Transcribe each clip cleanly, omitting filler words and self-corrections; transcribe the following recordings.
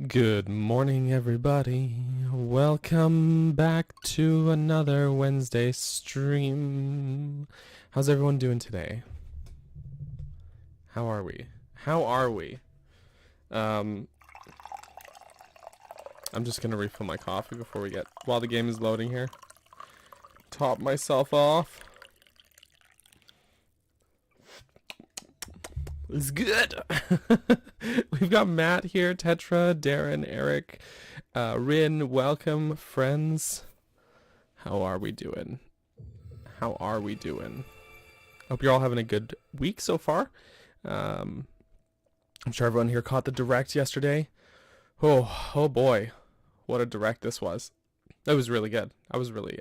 Good morning, everybody. Welcome back to another Wednesday stream. How's everyone doing today? How are we? I'm just gonna refill my coffee while the game is loading here. Top myself off. It's good. We've got Matt here, Tetra, Darren, Eric, Rin. Welcome, friends. How are we doing? Hope you're all having a good week so far. I'm sure everyone here caught the direct yesterday. Oh boy, what a direct this was. That was really good. I was really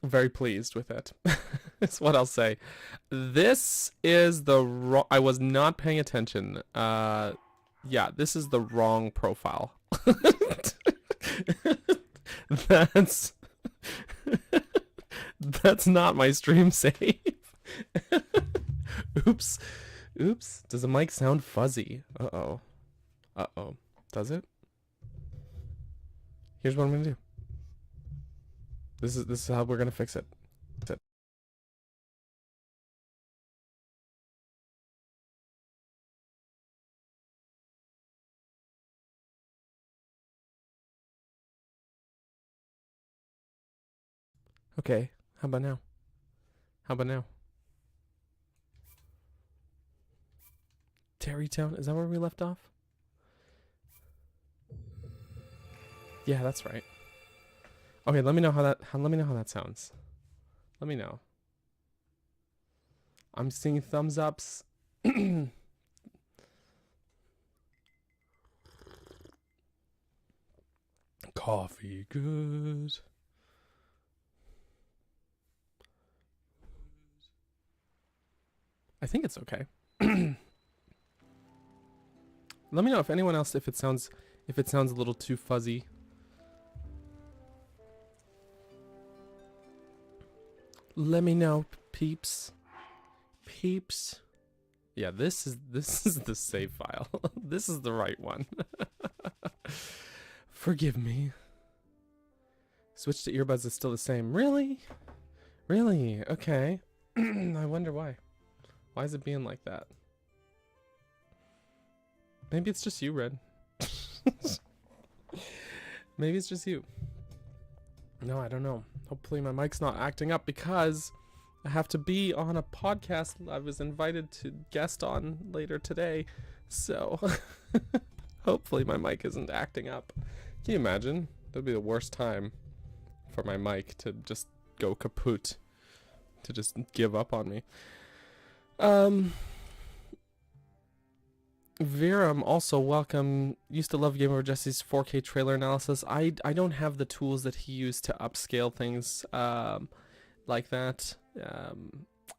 very pleased with it. That's what I'll say. This is I was not paying attention. Yeah, this is the wrong profile. That's that's not my stream save. Oops. Does the mic sound fuzzy? Uh-oh. Does it? Here's what I'm gonna do. This is how we're gonna fix it. Okay, how about now? Terrytown, is that where we left off? Yeah, that's right. Okay, let me know how that sounds. Let me know. I'm seeing thumbs ups. Coffee good. I think it's okay. Let me know if anyone else if it sounds a little too fuzzy. Let me know, peeps. Yeah, this is the save file. This is the right one. Forgive me. Switch to earbuds is still the same. Really? Okay. I wonder why. Why is it being like that? Maybe it's just you, Red. Maybe it's just you. No, I don't know. Hopefully my mic's not acting up because I have to be on a podcast I was invited to guest on later today. So hopefully my mic isn't acting up. Can you imagine? That'd be the worst time for my mic to just go kaput, to just give up on me. Viram, also welcome. Used to love Game Over Jesse's 4K trailer analysis. I don't have the tools that he used to upscale things like that.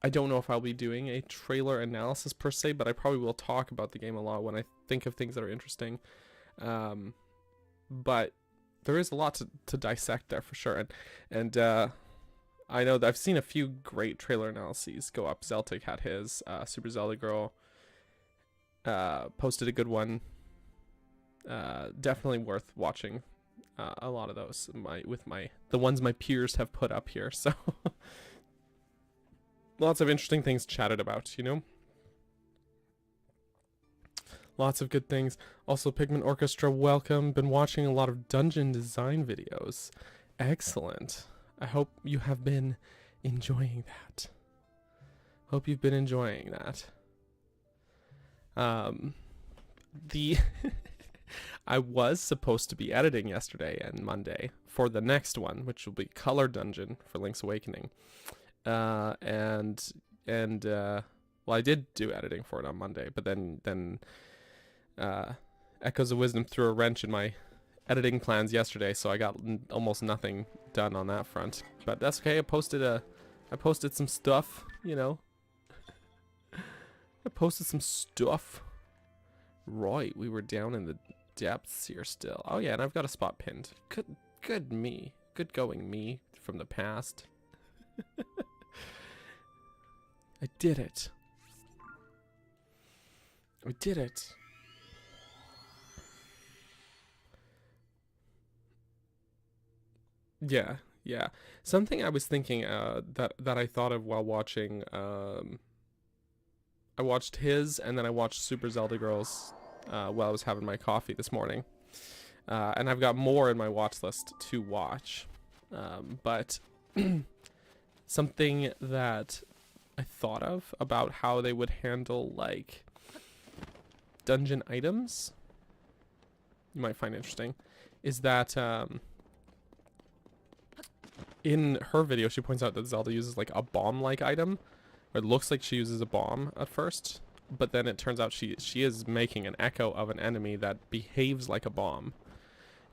I don't know if I'll be doing a trailer analysis per se, but I probably will talk about the game a lot when I think of things that are interesting. But there is a lot to dissect there for sure. And I know that I've seen a few great trailer analyses go up. Zeltic had his, Super Zelda Girl posted a good one. Definitely worth watching. A lot of those the ones my peers have put up here. So lots of interesting things chatted about, you know. Lots of good things. Also, Pigment Orchestra, welcome. Been watching a lot of dungeon design videos. Excellent. I hope you have been enjoying that. I was supposed to be editing yesterday and Monday for the next one, which will be Color Dungeon for Link's Awakening. Well, I did do editing for it on Monday, but then Echoes of Wisdom threw a wrench in my editing plans yesterday, so I got almost nothing done on that front. But that's okay. I posted some stuff, you know. Right, we were down in the depths here still. Oh yeah, and I've got a spot pinned. Good me. Good going me from the past. I did it. Yeah, yeah. Something I was thinking that I thought of while watching. I watched his, and then I watched Super Zelda Girls while I was having my coffee this morning. And I've got more in my watch list to watch. But something that I thought of about how they would handle like dungeon items, you might find interesting, is that in her video she points out that Zelda uses like a bomb-like item. Or it looks like she uses a bomb at first, but then it turns out she is making an echo of an enemy that behaves like a bomb.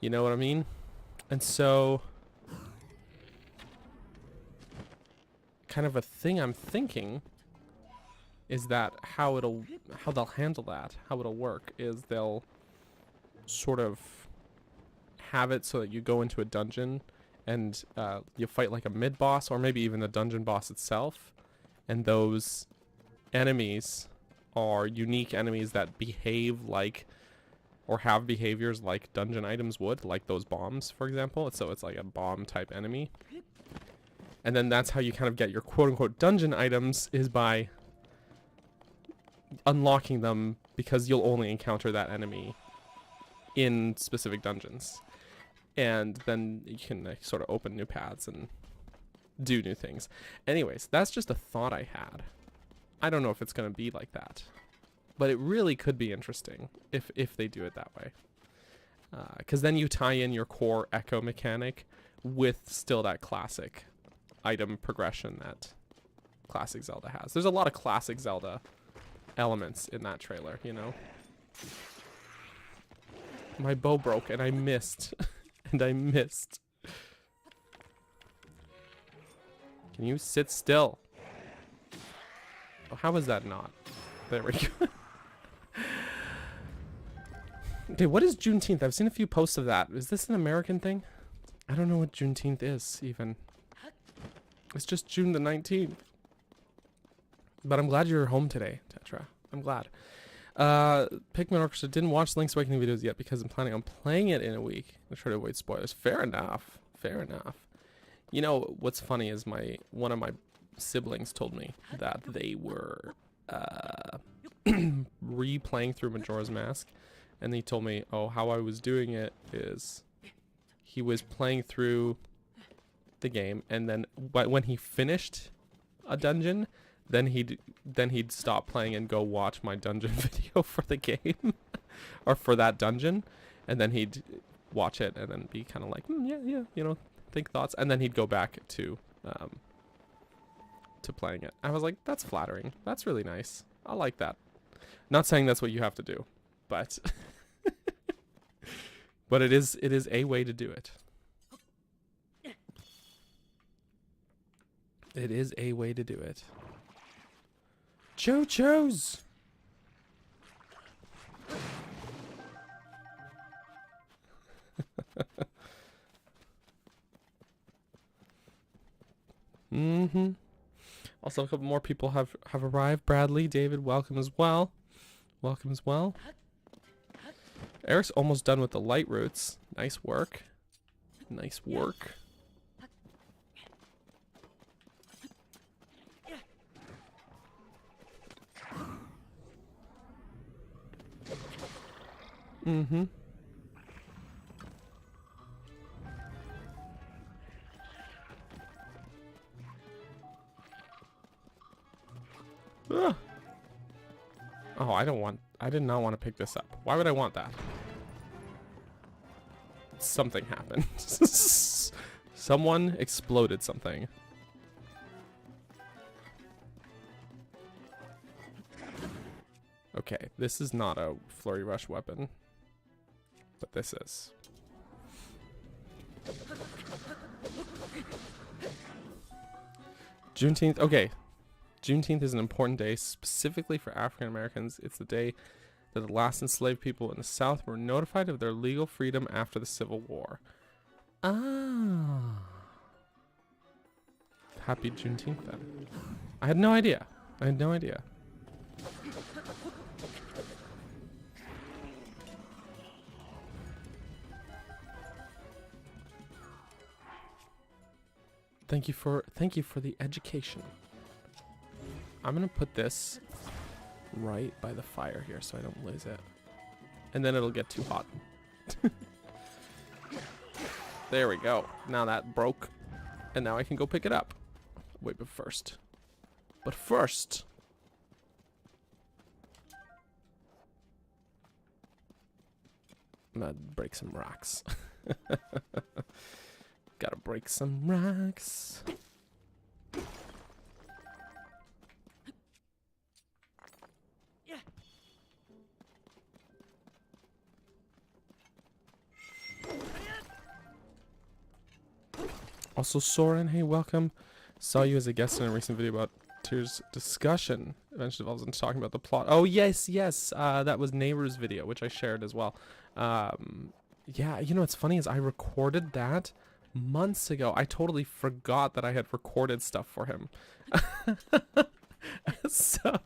You know what I mean? And so kind of a thing I'm thinking is that how they'll handle that, how it'll work is they'll sort of have it so that you go into a dungeon and you fight like a mid-boss or maybe even the dungeon boss itself, and those enemies are unique enemies that behave like or have behaviors like dungeon items would, like those bombs, for example. So it's like a bomb type enemy. And then that's how you kind of get your quote-unquote dungeon items, is by unlocking them, because you'll only encounter that enemy in specific dungeons. And then you can like, sort of open new paths and do new things. Anyways, that's just a thought I had. I don't know if it's going to be like that, but it really could be interesting if they do it that way. Because then you tie in your core echo mechanic with still that classic item progression that classic Zelda has. There's a lot of classic Zelda elements in that trailer, you know? My bow broke and I missed. And I missed. Can you sit still? Oh, how is that not? There we go. Okay, what is Juneteenth? I've seen a few posts of that. Is this an American thing? I don't know what Juneteenth is, even. It's just June the 19th. But I'm glad you're home today, Tetra. I'm glad. Pikmin Orchestra didn't watch Link's Awakening videos yet because I'm planning on playing it in a week. I'm trying to avoid spoilers. Fair enough. Fair enough. You know, what's funny is one of my siblings told me that they were replaying through Majora's Mask, and he told me, oh, how I was doing it is he was playing through the game, and then when he finished a dungeon, then he'd stop playing and go watch my dungeon video for the game or for that dungeon, and then he'd watch it and then be kind of like, yeah, you know, think thoughts, and then he'd go back to playing it. I was like, that's flattering. That's really nice. I like that. Not saying that's what you have to do, but but it is a way to do it. It is a way to do it. Cho-chos! Mm-hmm. Also, a couple more people have arrived. Bradley, David, welcome as well. Welcome as well. Eric's almost done with the light roots. Nice work. Nice work. Mm-hmm. Ugh. Oh, I did not want to pick this up. Why would I want that? Something happened. Someone exploded something. Okay, this is not a flurry rush weapon, but this is. Juneteenth, okay. Juneteenth is an important day specifically for African Americans. It's the day that the last enslaved people in the South were notified of their legal freedom after the Civil War. Ah. Happy Juneteenth then. I had no idea. I had no idea. Thank you for the education. I'm gonna put this right by the fire here so I don't lose it. And then it'll get too hot. There we go. Now that broke. And now I can go pick it up. Wait, but first. I'm gonna break some rocks. Gotta break some rocks. Also, Soren, hey, welcome. Saw you as a guest in a recent video about Tears discussion. Eventually devolves into talking about the plot. Oh, yes. That was Neighbor's video, which I shared as well. Yeah, you know what's funny is I recorded that months ago. I totally forgot that I had recorded stuff for him. So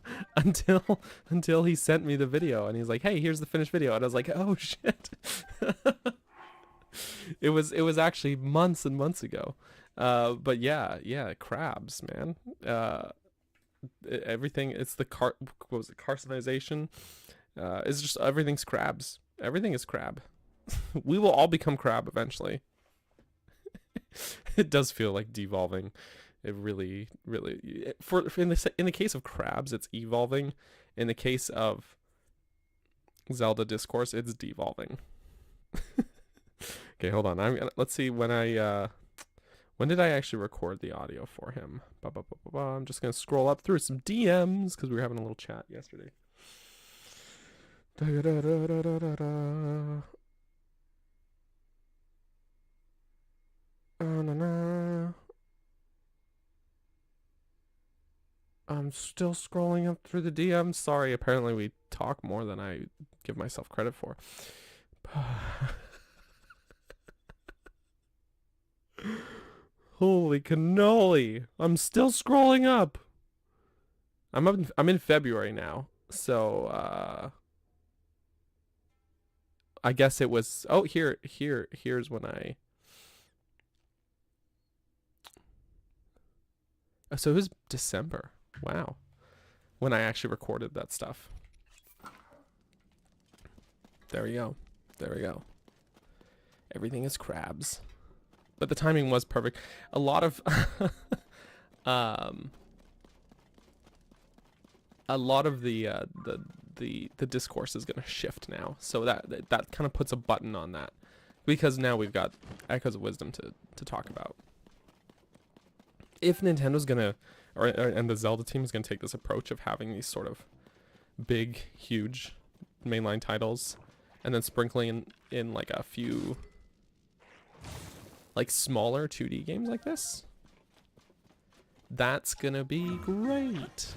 until he sent me the video and he's like, hey, here's the finished video. And I was like, oh shit. It was actually months and months ago. But yeah, crabs, man. Everything, it's the carcinization. It's just everything's crabs. Everything is crab. We will all become crab eventually. It does feel like devolving. It really in the case of crabs, it's evolving. In the case of Zelda Discourse, it's devolving. Okay, hold on. Let's see when did I actually record the audio for him? I'm just gonna scroll up through some DMs because we were having a little chat yesterday. I'm still scrolling up through the DMs. Sorry, apparently we talk more than I give myself credit for. Holy cannoli. I'm still scrolling up. I'm in February now. So I guess it was here's when I so it was December. Wow. When I actually recorded that stuff. There we go. Everything is crabs. But the timing was perfect. A lot of the discourse is going to shift now. So that kind of puts a button on that. Because now we've got Echoes of Wisdom to talk about. If Nintendo's going to and the Zelda team is going to take this approach of having these sort of big, huge mainline titles and then sprinkling in like a few like smaller 2D games like this, that's gonna be great.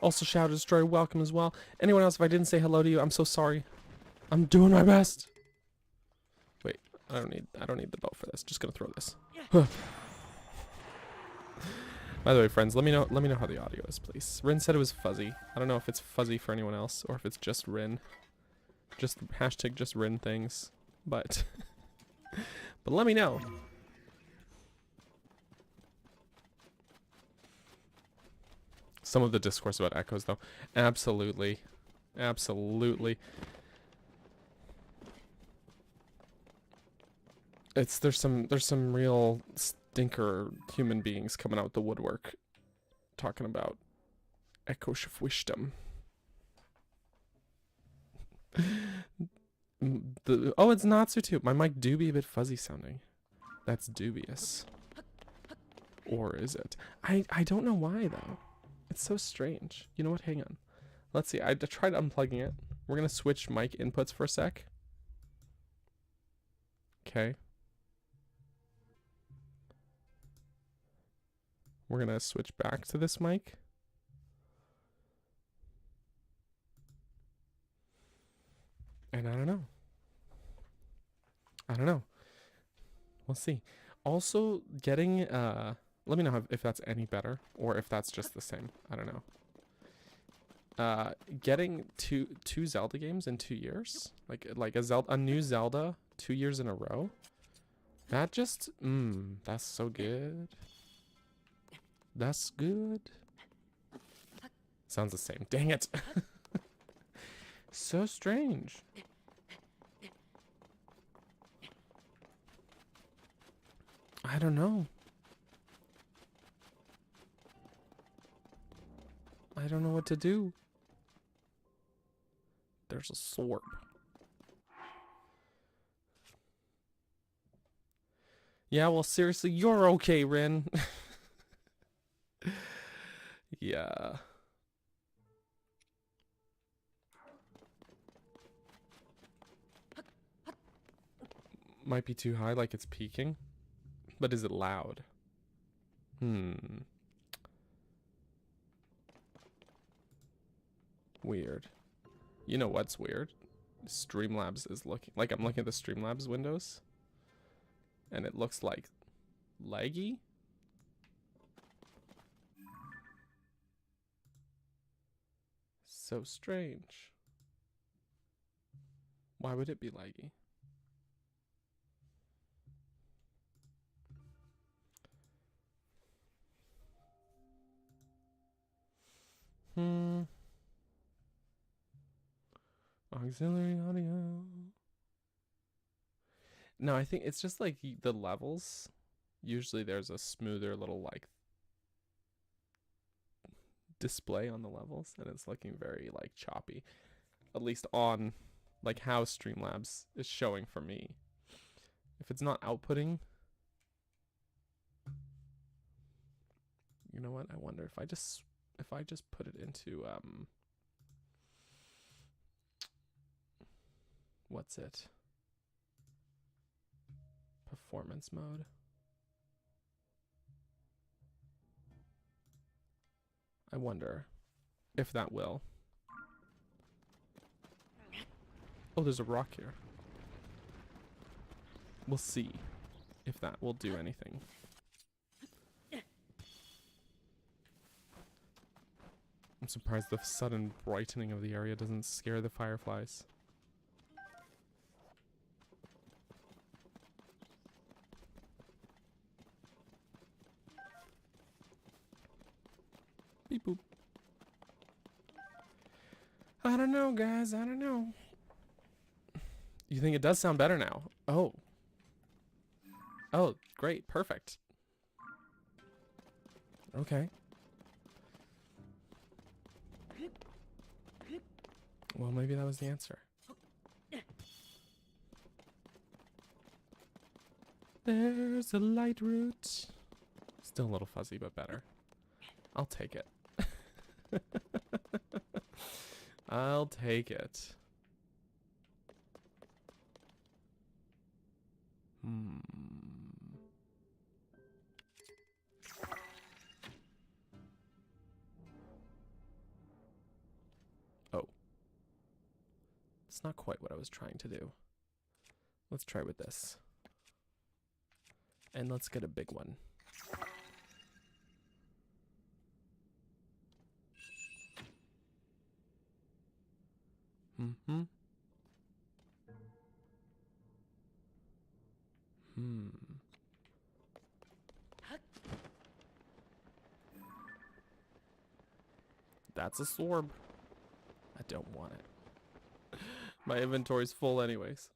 Also, Shadow Destroyer, welcome as well. Anyone else, if I didn't say hello to you, I'm so sorry. I'm doing my best. Wait, I don't need the bow for this. Just gonna throw this. By the way, friends, let me know how the audio is, please. Rin said it was fuzzy. I don't know if it's fuzzy for anyone else or if it's just Rin. Just Rin things. But but let me know. Some of the discourse about Echoes though. Absolutely. There's some real stinker human beings coming out the woodwork talking about Echoes of Wisdom. It's Natsu too. My mic do be a bit fuzzy sounding. That's dubious. Or is it? I don't know why though. It's so strange. You know what? Hang on. Let's see. I tried unplugging it. We're gonna switch mic inputs for a sec. Okay. We're gonna switch back to this mic. And I don't know. We'll see. Also, getting let me know if that's any better or if that's just the same. I don't know. Getting two Zelda games in 2 years, like a new Zelda 2 years in a row? That just, that's so good. That's good. Sounds the same. Dang it. So strange. I don't know. I don't know what to do. There's a sorb. Yeah, well, seriously, you're okay, Rin. Yeah. Might be too high, like it's peaking. But is it loud? Weird. You know what's weird? Streamlabs is looking like I'm looking at the Streamlabs windows and it looks like laggy. So strange. Why would it be laggy? Auxiliary audio. No, I think it's just like the levels. Usually there's a smoother little like display on the levels and it's looking very like choppy. At least on like how Streamlabs is showing for me. If it's not outputting, you know what? I wonder if I just put it into what's it? Performance mode. I wonder if that will. Oh, there's a rock here. We'll see if that will do anything. I'm surprised the sudden brightening of the area doesn't scare the fireflies. Beep boop. I don't know, guys. I don't know. You think it does sound better now? Oh. Oh, great. Perfect. Okay. Well, maybe that was the answer. There's a light route. Still a little fuzzy, but better. I'll take it. I'll take it. Oh. It's not quite what I was trying to do. Let's try with this. And let's get a big one. That's a sorb. I don't want it. My inventory's full anyways.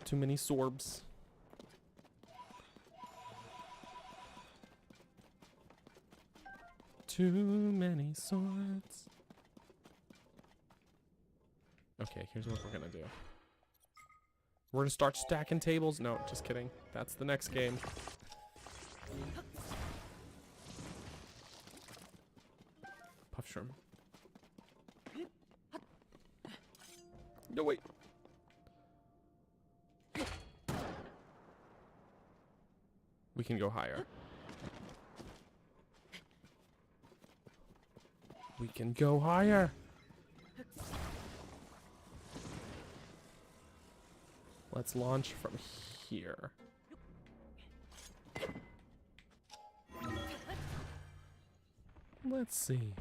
Too many sorbs. Too many swords. Okay, here's what we're gonna do. We're gonna start stacking tables. No, just kidding. That's the next game. Puff shroom. No, wait. We can go higher. We can go higher. Let's launch from here. Let's see.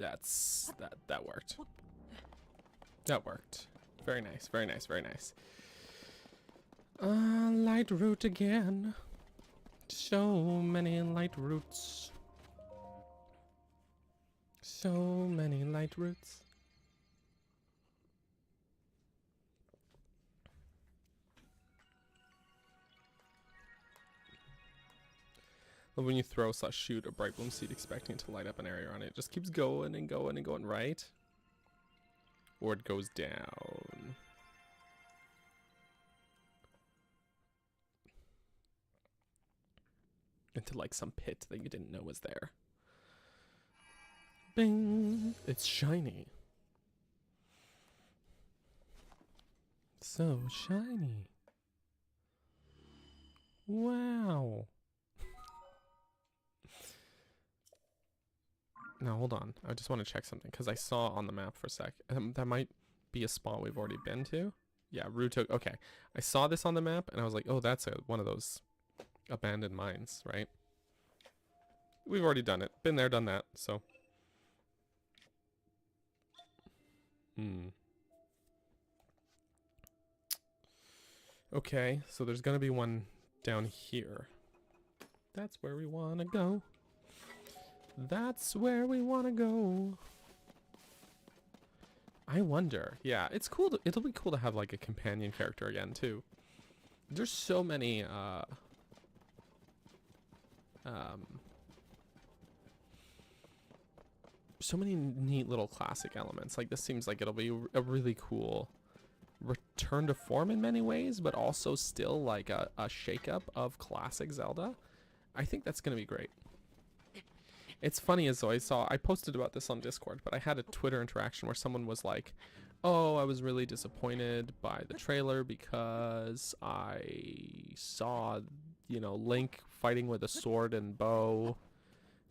That worked. That worked. Very nice, very nice, very nice. Light route again. So many light routes. So many light routes. But when you throw / shoot a bright bloom seed expecting to light up an area on it, it just keeps going and going and going, right? Or it goes down. Into like some pit that you didn't know was there. Bing! It's shiny. So shiny. Wow. Now hold on, I just want to check something because I saw on the map for a sec. That might be a spot we've already been to. Yeah, Ruto. Okay, I saw this on the map and I was like, oh, that's one of those abandoned mines, right? We've already done it. Been there, done that. So. Okay, so there's gonna be one down here. That's where we wanna go. That's where we want to go. I wonder. Yeah, it's cool. It'll be cool to have like a companion character again too. There's so many so many neat little classic elements. Like this seems like it'll be a really cool return to form in many ways, but also still like a shakeup of classic Zelda. I think that's gonna be great. It's funny as though I posted about this on Discord, but I had a Twitter interaction where someone was like, oh, I was really disappointed by the trailer because I saw, you know, Link fighting with a sword and bow,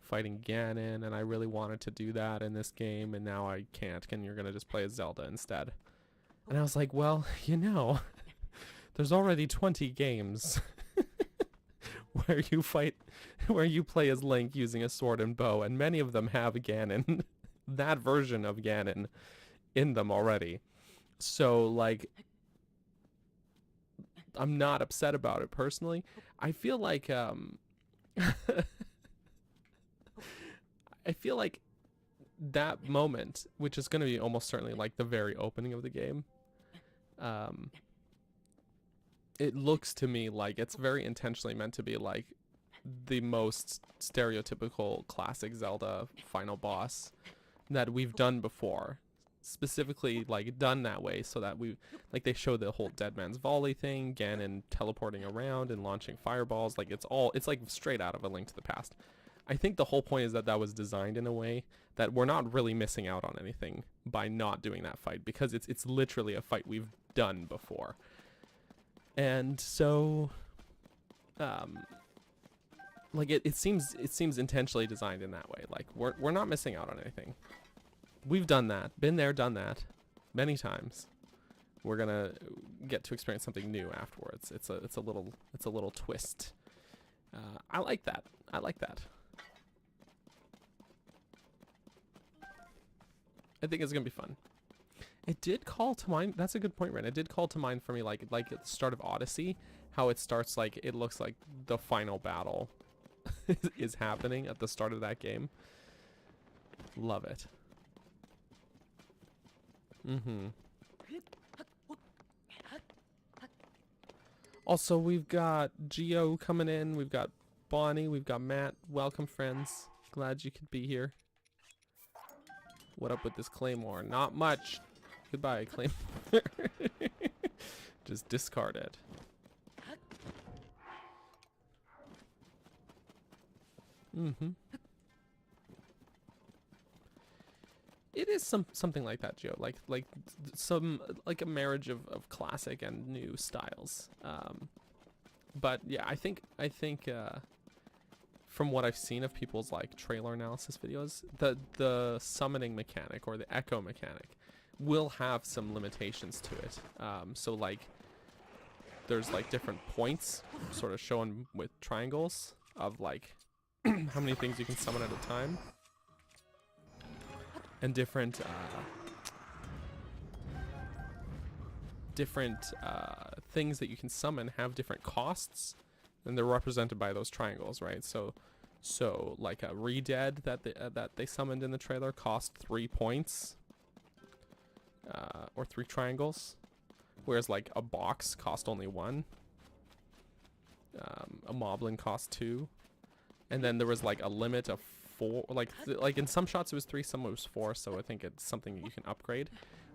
fighting Ganon, and I really wanted to do that in this game, and now I can't, and you're going to just play as Zelda instead. And I was like, well, you know, there's already 20 games where you play as Link using a sword and bow, and many of them have Ganon, that version of Ganon, in them already. So, like, I'm not upset about it personally. I feel like, I feel like that moment, which is going to be almost certainly like the very opening of the game, it looks to me like it's very intentionally meant to be like the most stereotypical classic Zelda final boss that we've done before. Specifically like done that way so that like they show the whole Dead Man's Volley thing, Ganon teleporting around and launching fireballs. Like it's like straight out of A Link to the Past. I think the whole point is that was designed in a way that we're not really missing out on anything by not doing that fight, because it's literally a fight we've done before. And so, like it seems intentionally designed in that way. Like we're not missing out on anything. We've done that, been there, done that, many times. We're gonna get to experience something new afterwards. It's a little twist. I like that. I like that. I think it's gonna be fun. It did call to mind. That's a good point, Ren. It did call to mind for me, like at the start of Odyssey, how it starts like it looks like the final battle is happening at the start of that game. Love it. Also, we've got Geo coming in. We've got Bonnie. We've got Matt. Welcome, friends. Glad you could be here. What up with this Claymore? Not much. Goodbye, Claymore. Just discard it. It is something like that, Joe. Like a marriage of classic and new styles. But yeah, I think from what I've seen of people's like trailer analysis videos, the summoning mechanic or the echo mechanic will have some limitations to it. So like there's like different points sort of shown with triangles of like how many things you can summon at a time. and different things that you can summon have different costs, and they're represented by those triangles, right? So like a Re-Dead that they summoned in the trailer cost 3 points, or 3 triangles, whereas like a box cost only 1. A Moblin cost 2, and then there was like a limit of 4. Like in some shots it was 3, some it was 4. So I think it's something you can upgrade.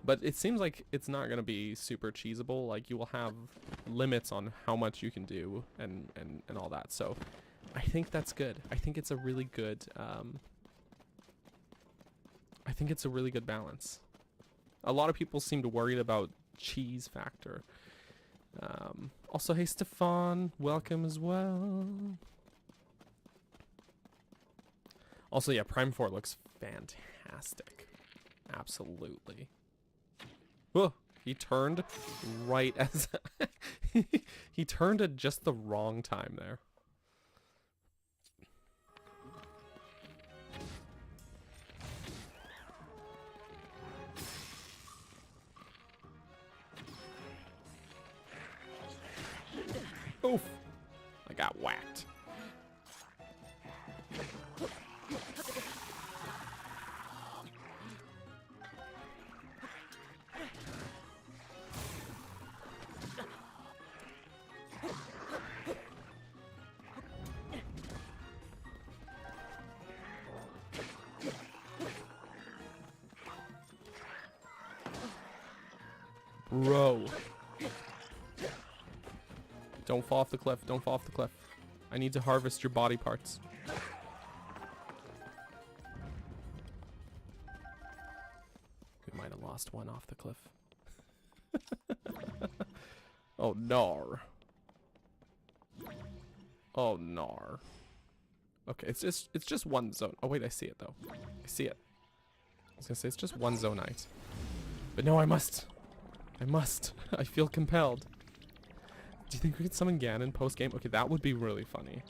But it seems like it's not going to be super cheesable. Like you will have limits on how much you can do and all that. So I think that's good. I think it's a really good balance. A lot of people seem to worried about cheese factor. Also, hey Stefan, welcome as well. Also, yeah, Prime 4 looks fantastic. Absolutely. Whoa, he turned right as he turned at just the wrong time there. Oof. I got whacked. Bro. Don't fall off the cliff. Don't fall off the cliff. I need to harvest your body parts. We might have lost one off the cliff. Oh, nar. Oh, nar. Okay, it's just one zone. Oh, wait, I see it, though. I see it. I was gonna say, it's just one zonite. But no, I must. I feel compelled. Do you think we could summon Ganon post-game? Okay, that would be really funny.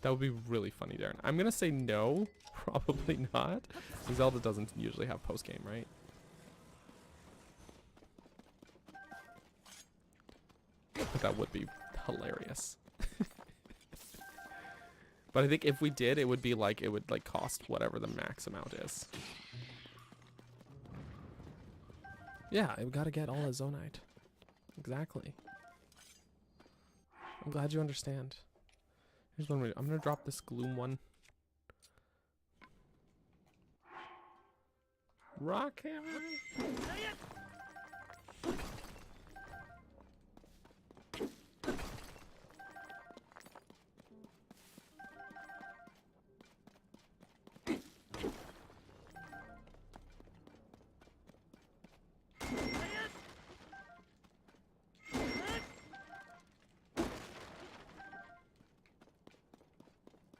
That would be really funny, Darren. I'm gonna say no. Probably not. Zelda doesn't usually have post-game, right? But that would be hilarious. But I think if we did, it would be like, it would like cost whatever the max amount is. Yeah, I've got to get all a zonite. Exactly. I'm glad you understand. Here's one way. I'm gonna drop this gloom one. Rock hammer.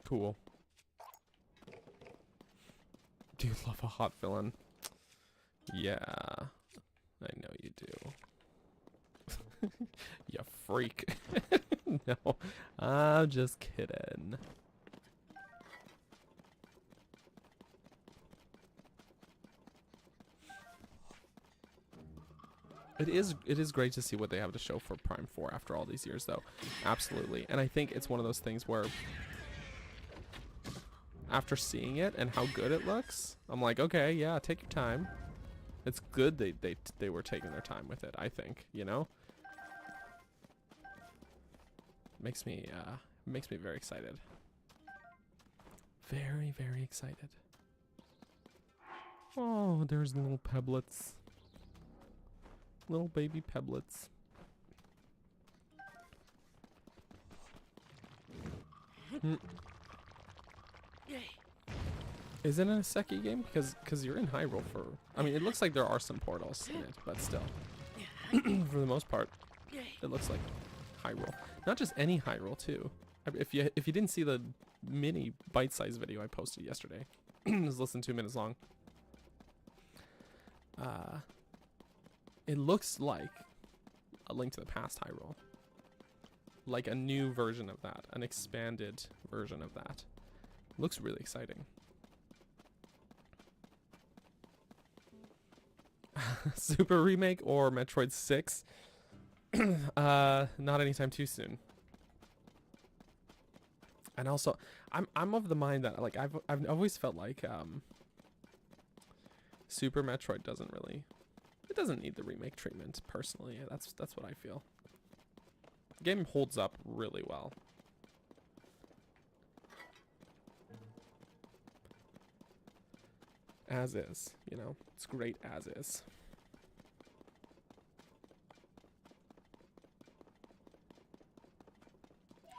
Cool. Do you love a hot villain? Yeah, I know you do. You freak. No, I'm just kidding. It is great to see what they have to show for Prime 4 after all these years, though. Absolutely. And I think it's one of those things where after seeing it and how good it looks, I'm like, okay, yeah, take your time. It's good they were taking their time with it, I think, you know? Makes me very excited. Very, very excited. Oh, there's little pebblets. Little baby pebblets. Is it a Seki game? Because you're in Hyrule for... I mean, it looks like there are some portals in it, but still. For the most part, it looks like Hyrule. Not just any Hyrule, too. If you didn't see the mini bite-sized video I posted yesterday, it was less than 2 minutes long. It looks like a Link to the Past Hyrule. Like a new version of that. An expanded version of that. Looks really exciting. Super remake or Metroid 6? Not anytime too soon. And also, I'm of the mind that like I've always felt like Super Metroid doesn't need the remake treatment personally. That's what I feel. The game holds up really well. As is, you know, it's great as is.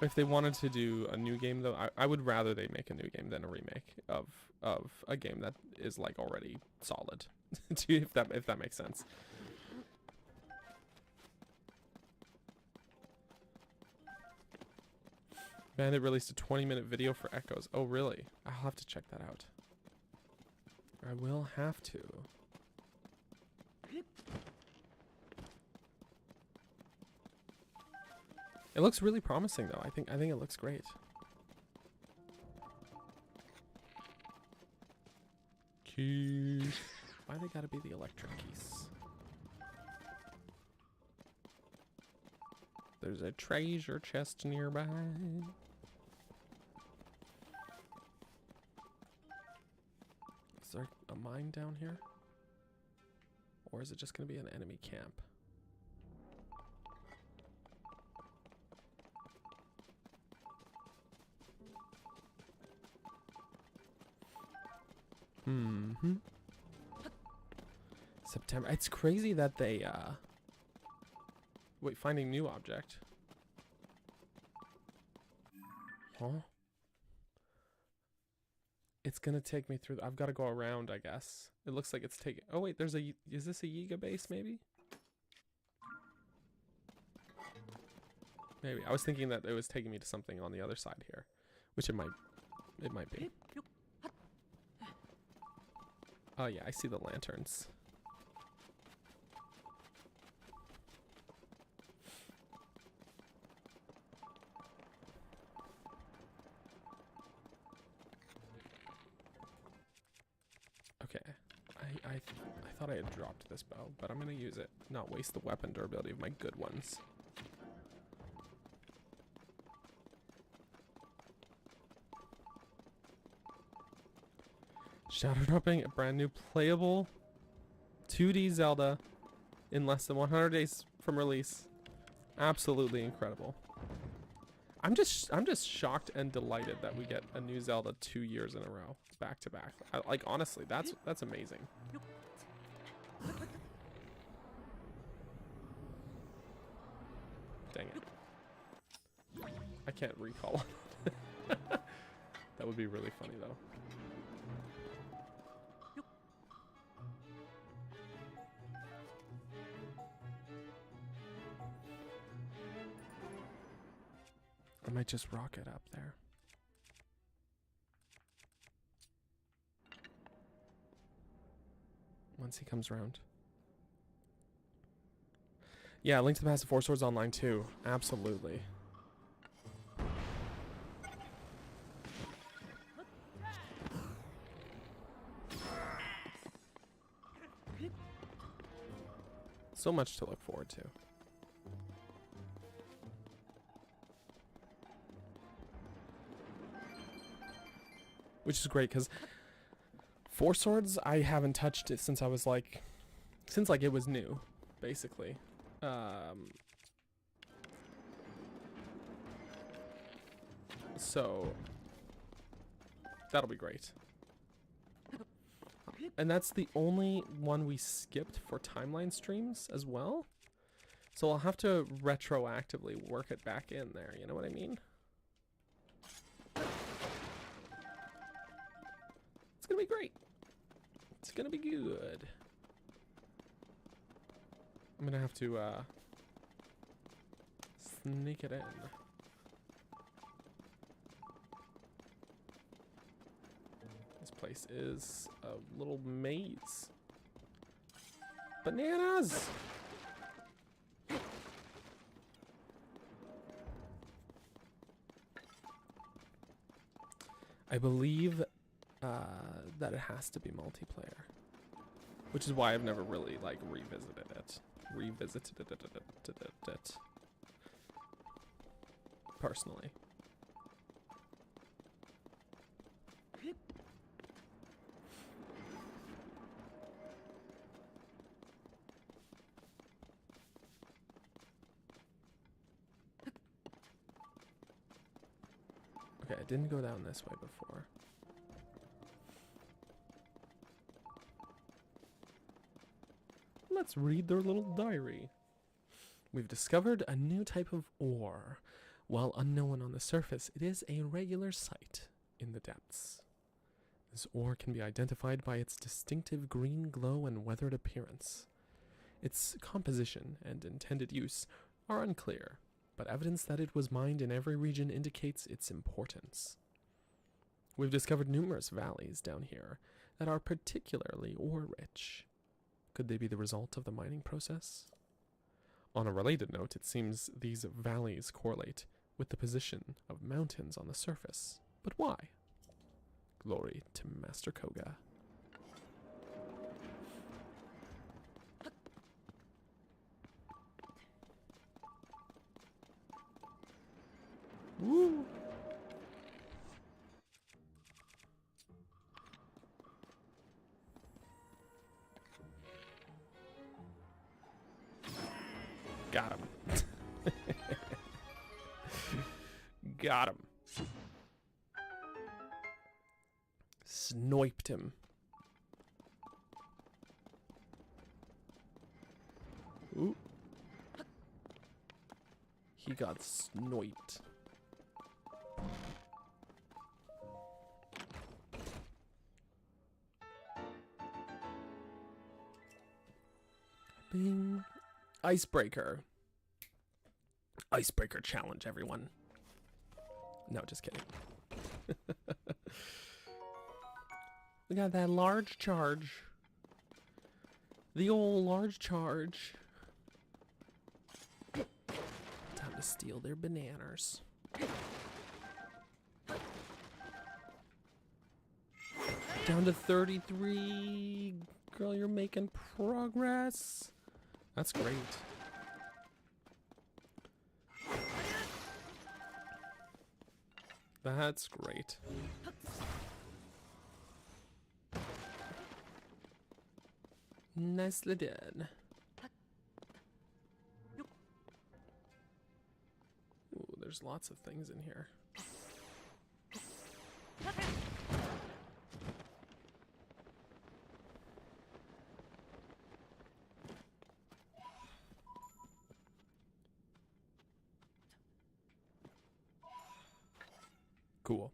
If they wanted to do a new game, though, I would rather they make a new game than a remake of a game that is like already solid. if that makes sense. Bandit released a 20-minute video for Echoes. Oh, really? I'll have to check that out. I will have to. It looks really promising, though. I think it looks great. Keys. Why they gotta be the electric keys? There's a treasure chest nearby. Is there a mine down here? Or is it just gonna be an enemy camp? Mm-hmm. September. It's crazy that they, wait, finding new object. Huh? It's gonna take me through. I've got to go around, I guess. It looks like it's taking. Oh wait, there's a. Is this a Yiga base? Maybe. Maybe. I was thinking that it was taking me to something on the other side here, which it might. It might be. Oh yeah, I see the lanterns. Okay, I thought I had dropped this bow, but I'm gonna use it. Not waste the weapon durability of my good ones. Shadow dropping a brand new playable 2D Zelda in less than 100 days from release. Absolutely incredible. I'm just shocked and delighted that we get a new Zelda 2 years in a row, back to back. Like honestly, that's amazing. Dang it. I can't recall. That would be really funny though. I might just rocket up there. Once he comes around. Yeah, Link to the Past 4 Swords Online too. Absolutely. So much to look forward to. Which is great because 4 Swords I haven't touched it since I was like, since like it was new, basically. So that'll be great. And that's the only one we skipped for timeline streams as well. So I'll have to retroactively work it back in there, you know what I mean? It's gonna be great. It's gonna be good. I'm gonna have to sneak it in. This place is a little maze. Bananas! I believe that it has to be multiplayer. Which is why I've never really, like, revisited it. Personally. Okay, I didn't go down this way before. Let's read their little diary. We've discovered a new type of ore. While unknown on the surface, it is a regular sight in the depths. This ore can be identified by its distinctive green glow and weathered appearance. Its composition and intended use are unclear, but evidence that it was mined in every region indicates its importance. We've discovered numerous valleys down here that are particularly ore-rich. Could they be the result of the mining process? On a related note, it seems these valleys correlate with the position of mountains on the surface. But why? Glory to Master Koga. Woo! Got him. Got him. Sniped him. Ooh. He got sniped. Bing. Icebreaker. Icebreaker challenge, everyone. No, just kidding. We got that large charge. The old large charge. Time to steal their bananas. Down to 33. Girl, you're making progress. That's great. That's great. Nicely done. Ooh, there's lots of things in here. Cool.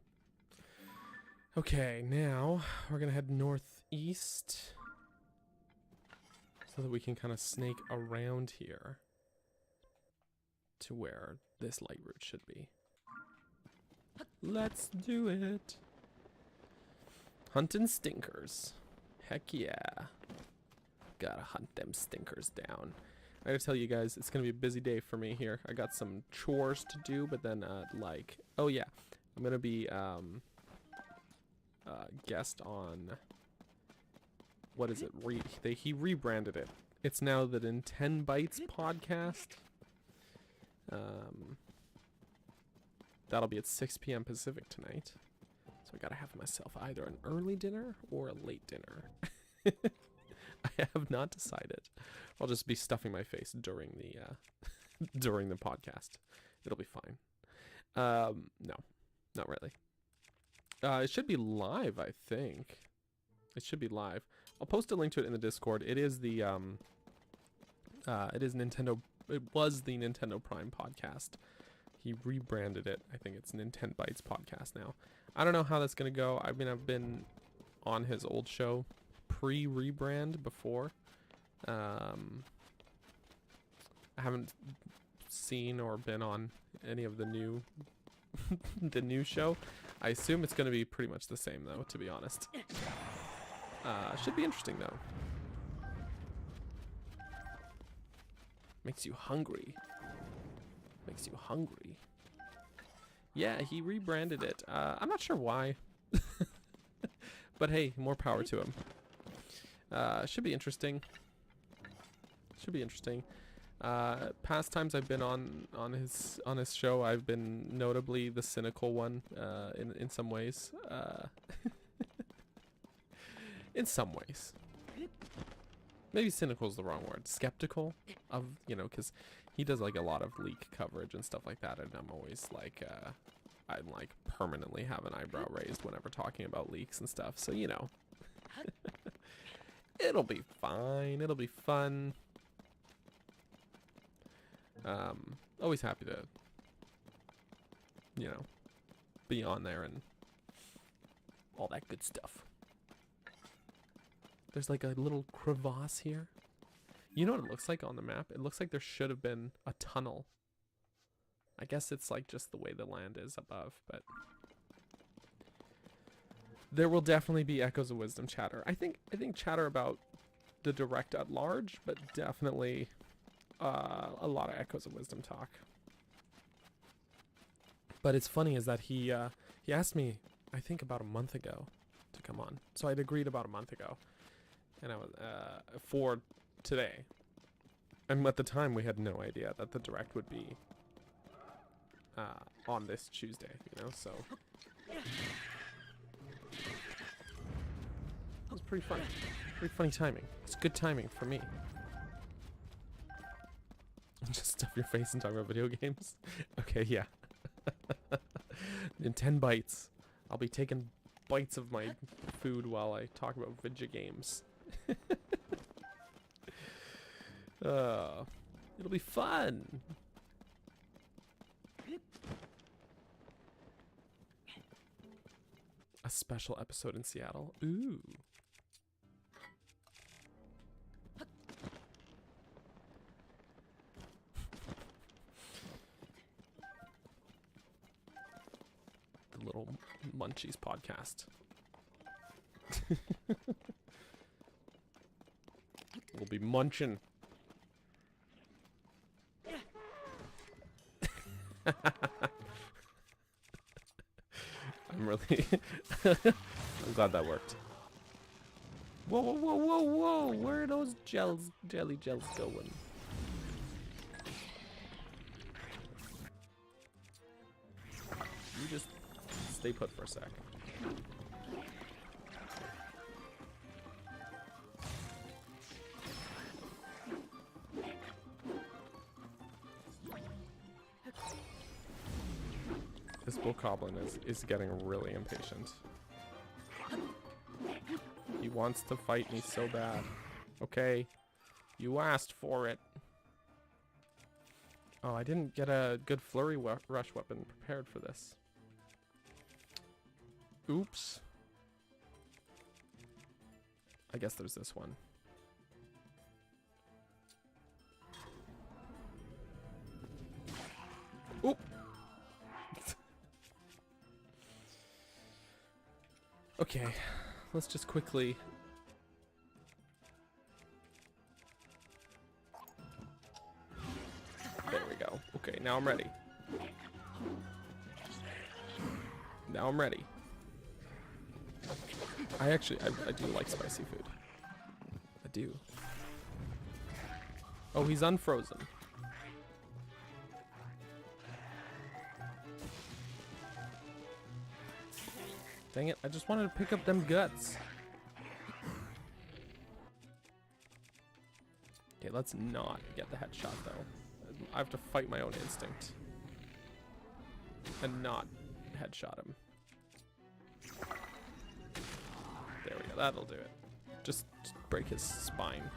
Okay, now we're gonna head northeast so that we can kind of snake around here to where this light route should be. Let's do it. Hunting stinkers. Heck yeah. Gotta hunt them stinkers down. I gotta tell you guys, it's gonna be a busy day for me here. I got some chores to do, but then like, oh yeah, I'm gonna be guest on, what is it? He rebranded it. It's now the Nintendo Bytes podcast. That'll be at 6 p.m. Pacific tonight. So I gotta have myself either an early dinner or a late dinner. I have not decided. I'll just be stuffing my face during the during the podcast. It'll be fine. No, not really. It should be live, I think. It should be live. I'll post a link to it in the Discord. It is the it was the Nintendo Prime podcast. He rebranded it. I think it's Nintendo Bytes podcast now. I don't know how that's gonna go. I mean, I've been on his old show pre-rebrand before. I haven't seen or been on any of the new the new show. I assume it's gonna be pretty much the same though, to be honest. Should be interesting though. Makes you hungry. Makes you hungry. Yeah, he rebranded it. I'm not sure why. But hey, more power to him. Should be interesting. Should be interesting. Past times I've been on his show, I've been notably the cynical one in some ways. In some ways. Maybe cynical is the wrong word. Skeptical of, you know, because he does like a lot of leak coverage and stuff like that, and I'm always like, I'm like permanently have an eyebrow raised whenever talking about leaks and stuff. So, you know, it'll be fine. It'll be fun. Always happy to, you know, be on there and all that good stuff. There's like a little crevasse here. You know what it looks like on the map? It looks like there should have been a tunnel. I guess it's like just the way the land is above, but there will definitely be Echoes of Wisdom chatter. I think chatter about the direct at large, but definitely a lot of Echoes of Wisdom talk. But it's funny is that he asked me, I think about a month ago, to come on. So I'd agreed about a month ago, and I was for today. And at the time, we had no idea that the direct would be on this Tuesday. You know, so it was pretty funny. Pretty funny timing. It's good timing for me. Just stuff your face and talk about video games. Okay, yeah. In 10 bites, I'll be taking bites of my food while I talk about video games. It'll be fun. A special episode in Seattle. Ooh. The Little Munchies podcast. We'll be munching. I'm really I'm glad that worked. Whoa, whoa, whoa, whoa, whoa! Where are those jelly gels going? You just stay put for a sec. This bokoblin is getting really impatient. He wants to fight me so bad. Okay, you asked for it. Oh, I didn't get a good flurry rush weapon prepared for this. Oops. I guess there's this one. Oop. Okay, let's just quickly. There we go. Okay, now I'm ready. Now I'm ready. I do like spicy food. I do. Oh, he's unfrozen. Dang it, I just wanted to pick up them guts. Okay, let's not get the headshot though. I have to fight my own instinct. And not headshot him. There we go, that'll do it. Just break his spine.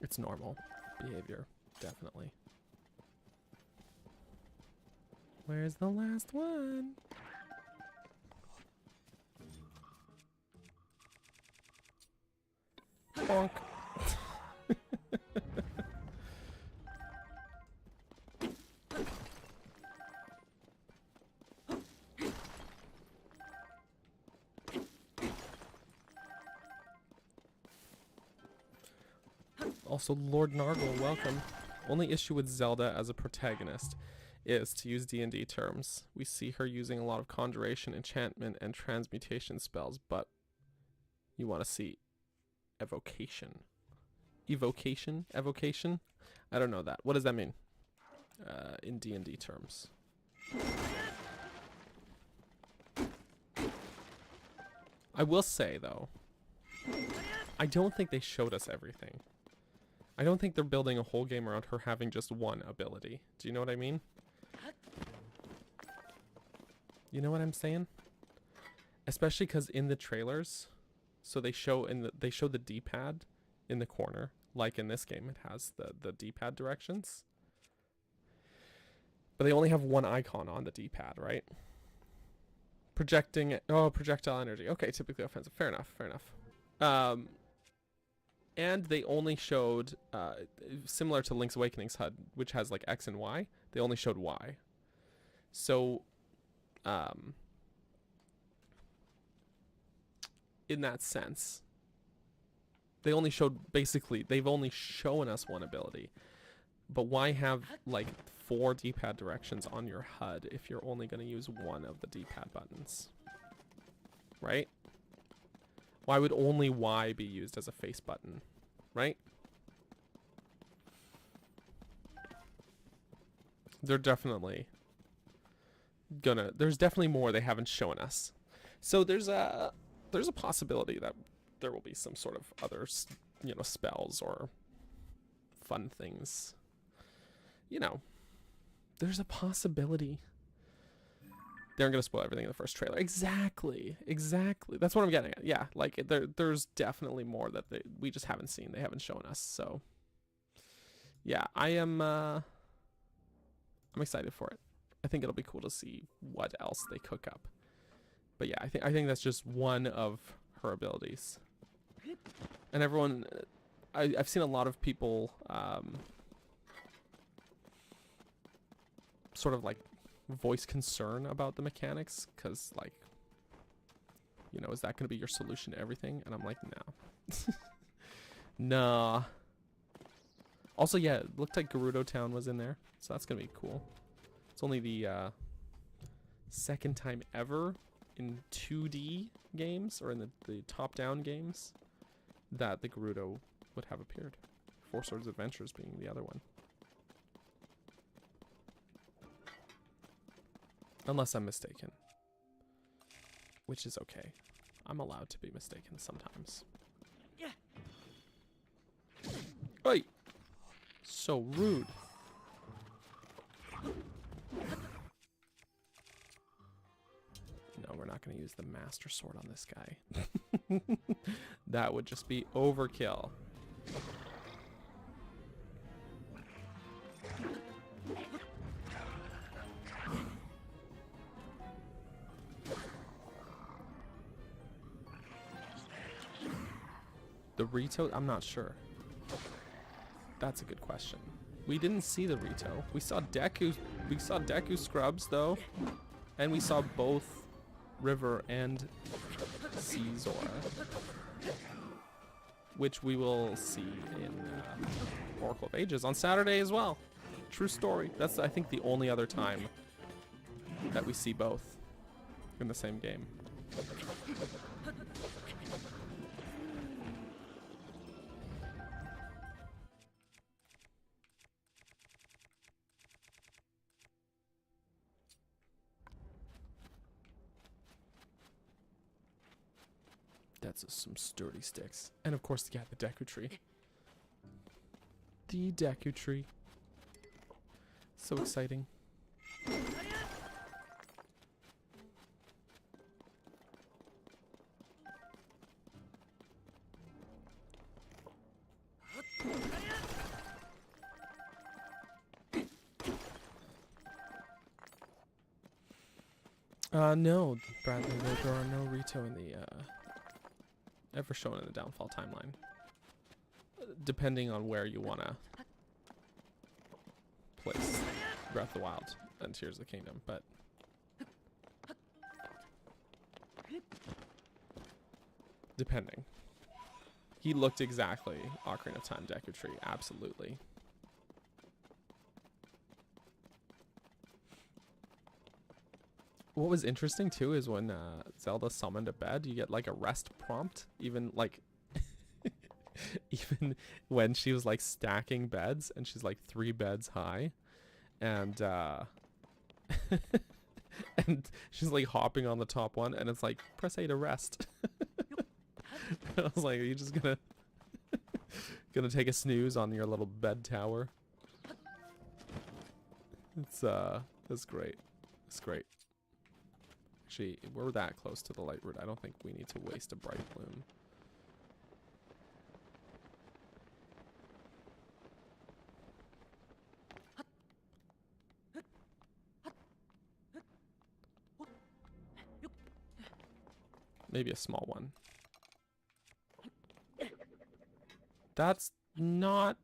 It's normal behavior, definitely. Where's the last one? Bonk. Also, Lord Nargle, welcome. Only issue with Zelda as a protagonist is, to use D&D terms, we see her using a lot of conjuration, enchantment, and transmutation spells, but you want to see evocation. Evocation? Evocation? I don't know that. What does that mean in D&D terms? I will say, though, I don't think they showed us everything. I don't think they're building a whole game around her having just one ability. Do you know what I mean? You know what I'm saying? Especially because in the trailers, so they show the D-pad in the corner, like in this game it has the D-pad directions. But they only have one icon on the D-pad, right? Projectile energy. Okay, typically offensive. Fair enough, fair enough. And they only showed, similar to Link's Awakening's HUD, which has like X and Y, they only showed Y. So, in that sense, they've only shown us one ability. But why have like 4 D-pad directions on your HUD if you're only going to use one of the D-pad buttons? Right? Why would only Y be used as a face button? Right? They're definitely there's definitely more they haven't shown us. So there's a possibility that there will be some sort of other, you know, spells or fun things. You know, there's a possibility. They aren't going to spoil everything in the first trailer. Exactly. That's what I'm getting at. Yeah, like there's definitely more that we just haven't seen. They haven't shown us. So, yeah, I'm excited for it. I think it'll be cool to see what else they cook up. But yeah, I think that's just one of her abilities. And everyone, I've seen a lot of people sort of like voice concern about the mechanics, because like, you know, is that going to be your solution to everything? And I'm like, no. Nah. Also, yeah, it looked like Gerudo Town was in there, so that's going to be cool. It's only the second time ever in 2D games, or in the top-down games, that the Gerudo would have appeared. Four Swords Adventures being the other one. Unless I'm mistaken. Which is okay. I'm allowed to be mistaken sometimes. Yeah. Oi! So rude. No, we're not going to use the Master Sword on this guy. That would just be overkill. The Rito? I'm not sure. That's a good question. We didn't see the Rito. We saw Deku. We saw Deku Scrubs though, and we saw both River and Caesar, which we will see in Oracle of Ages on Saturday as well. True story. That's, I think, the only other time that we see both in the same game. That's some sturdy sticks. And of course, yeah, the Deku Tree. The Deku Tree. So exciting. No, Bradley, there are no Rito in the, ever shown in the Downfall timeline. Depending on where you want to place Breath of the Wild and Tears of the Kingdom, but depending. He looked exactly Ocarina of Time Deku Tree, absolutely. What was interesting too is when Zelda summoned a bed, you get like a rest prompt, even like even when she was like stacking beds and she's like 3 beds high, and and she's like hopping on the top one, and it's like press A to rest. I was like, are you just gonna take a snooze on your little bed tower? It's great. It's great. Actually, we're that close to the light route. I don't think we need to waste a bright bloom. Maybe a small one. That's not...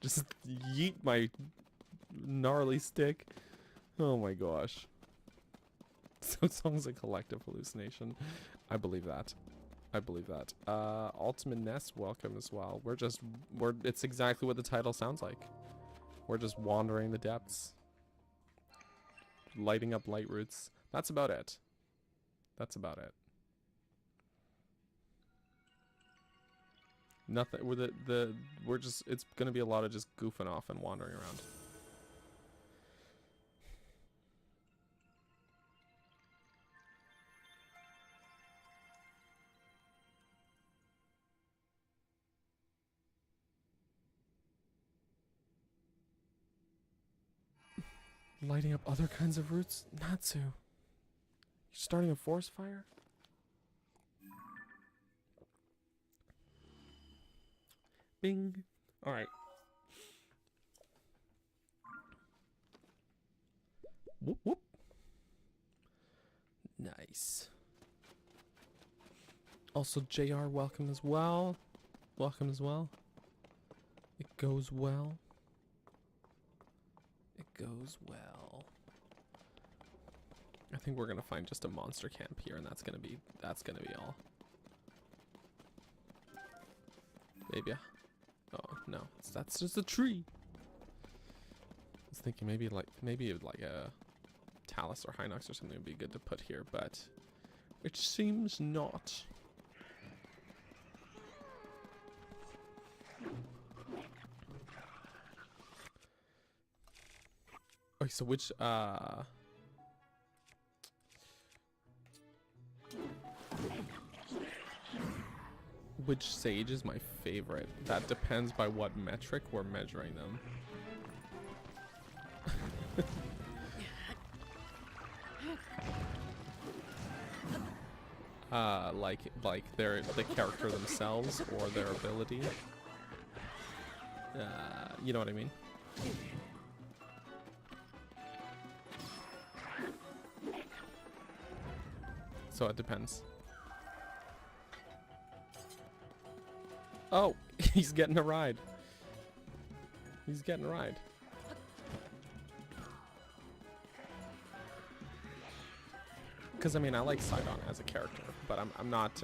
Just yeet my gnarly stick. Oh my gosh. So song's a collective hallucination. I believe that. I believe that. Ultimate Nest, welcome as well. It's exactly what the title sounds like. We're just wandering the depths. Lighting up light routes. That's about it. That's about it. Nothing. It's gonna be a lot of just goofing off and wandering around. Lighting up other kinds of routes? Natsu. You're starting a forest fire? Bing. Alright. Whoop whoop. Nice. Also, JR, welcome as well. Welcome as well. It goes well. It goes well. I think we're gonna find just a monster camp here, and that's gonna be all. Maybe. Oh no, that's just a tree. I was thinking maybe like a Talus or Hinox or something would be good to put here, but it seems not. Okay, so which sage is my favorite? That depends by what metric we're measuring them. Like the character themselves or their ability. You know what I mean? So it depends. Oh, he's getting a ride. He's getting a ride. Because I mean, I like Sidon as a character, but I'm not.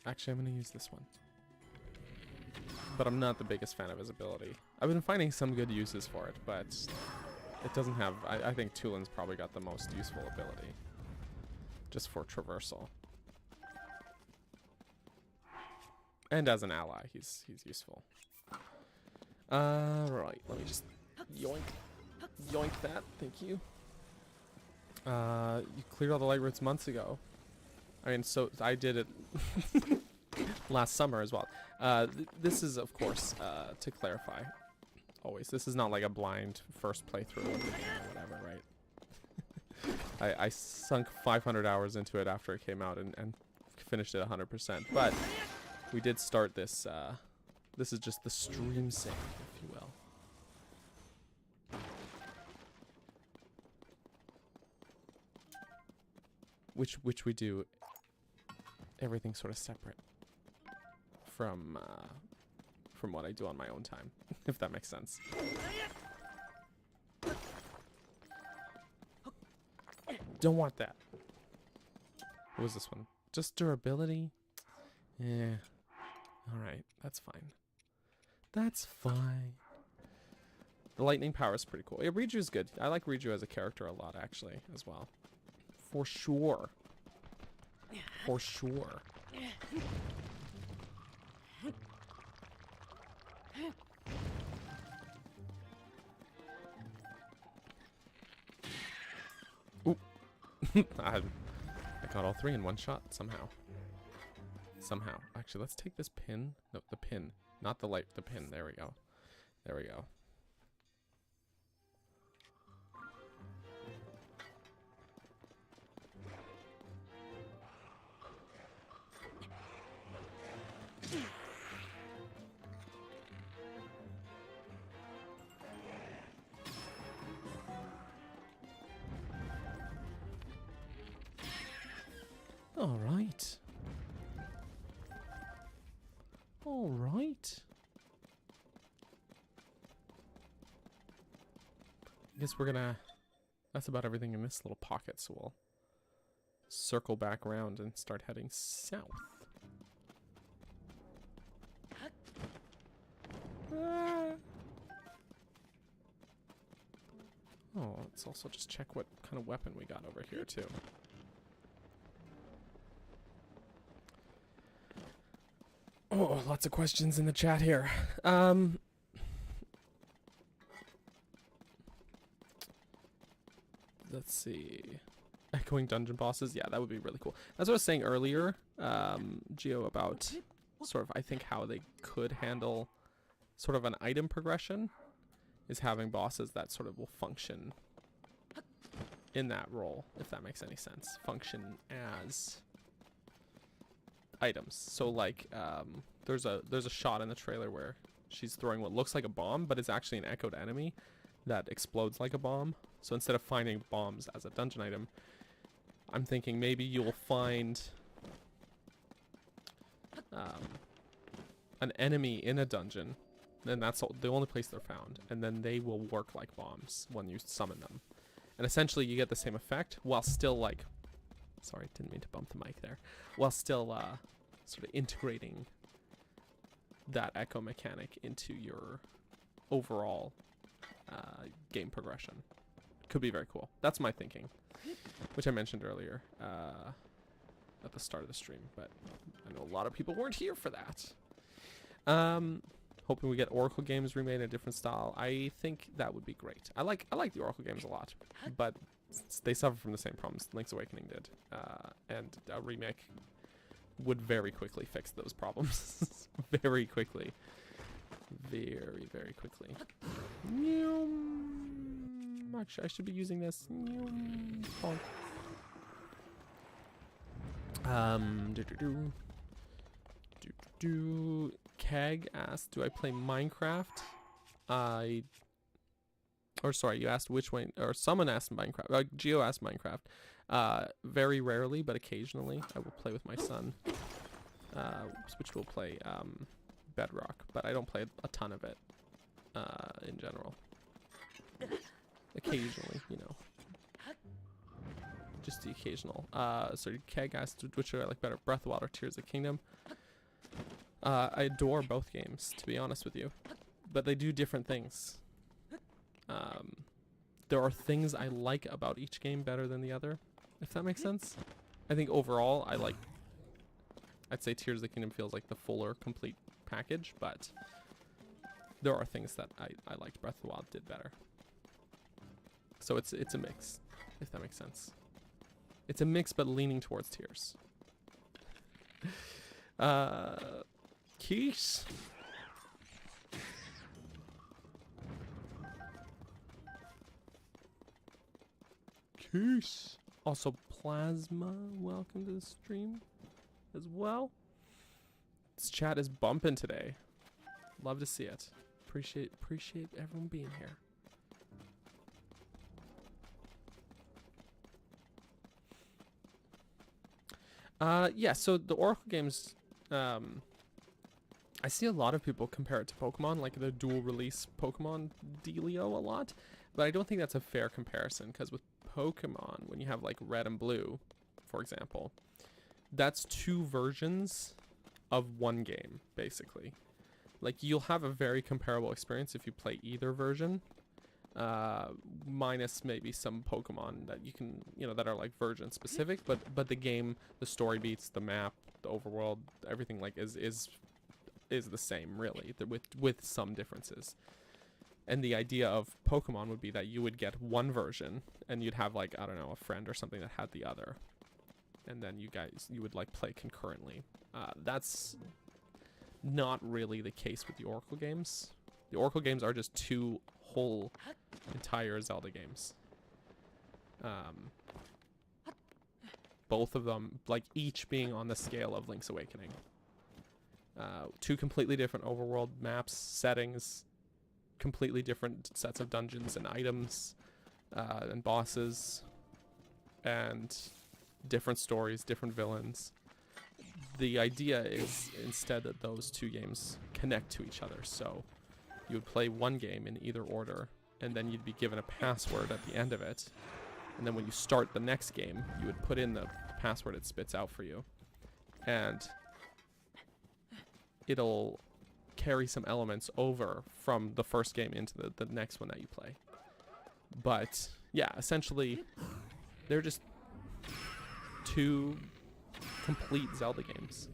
Actually, I'm gonna use this one. But I'm not the biggest fan of his ability. I've been finding some good uses for it, but it doesn't have. I think Tulin's probably got the most useful ability. Just for traversal. And as an ally, he's useful. Right, let me just yoink that, thank you. You cleared all the light routes months ago. I mean, so I did it last summer as well. This is, of course, to clarify, always, this is not like a blind first playthrough of the game or whatever, right? I sunk 500 hours into it after it came out and finished it 100%. But we did start this. This is just the stream sync, if you will. Which we do everything sort of separate from what I do on my own time, if that makes sense. Don't want that. What was this one? Just durability? Yeah. Alright, that's fine. That's fine. The lightning power is pretty cool. Yeah, Riju's good. I like Riju as a character a lot, actually, as well. For sure. For sure. Ooh. I got all three in one shot, somehow. Somehow. Actually, let's take this pin. No, the pin. Not the light, the pin. There we go. There we go. All right. All right. I guess we're gonna... That's about everything in this little pocket, so we'll circle back around and start heading south. Ah. Oh, let's also just check what kind of weapon we got over here, too. Oh, lots of questions in the chat here. Let's see. Echoing dungeon bosses. Yeah, that would be really cool. That's what I was saying earlier, Gio, about sort of, I think, how they could handle sort of an item progression is having bosses that sort of will function in that role, if that makes any sense. Function as items. So like there's a shot in the trailer where she's throwing what looks like a bomb, but it's actually an echoed enemy that explodes like a bomb. So instead of finding bombs as a dungeon item, I'm thinking maybe you'll find an enemy in a dungeon, and that's the only place they're found, and then they will work like bombs when you summon them. And essentially you get the same effect while still like, sorry, didn't mean to bump the mic there, while still sort of integrating that echo mechanic into your overall game progression. Could be very cool. That's my thinking, which I mentioned earlier at the start of the stream, but I know a lot of people weren't here for that. Hoping we get Oracle games remade in a different style. I think that would be great. I like the Oracle games a lot, but they suffer from the same problems Link's Awakening did, and a remake would very quickly fix those problems. Very quickly. Very, very quickly. Actually, I should be using this. Keg asked, do I play Minecraft? Or sorry, you asked which way, or someone asked Minecraft. Geo asked Minecraft. Very rarely, but occasionally, I will play with my son. Which will play Bedrock, but I don't play a ton of it in general. Occasionally, you know. Just the occasional. So Keg asked, which do I like better, Breath of the Wild or Tears of the Kingdom? I adore both games, to be honest with you, but they do different things. There are things I like about each game better than the other, if that makes sense. I think overall, I'd say Tears of the Kingdom feels like the fuller, complete package, but there are things that I liked Breath of the Wild did better. So it's a mix, if that makes sense. It's a mix, but leaning towards Tears. Keys. Keys. Also, Plasma, welcome to the stream as well. This chat is bumping today. Love to see it. Appreciate everyone being here. Yeah, so the Oracle games, I see a lot of people compare it to Pokemon, like the dual release Pokemon dealio a lot, but I don't think that's a fair comparison, because with Pokemon, when you have like Red and Blue, for example, that's two versions of one game, basically. Like, you'll have a very comparable experience if you play either version, minus maybe some Pokemon that you can, that are like version specific, but the game, the story beats, the map, the overworld, everything like is the same, really, with some differences. And the idea of Pokemon would be that you would get one version and you'd have, like, I don't know, a friend or something that had the other, and then you would like play concurrently. That's not really the case with the Oracle games. The Oracle games are just two whole entire Zelda games. Both of them, like, each being on the scale of Link's Awakening. Two completely different overworld maps, settings, completely different sets of dungeons and items, and bosses, and different stories, different villains. The idea is instead that those two games connect to each other. So you would play one game in either order, and then you'd be given a password at the end of it. And then when you start the next game, you would put in the password it spits out for you. And it'll carry some elements over from the first game into the next one that you play. But yeah, essentially, they're just two complete Zelda games.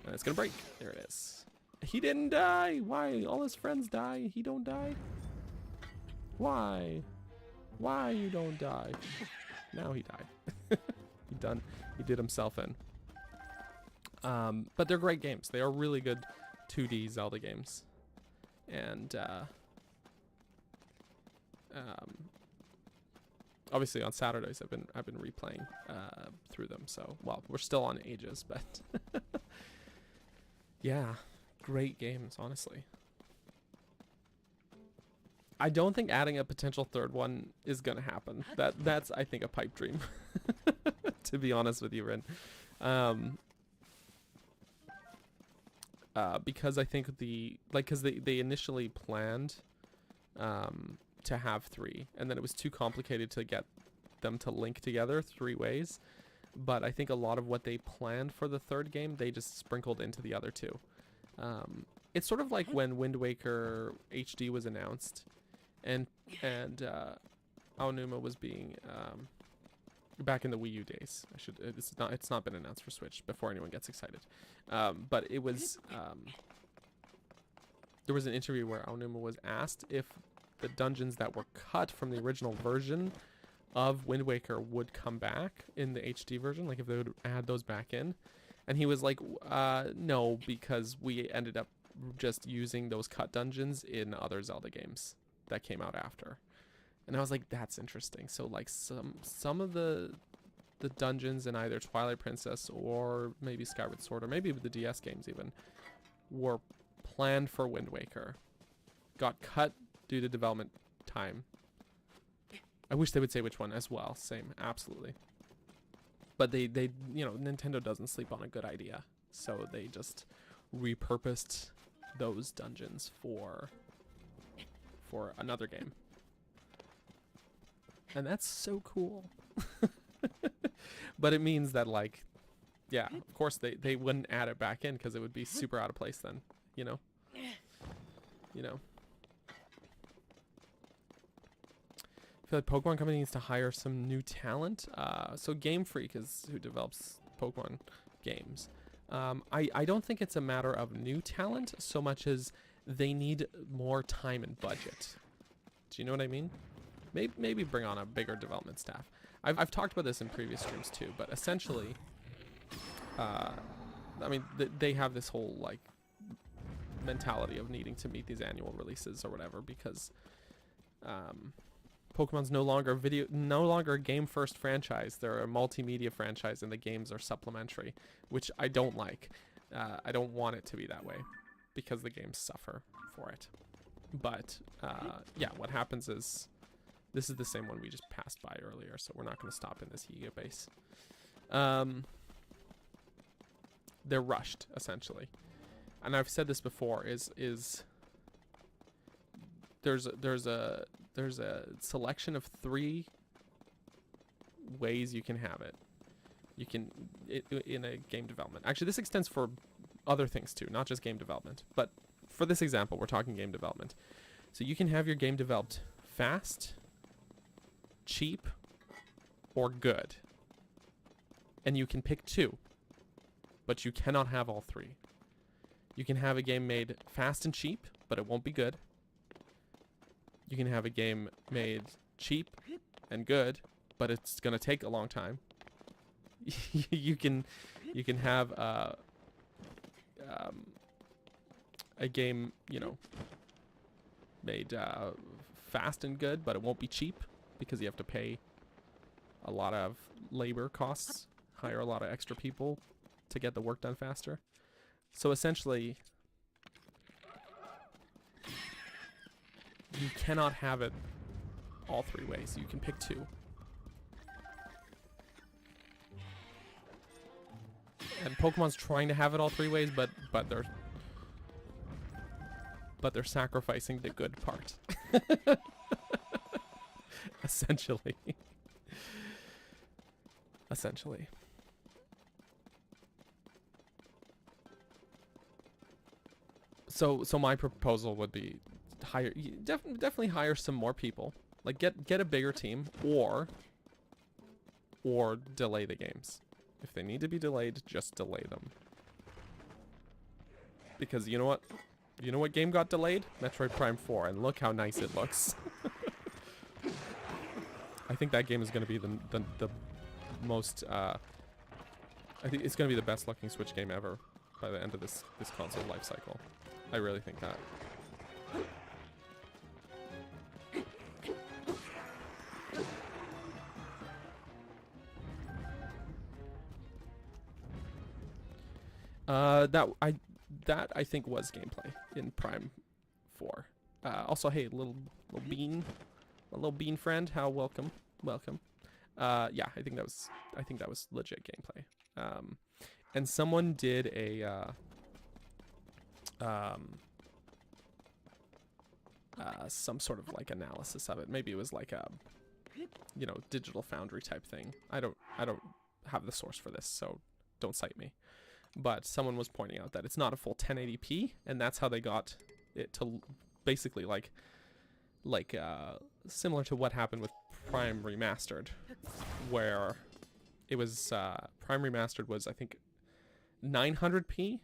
And it's gonna break. There it is. He didn't die. Why? All his friends die. He don't die. Why? Why you don't die? Now he died. He done. He did himself in. But they're great games. They are really good 2D Zelda games. And obviously on Saturdays I've been replaying through them. So, well, we're still on ages, but yeah, great games, honestly. I don't think adding a potential third one is gonna happen. That's I think a pipe dream, to be honest with you, Rin. Because I think because they initially planned to have 3, and then it was too complicated to get them to link together 3 ways. But I think a lot of what they planned for the third game, they just sprinkled into the other 2. It's sort of like when Wind Waker HD was announced, and Aonuma was being back in the Wii U days. It's not been announced for Switch before anyone gets excited. But it was there was an interview where Aonuma was asked if the dungeons that were cut from the original version of Wind Waker would come back in the HD version, like if they would add those back in. And he was like, no, because we ended up just using those cut dungeons in other Zelda games that came out after. And I was like, that's interesting. So like some of the dungeons in either Twilight Princess or maybe Skyward Sword or maybe the DS games even were planned for Wind Waker, got cut due to development time. I wish they would say which one as well. Same, absolutely. But they Nintendo doesn't sleep on a good idea, so they just repurposed those dungeons for another game. And that's so cool. But it means that, like, yeah, of course they wouldn't add it back in because it would be super out of place then, you know. I feel like Pokemon Company needs to hire some new talent. So Game Freak is who develops Pokemon games. I don't think it's a matter of new talent so much as they need more time and budget. Do you know what I mean? Maybe bring on a bigger development staff. I've talked about this in previous streams too, but essentially, I mean, they have this whole like mentality of needing to meet these annual releases or whatever because Pokemon's no longer a game first franchise. They're a multimedia franchise, and the games are supplementary, which I don't like. I don't want it to be that way because the games suffer for it. But yeah, what happens is this is the same one we just passed by earlier, so we're not going to stop in this Yiga base. They're rushed essentially, and I've said this before. There's a selection of 3 ways you can have it. You can, in a game development. Actually, this extends for other things too, not just game development. But for this example, we're talking game development. So you can have your game developed fast, cheap, or good. And you can pick two. But you cannot have all three. You can have a game made fast and cheap, but it won't be good. You can have a game made cheap and good, but it's going to take a long time. you can have a game, you know, made fast and good, but it won't be cheap because you have to pay a lot of labor costs, hire a lot of extra people to get the work done faster. So essentially, you cannot have it all three ways. You can pick two. And Pokemon's trying to have it all three ways, but they're sacrificing the good part. Essentially. Essentially. So my proposal would be hire, definitely hire some more people. Like get a bigger team, or delay the games. If they need to be delayed, just delay them. Because you know what? You know what game got delayed? Metroid Prime 4, and look how nice it looks. I think that game is going to be the most, I think it's going to be the best looking Switch game ever by the end of this console life cycle. I really think that. That I think was gameplay in Prime 4. Also, hey, little bean friend, how welcome. Yeah, I think that was legit gameplay. And someone did a some sort of like analysis of it. Maybe it was like a, you know, Digital Foundry type thing. I don't have the source for this, so don't cite me. But someone was pointing out that it's not a full 1080p, and that's how they got it to basically like similar to what happened with Prime Remastered, where it was Prime Remastered was, I think, 900p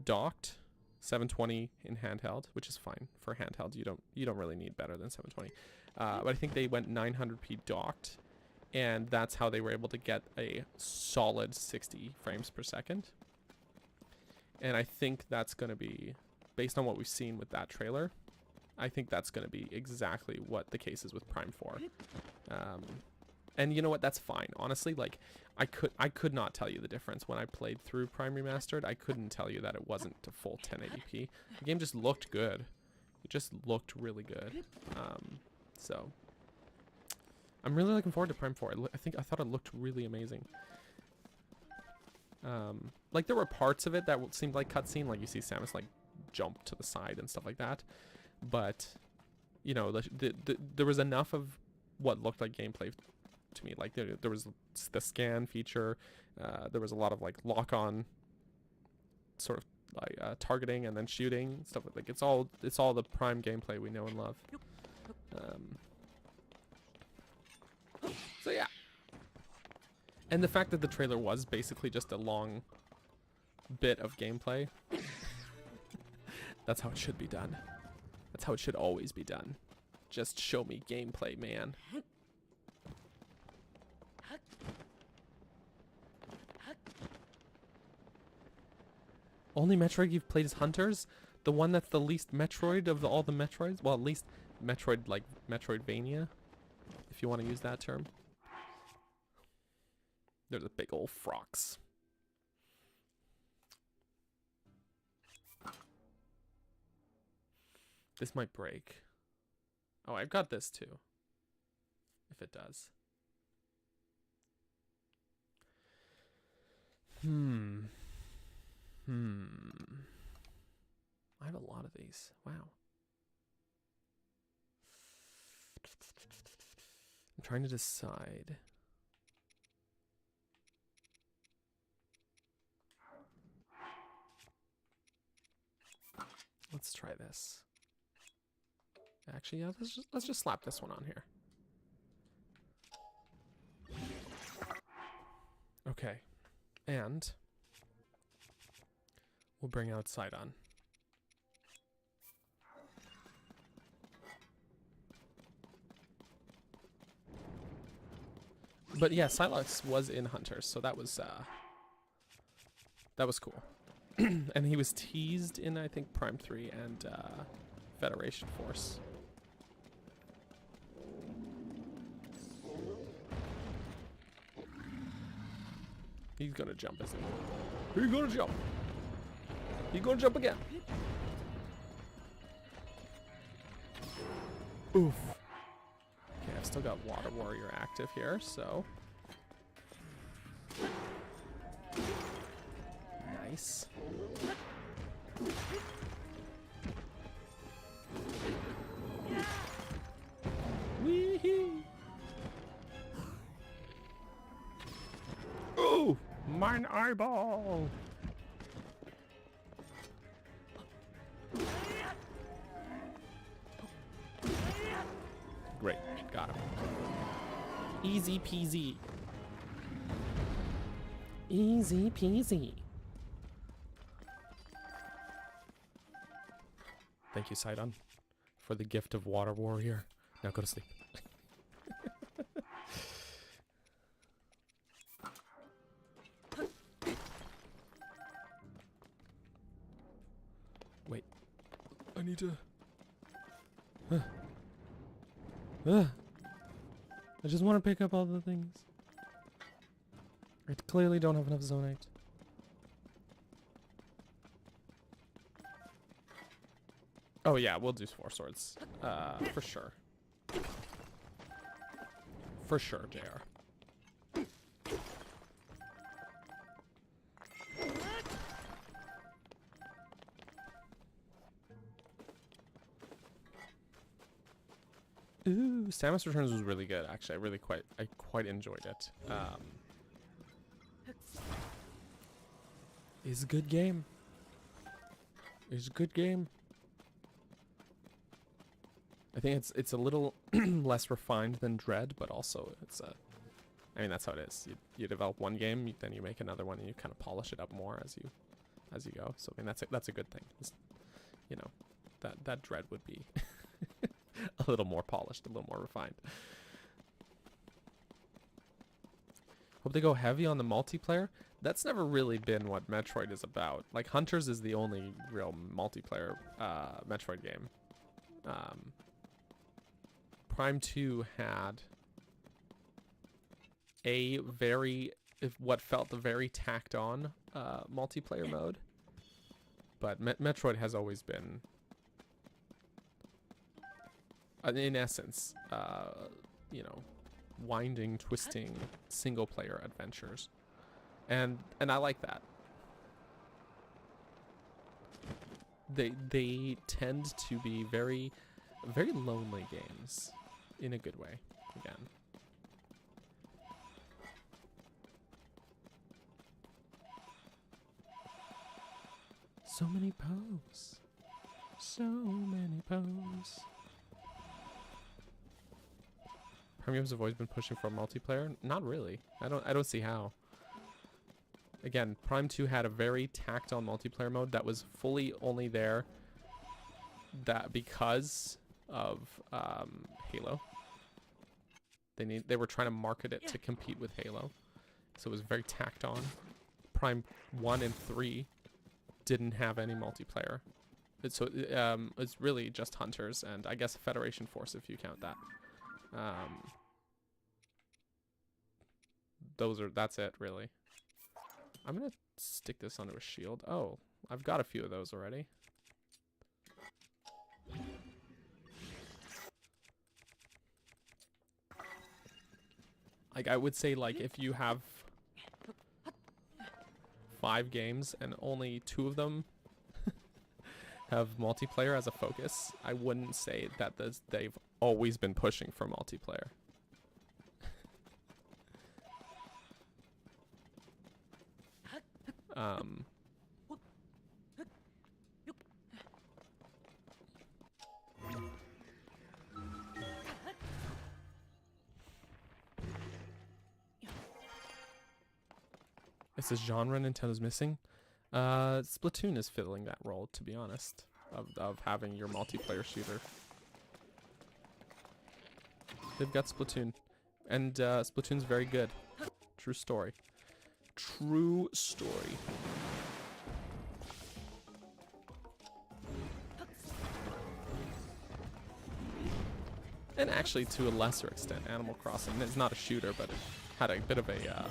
docked, 720 in handheld, which is fine for handheld. You don't really need better than 720. But I think they went 900p docked, and that's how they were able to get a solid 60 frames per second. And I think that's going to be, based on what we've seen with that trailer, I think that's going to be exactly what the case is with Prime 4. And you know what? That's fine. Honestly, like, I could not tell you the difference when I played through Prime Remastered. I couldn't tell you that it wasn't a full 1080p. The game just looked good. It just looked really good. So I'm really looking forward to Prime 4. I thought it looked really amazing. Like, there were parts of it that seemed like cutscene, like you see Samus like jump to the side and stuff like that. But you know, there was enough of what looked like gameplay to me. Like there was the scan feature. There was a lot of like lock-on sort of like targeting and then shooting stuff. Like it's all the Prime gameplay we know and love. So yeah. And the fact that the trailer was basically just a long bit of gameplay, that's how it should be done. That's how it should always be done. Just show me gameplay, man. Only Metroid you've played is Hunters? The one that's the least Metroid of all the Metroids? Well, at least Metroid, like Metroidvania, if you want to use that term. There's a big old frox. This might break. Oh, I've got this too. If it does. I have a lot of these. Wow. I'm trying to decide. let's try this. Actually, yeah, let's just slap this one on here. Okay, and we'll bring out Sidon. But yeah, Silex was in Hunters, so that was cool. And he was teased in, I think, Prime 3 and Federation Force. He's gonna jump, isn't he? He's gonna jump. He's gonna jump again. Oof. Okay, I've still got Water Warrior active here, so. Nice. Wee-hee. Oh, mine eyeball. Great, got him. Easy peasy. Easy peasy. Thank you, Sidon, for the gift of Water Warrior. Now go to sleep. Wait. I need to... I just want to pick up all the things. I clearly don't have enough zonite. Oh yeah, we'll do 4 swords. For sure. For sure, JR. Ooh, Samus Returns was really good. Actually, I quite enjoyed it. It's a good game. It's a good game. I think it's a little less refined than Dread, but also it's a. I mean, that's how it is. You develop one game, then you make another one, and you kind of polish it up more as you go. So I mean, that's a good thing. It's, you know, that Dread would be a little more polished, a little more refined. Hope they go heavy on the multiplayer. That's never really been what Metroid is about. Like, Hunters is the only real multiplayer Metroid game. Prime 2 had a what felt a very tacked on multiplayer mode. But Metroid has always been, in essence, you know, winding, twisting, single player adventures. And I like that. They tend to be very, very lonely games in a good way, again. So many pose. So many pose. Premiums have always been pushing for multiplayer? Not really. I don't see how. Again, Prime 2 had a very tacked on multiplayer mode that was fully only there that because of Halo. They were trying to market it to compete with Halo. So it was very tacked on. Prime 1 and 3 didn't have any multiplayer. So it's really just Hunters and I guess Federation Force if you count that. That's it really. I'm gonna stick this onto a shield. Oh, I've got a few of those already. Like, I would say, like, if you have 5 games and only 2 of them have multiplayer as a focus, I wouldn't say that they've always been pushing for multiplayer. It's a genre Nintendo's missing. Splatoon is filling that role, to be honest, of having your multiplayer shooter. They've got Splatoon, and Splatoon's very good. True story. True story. And actually, to a lesser extent, Animal Crossing. It's not a shooter, but it had a bit of a...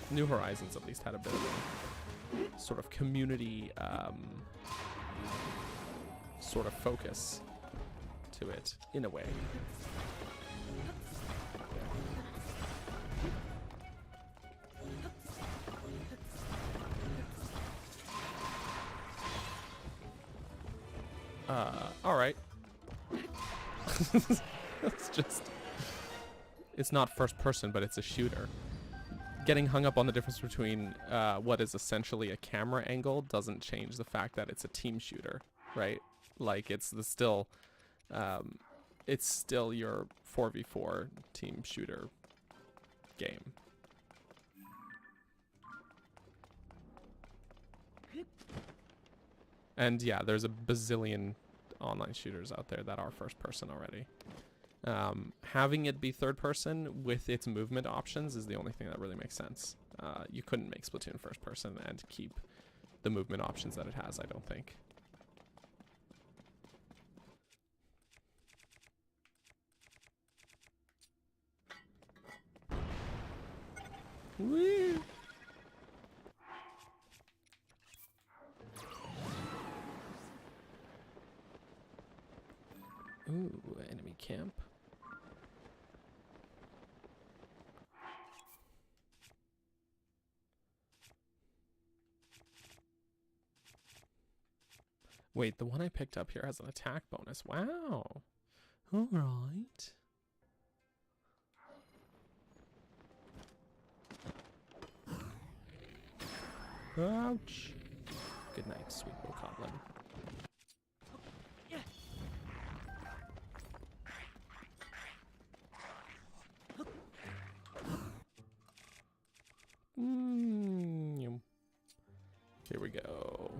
New Horizons, at least, had a bit of a sort of community sort of focus to it, in a way. Alright. It's just... It's not first person, but it's a shooter. Getting hung up on the difference between what is essentially a camera angle doesn't change the fact that it's a team shooter, right? Like, it's still your 4v4 team shooter game. And yeah, there's a bazillion online shooters out there that are first person already. Having it be third person with its movement options is the only thing that really makes sense. You couldn't make Splatoon first person and keep the movement options that it has, I don't think. Woo! Ooh, enemy camp. Wait, the one I picked up here has an attack bonus. Wow. All right. Ouch. Good night, sweet bokoblin. Here we go.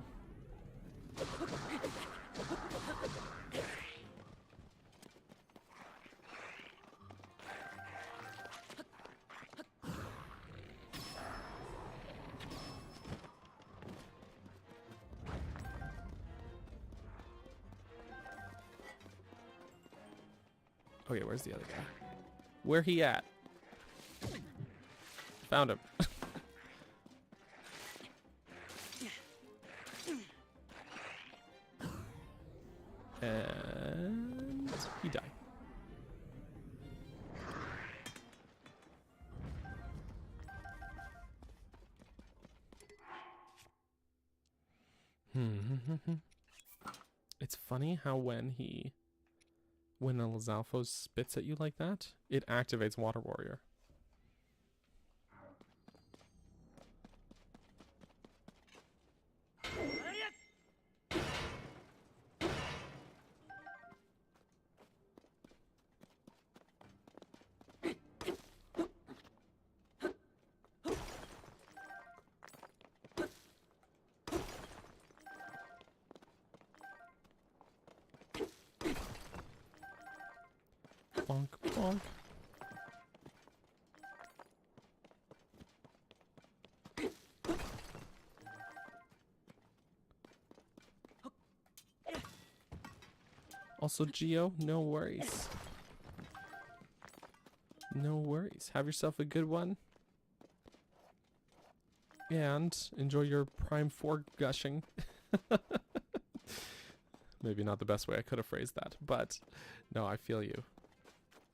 Okay, where's the other guy? Where he at? Found him. And he died. It's funny how when the Lizalfos spits at you like that, it activates Water Warrior. Bonk, bonk. Also, Geo, no worries. No worries. Have yourself a good one. And enjoy your Prime 4 gushing. Maybe not the best way I could have phrased that, but no, I feel you.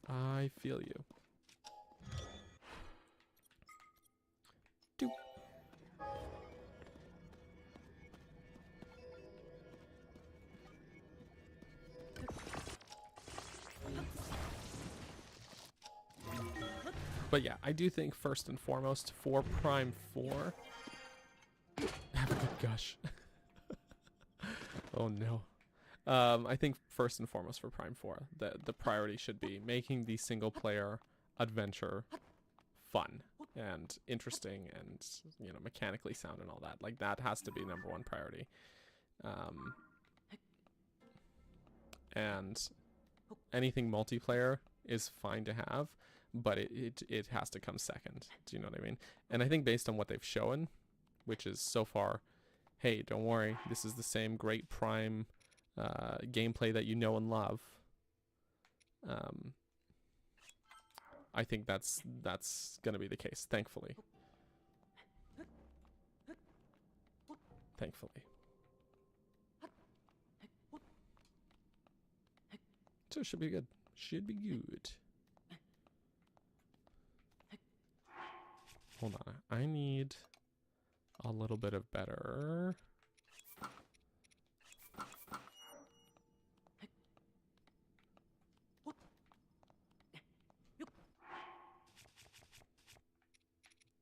I feel you. Doop. But yeah, I do think first and foremost for Prime 4, have a good gush. Oh no. I think first and foremost for Prime 4, the priority should be making the single player adventure fun. and interesting and, you know, mechanically sound and all that. Like, that has to be #1 priority. And anything multiplayer is fine to have, but it has to come second. Do you know what I mean? And I think based on what they've shown, which is so far, hey, don't worry, this is the same great Prime gameplay that you know and love. I think that's gonna be the case, thankfully. Thankfully. So it should be good. Should be good. Hold on. I need a little bit of better.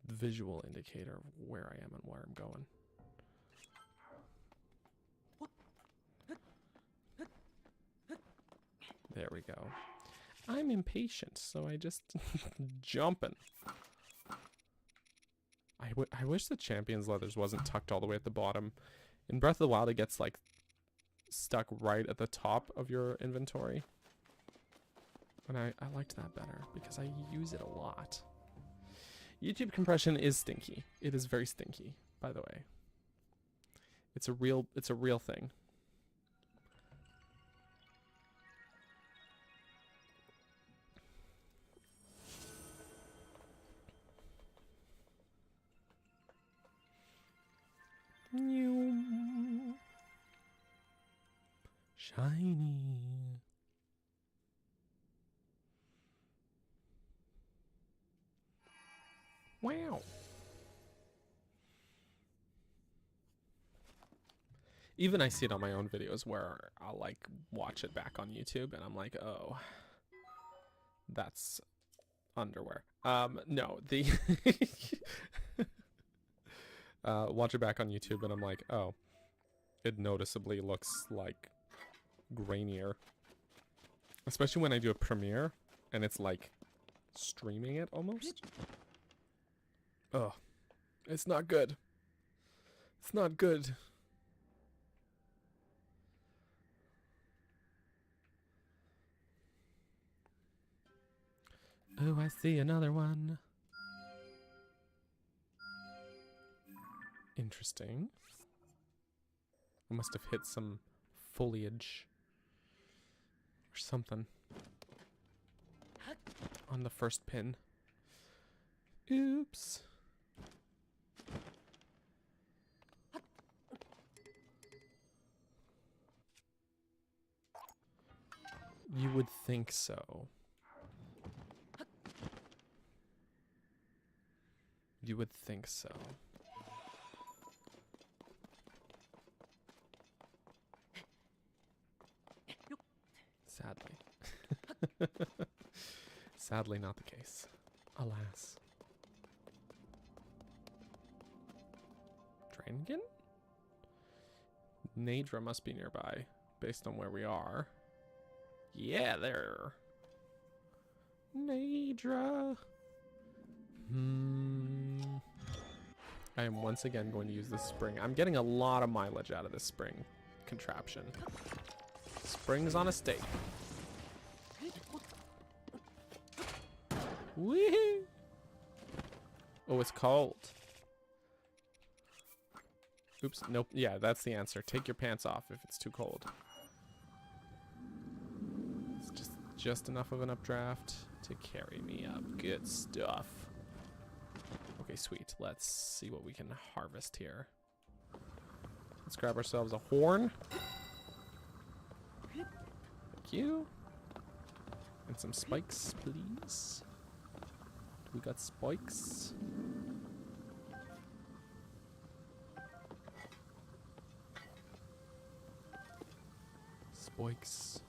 Visual indicator of where I am and where I'm going. There we go. I'm impatient, so I just jumping. I wish the Champion's Leathers wasn't tucked all the way at the bottom. In Breath of the Wild, it gets like stuck right at the top of your inventory. And I liked that better because I use it a lot. YouTube compression is stinky. It is very stinky, by the way. It's a real thing. Shiny. Wow. Even I see it on my own videos where I'll like watch it back on YouTube and I'm like, oh, that's underwear. No, the watch it back on YouTube and I'm like, oh, it noticeably looks like grainier. Especially when I do a premiere and it's like streaming it almost. Oh, it's not good. It's not good. Oh, I see another one. Interesting. I must have hit some foliage or something on the first pin. Oops. You would think so. You would think so. Sadly. Sadly not the case. Alas. Dragon? Nadra must be nearby, based on where we are. Yeah, there. Nadra. I am once again going to use this spring. I'm getting a lot of mileage out of this spring contraption. Springs on a stake. Woohoo! Oh, it's cold. Oops, nope. Yeah, that's the answer. Take your pants off if it's too cold. It's just enough of an updraft to carry me up. Good stuff. Okay, sweet. Let's see what we can harvest here. Let's grab ourselves a horn. Thank you. And some spikes, please. We got spikes. Spikes.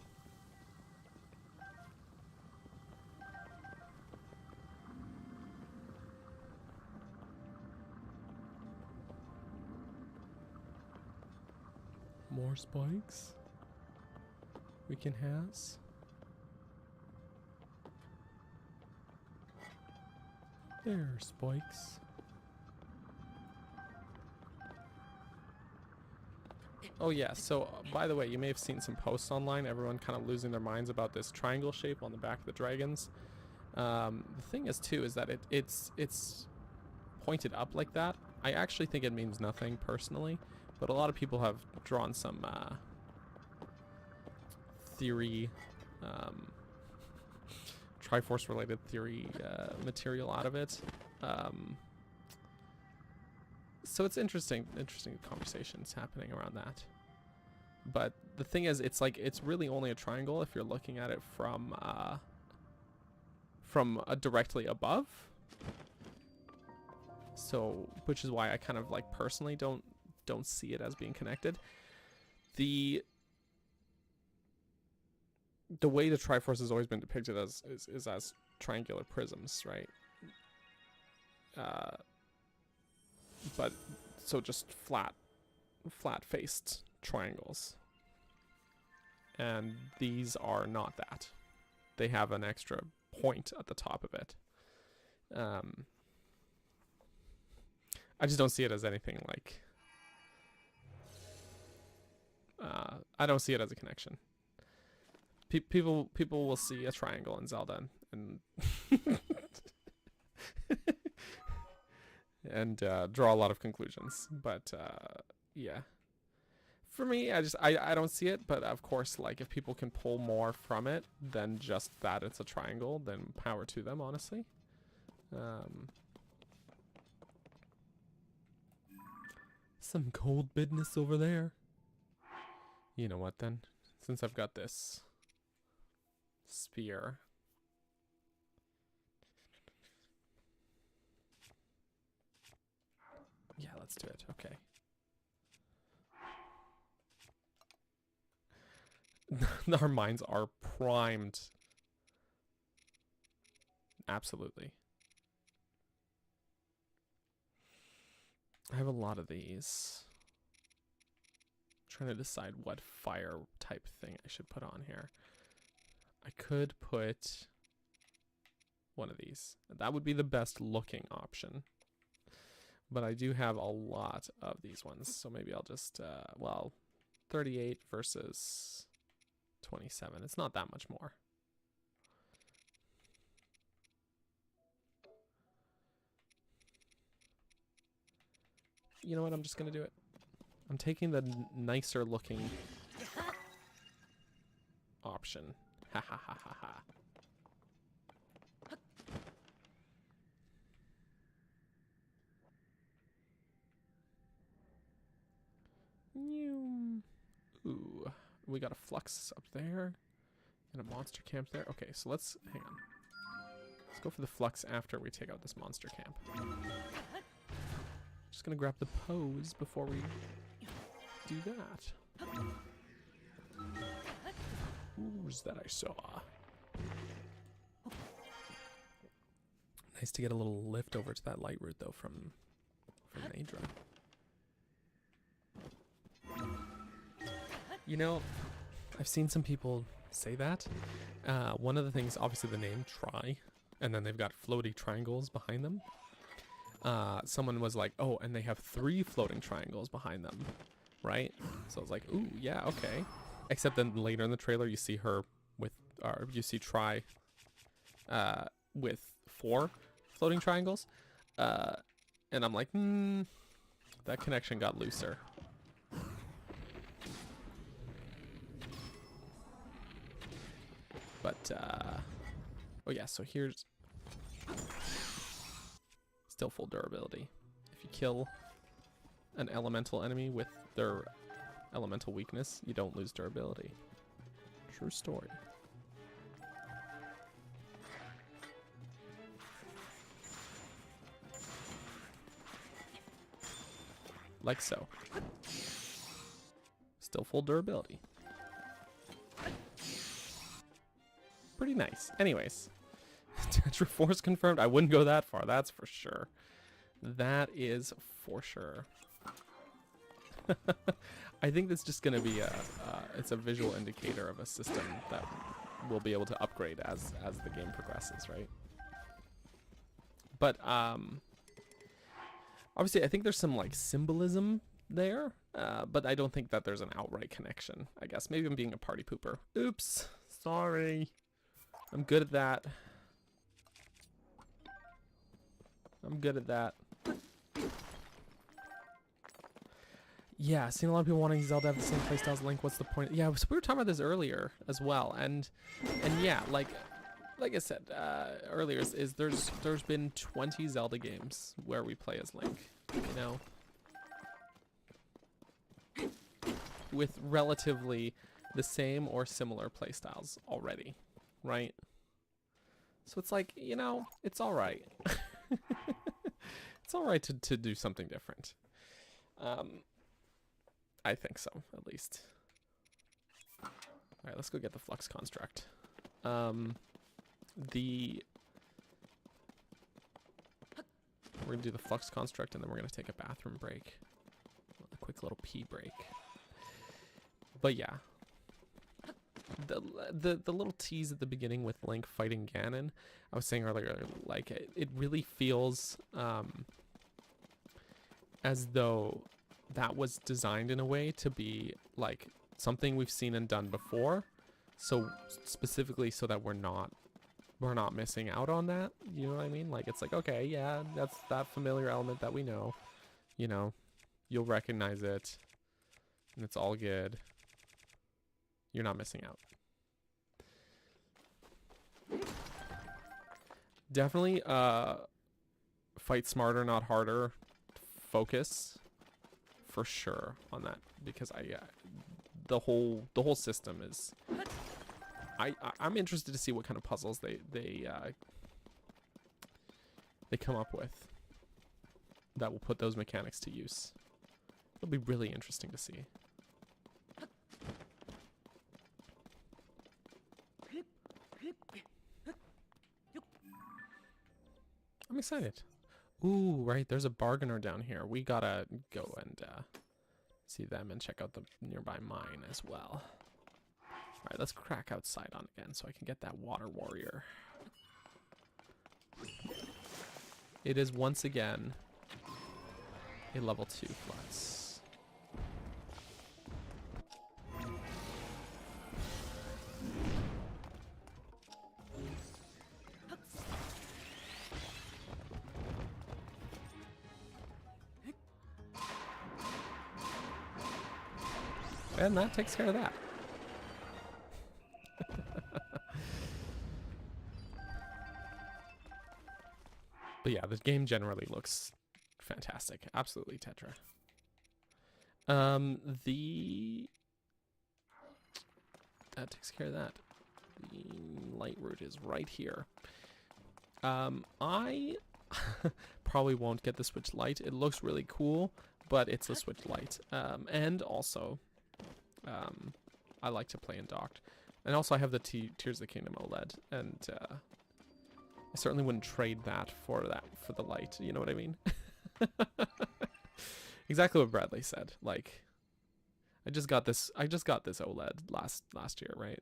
More spikes we can has. There, spikes. Oh yeah, so by the way, you may have seen some posts online, everyone kind of losing their minds about this triangle shape on the back of the dragons. The thing is too, is that it's pointed up like that. I actually think it means nothing personally, but a lot of people have drawn some theory, Triforce related theory material out of it. So it's interesting conversations happening around that. But the thing is, it's like, it's really only a triangle if you're looking at it from directly above. So, which is why I kind of like personally don't see it as being connected. The way the Triforce has always been depicted as is as triangular prisms, right? But so just flat-faced triangles. And these are not that. They have an extra point at the top of it. I just don't see it as anything like... I don't see it as a connection. People will see a triangle in Zelda and and draw a lot of conclusions, but yeah, for me, I don't see it. But of course, like, if people can pull more from it than just that it's a triangle, then power to them, honestly. Some cold business over there. You know what then, since I've got this sphere, yeah, let's do it. Okay. Our minds are primed. Absolutely. I have a lot of these. I'm trying to decide what fire type thing I should put on here. I could put one of these. That would be the best looking option. But I do have a lot of these ones, so maybe I'll just, well, 38 versus 27. It's not that much more. You know what? I'm just going to do it. I'm taking the nicer looking option. Ha ha ha ha ha. Ooh, we got a flux up there and a monster camp there. Okay, so let's hang on. Let's go for the flux after we take out this monster camp. Just gonna grab the pose before we do that. Who's that I saw? Nice to get a little lift over to that light route though from Nadra. You know, I've seen some people say that. One of the things, obviously the name Tri, and then they've got floaty triangles behind them. Someone was like, oh, and they have 3 floating triangles behind them, right? So I was like, ooh, yeah, okay. Except then later in the trailer, you see her with, or you see Tri with 4 floating triangles. And I'm like, that connection got looser. But, oh yeah, so here's still full durability. If you kill an elemental enemy with their elemental weakness, you don't lose durability. True story. Like so. Still full durability. Pretty nice. Anyways, Tetra Force confirmed. I wouldn't go that far, that's for sure. That is for sure. I think that's just going to be it's a visual indicator of a system that we'll be able to upgrade as the game progresses, right? But obviously I think there's some like symbolism there, but I don't think that there's an outright connection. I guess maybe I'm being a party pooper. Oops, sorry. I'm good at that. Yeah, seen a lot of people wanting Zelda to have the same playstyle as Link. What's the point? Yeah, so we were talking about this earlier as well, and yeah, like I said earlier, is there's been 20 Zelda games where we play as Link, you know, with relatively the same or similar playstyles already, right? So it's like, you know, it's all right. It's all right to do something different. I think so, at least. All right, let's go get the flux construct. We're gonna do the flux construct, and then we're gonna take a bathroom break, a quick little pee break. But yeah, the little tease at the beginning with Link fighting Ganon, I was saying earlier, like it really feels as though that was designed in a way to be like something we've seen and done before, so specifically so that we're not missing out on that, you know what I mean? Like it's like, okay, yeah, that's that familiar element that we know, you know, you'll recognize it and it's all good, you're not missing out. Definitely fight smarter, not harder focus for sure on that, because the whole system is, I'm interested to see what kind of puzzles they come up with that will put those mechanics to use. It'll be really interesting to see. I'm excited. Ooh, right, there's a bargainer down here. We gotta go and see them and check out the nearby mine as well. All right, let's crack outside on again so I can get that water warrior. It is once again a level 2 flux. And that takes care of that. But yeah, the game generally looks fantastic. Absolutely Tetra. That takes care of that. The light route is right here. I probably won't get the Switch Lite. It looks really cool, but it's a Switch Lite. And also, I like to play in docked. And also I have the Tears of the Kingdom OLED, and I certainly wouldn't trade that for the Lite, you know what I mean? Exactly what Bradley said. Like, I just got this OLED last year, right?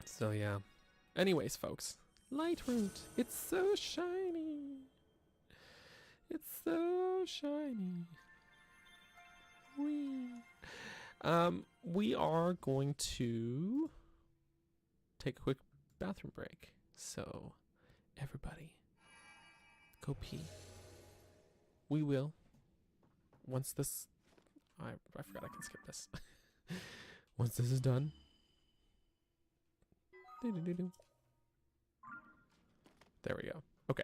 So yeah. Anyways, folks, light route. It's so shiny. It's so shiny. We are going to take a quick bathroom break. So, everybody, go pee. We will. Once this, I forgot I can skip this. Once this is done. There we go. Okay.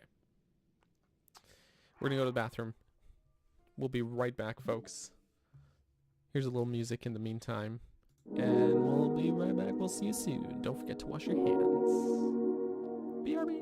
We're gonna go to the bathroom. We'll be right back, folks. Here's a little music in the meantime. And we'll be right back. We'll see you soon. Don't forget to wash your hands. BRB.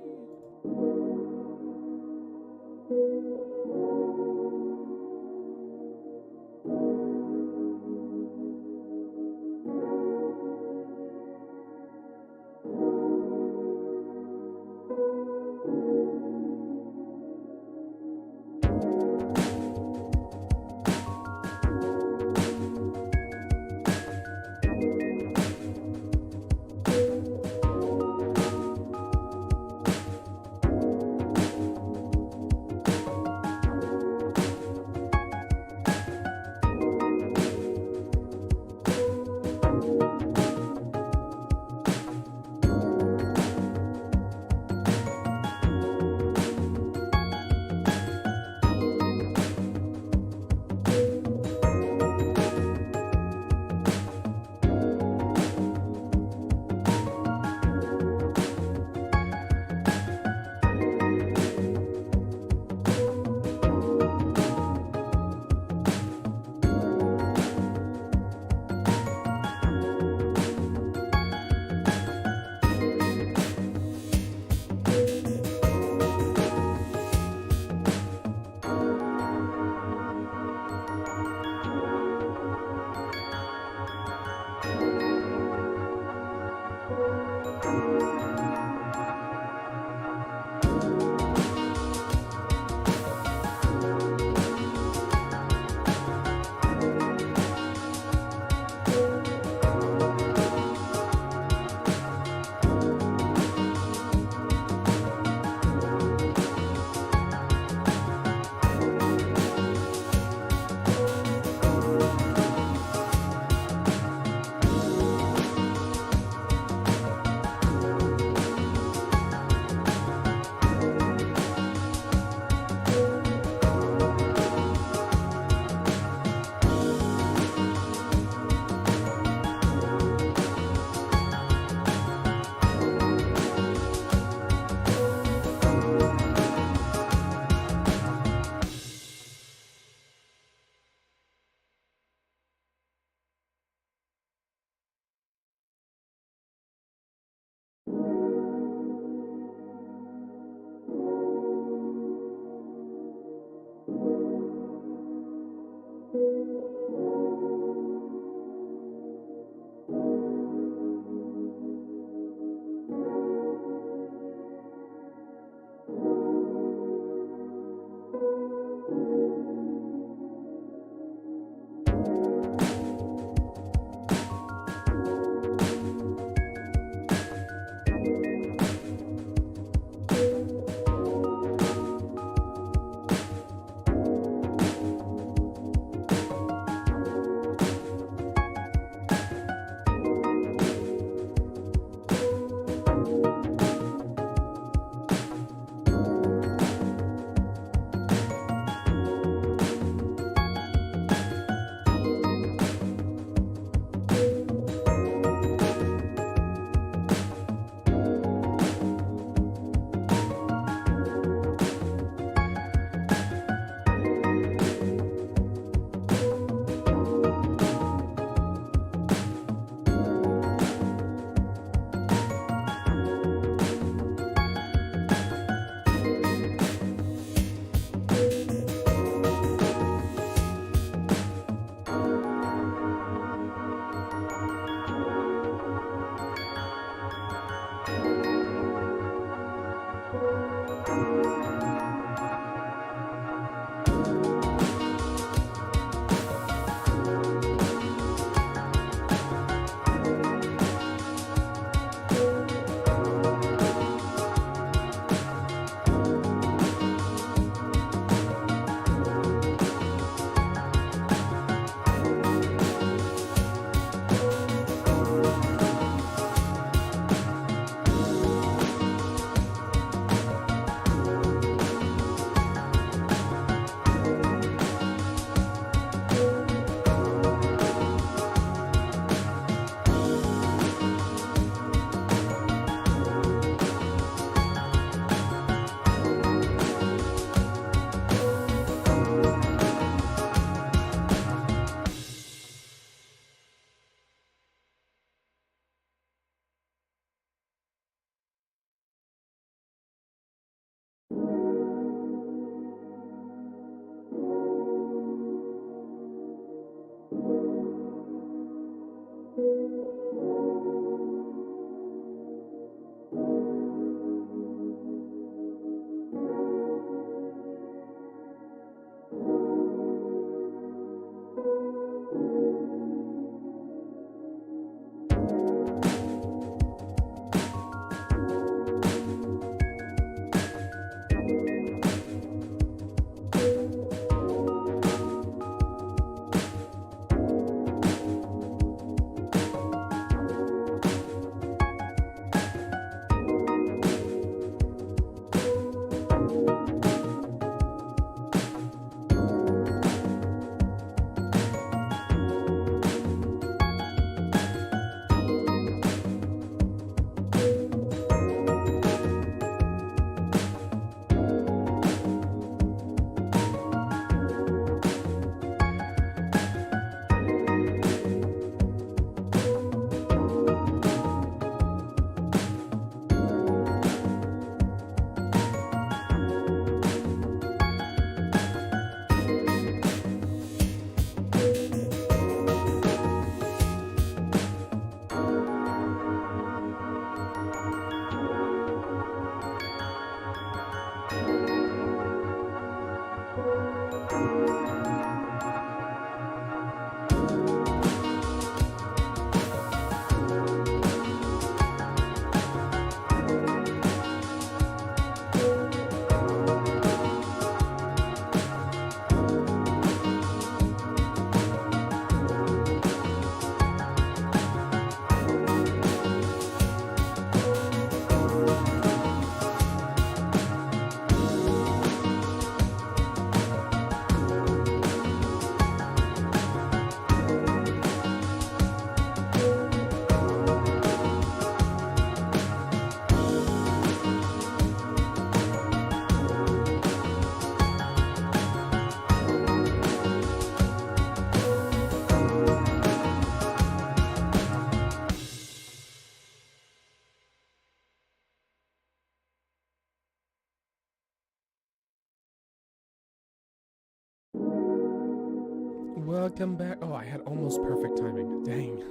Welcome back. Oh, I had almost perfect timing. Dang.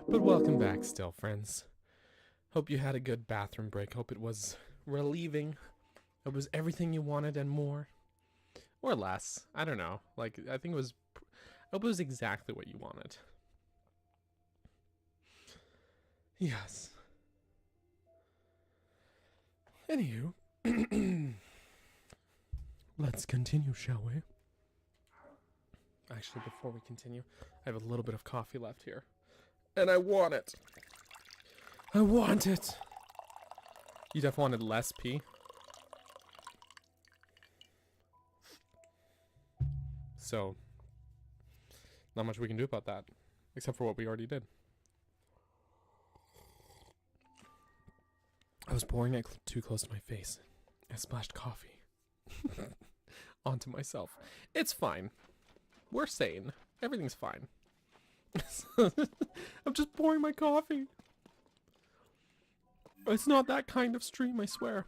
But welcome back still, friends. Hope you had a good bathroom break. Hope it was relieving. It was everything you wanted and more. Or less. I don't know. Like, I think it was... I hope it was exactly what you wanted. Yes. Anywho. Let's continue, shall we? Actually, before we continue, I have a little bit of coffee left here. And I want it. I want it. You definitely wanted less pee. So, not much we can do about that. Except for what we already did. I was pouring it too close to my face. I splashed coffee onto myself. It's fine. We're sane. Everything's fine. I'm just pouring my coffee. It's not that kind of stream, I swear.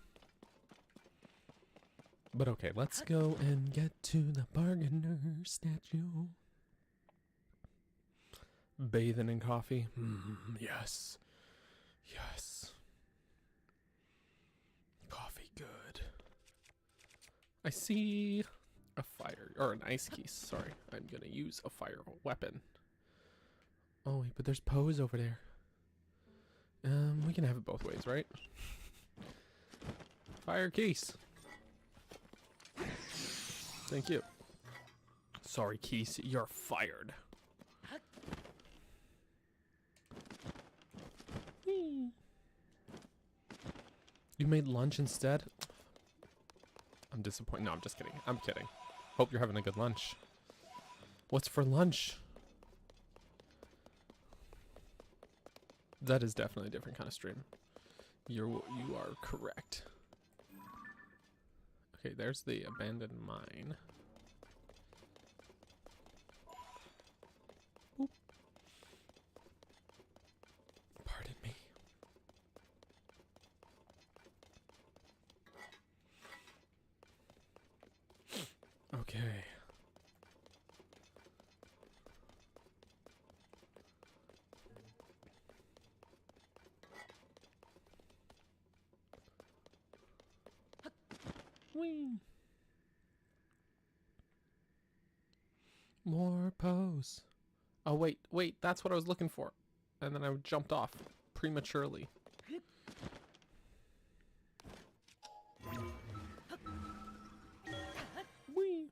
But okay, let's go and get to the bargainer statue. Bathing in coffee. Yes. Yes. Coffee good. I see a fire, or an ice key, sorry. I'm gonna use a fire weapon. Oh wait, but there's Pose over there. We can have it both ways, right? Fire Keese. Thank you. Sorry, Keese, you're fired. Whee. You made lunch instead? I'm disappointed. No, I'm just kidding. I'm kidding. Hope you're having a good lunch. What's for lunch? That is definitely a different kind of stream. You are correct. Okay, there's the abandoned mine. Boop. Pardon me. Okay. Whee! More pose. Oh, wait, that's what I was looking for. And then I jumped off prematurely. Whee!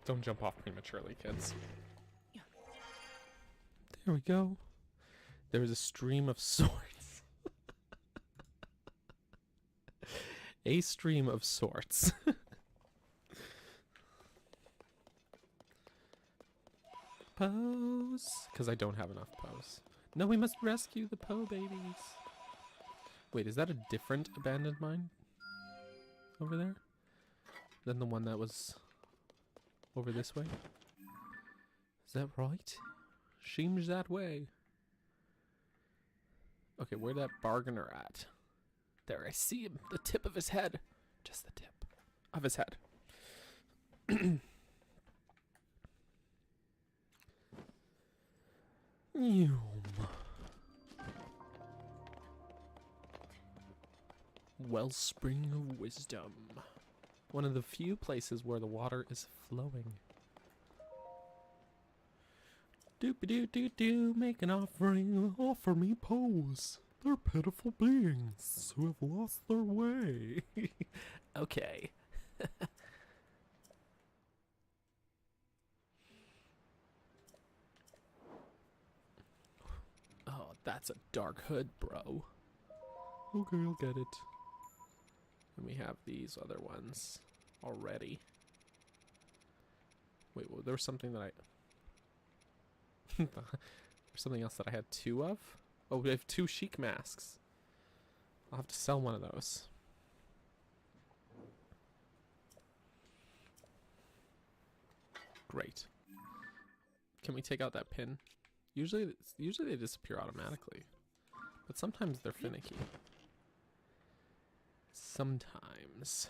Don't jump off prematurely, kids. There we go. There is a stream of sorts. A stream of sorts. Pose. Because I don't have enough pose. No, we must rescue the Poe babies. Wait, is that a different abandoned mine over there than the one that was over this way? Is that right? Seems that way. Okay, where'd that bargainer at? There, I see him. The tip of his head. Just the tip of his head. Wellspring of wisdom. One of the few places where the water is flowing. Doop-a-doo-doo-doo, make an offering, offer me pose. They're pitiful beings who have lost their way. Okay. Oh, that's a dark hood, bro. Okay, I'll get it. And we have these other ones already. Wait, well, there was something that I... There's something else that I had 2 of? Oh, we have 2 chic masks. I'll have to sell one of those. Great. Can we take out that pin? Usually they disappear automatically. But sometimes they're finicky. Sometimes.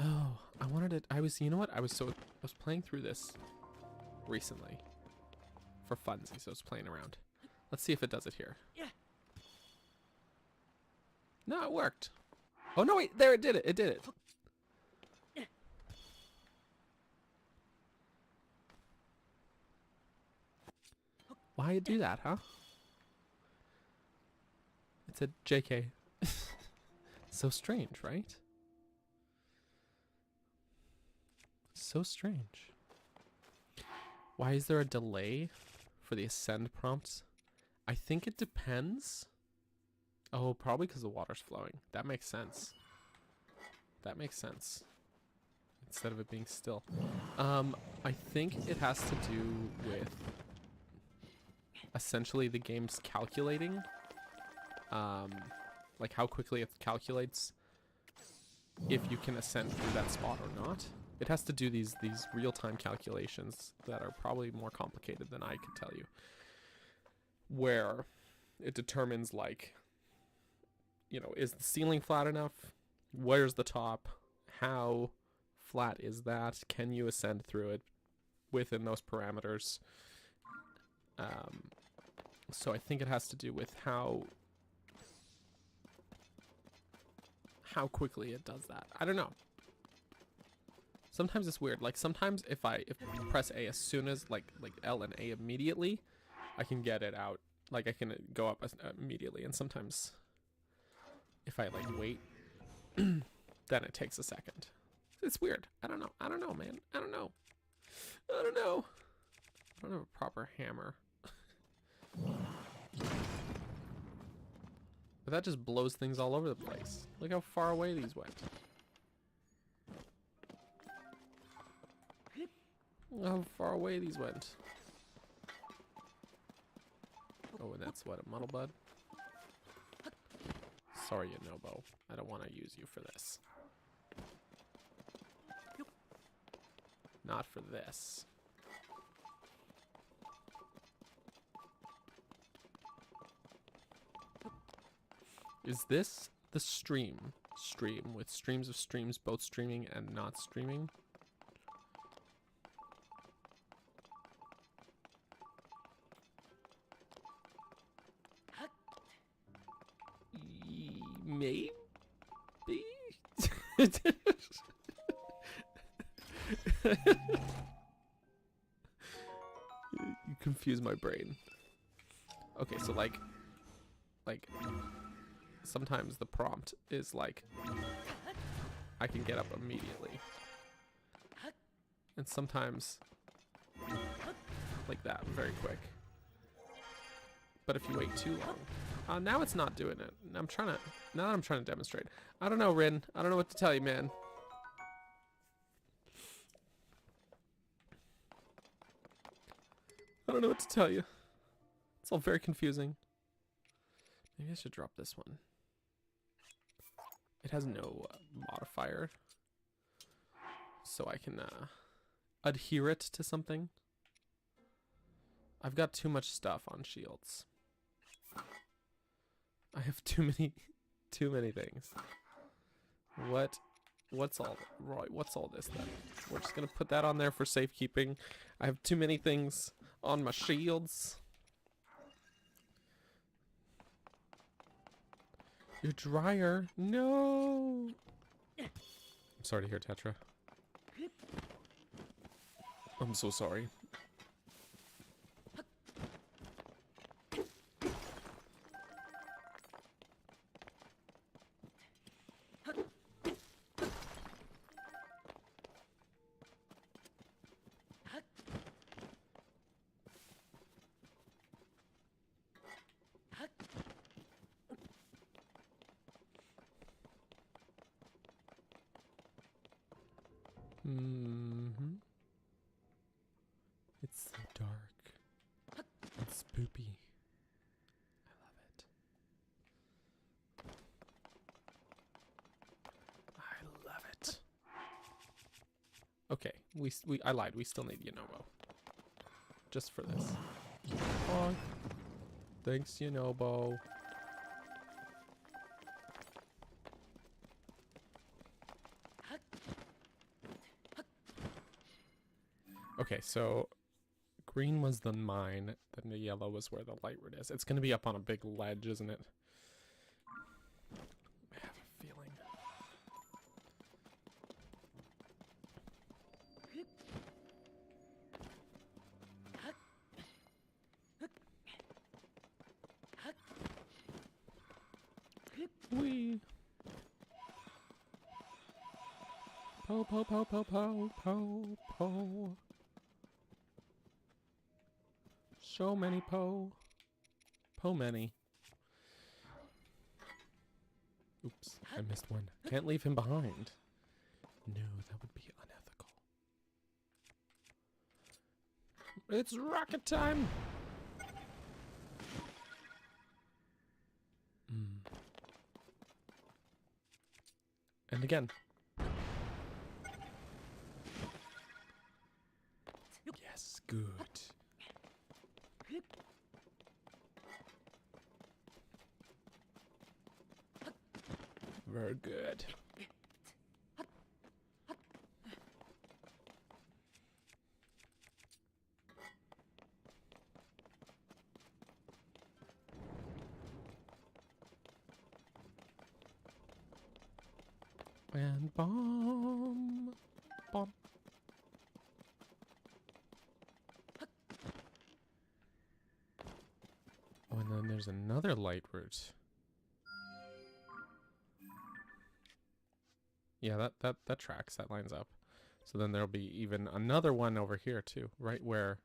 Oh, I wanted it. You know what? I was playing through this recently for funsies. So I was playing around. Let's see if it does it here. Yeah. No, it worked. Oh no, wait, there it did it. It did it. Why it do that, huh? It's a JK. So strange, right? So strange. Why is there a delay for the ascend prompts? I think it depends. Oh, probably because the water's flowing. That makes sense. That makes sense. Instead of it being still. I think it has to do with essentially the game's calculating. Like how quickly it calculates if you can ascend through that spot or not. It has to do these real-time calculations that are probably more complicated than I could tell you. Where it determines, like, you know, is the ceiling flat enough? Where's the top? How flat is that? Can you ascend through it within those parameters? So I think it has to do with how quickly it does that. I don't know. Sometimes it's weird. Like sometimes if I press A as soon as like L and A immediately, I can get it out. Like I can go up immediately. And sometimes if I like wait, then it takes a second. It's weird. I don't know. I don't know, man. I don't know. I don't know. I don't have a proper hammer. But that just blows things all over the place. Look how far away these went. How far away these went. Oh, and that's what, a muddle bud? Sorry, Yonobo. I don't want to use you for this. Not for this. Is this the stream with streams of streams both streaming and not streaming? Maybe? You confuse my brain. Okay, so like sometimes the prompt is like I can get up immediately. And sometimes like that, very quick. But if you wait too long, now it's not doing it. Now that I'm trying to demonstrate. I don't know, Rin. I don't know what to tell you, man. I don't know what to tell you. It's all very confusing. Maybe I should drop this one. It has no modifier. So I can adhere it to something. I've got too much stuff on shields. I have too many things. What's all this then? We're just gonna put that on there for safekeeping. I have too many things on my shields. Your dryer. No. I'm sorry to hear, Tetra. I'm so sorry. It's so dark. It's spoopy. I love it. I love it. Okay, I lied. We still need Yonobo. Just for this. Oh, thanks, Yonobo. Okay, so green was the mine, then the yellow was where the light root is. It's going to be up on a big ledge, isn't it? I have a feeling. Wee. Po, po, po, po, po, po, po. So many po. Po many. Oops, I missed one. Can't leave him behind. No, that would be unethical. It's rocket time! And again. Yes, good. Very good. And bomb. Bomb. Oh, and then there's another light route. Yeah, that tracks. That lines up. So then there'll be even another one over here too, right where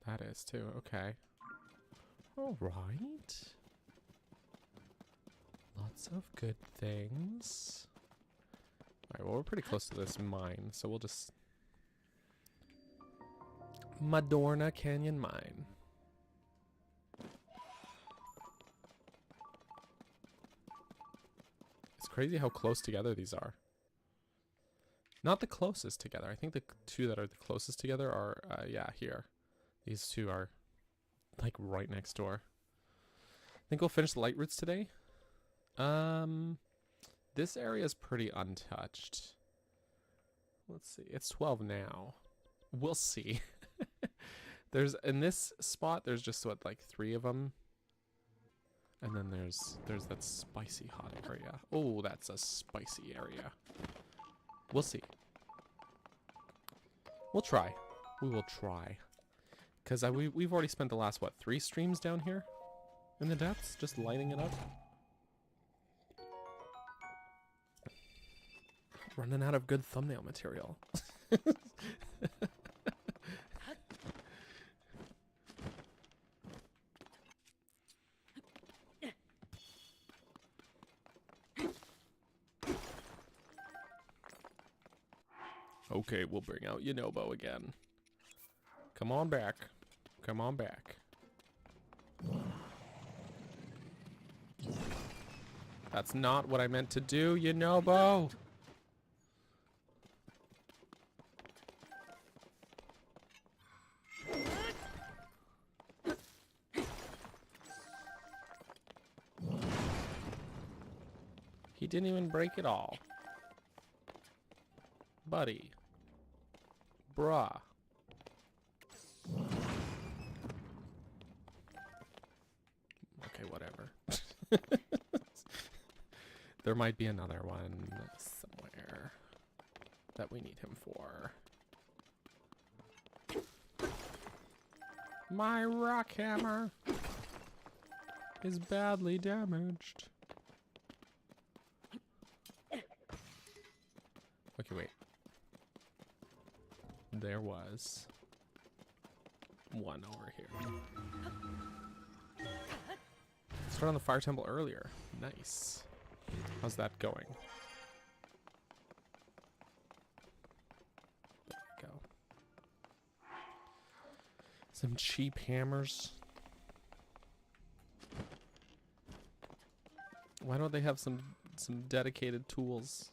that is too. Okay. All right. Lots of good things. All right, well, we're pretty close to this mine, so we'll just Madorna Canyon Mine. It's crazy how close together these are. Not the closest together. I think the two that are the closest together are, yeah, here. These two are, like, right next door. I think we'll finish the light routes today. This area is pretty untouched. Let's see. It's 12 now. We'll see. There's, in this spot, there's just, what, like 3 of them? And then there's that spicy hot area. Oh, that's a spicy area. We'll see. We'll try. We will try. Because we've already spent the last, what, 3 streams down here? In the depths? Just lighting it up? Running out of good thumbnail material. Okay, we'll bring out Yonobo again. Come on back. Come on back. That's not what I meant to do, Yonobo! He didn't even break it all. Buddy. Bruh. Okay, whatever. There might be another one somewhere that we need him for. My rock hammer is badly damaged. Okay, wait. There was one over here. Started on the fire temple earlier. Nice. How's that going? There we go. Some cheap hammers. Why don't they have some dedicated tools?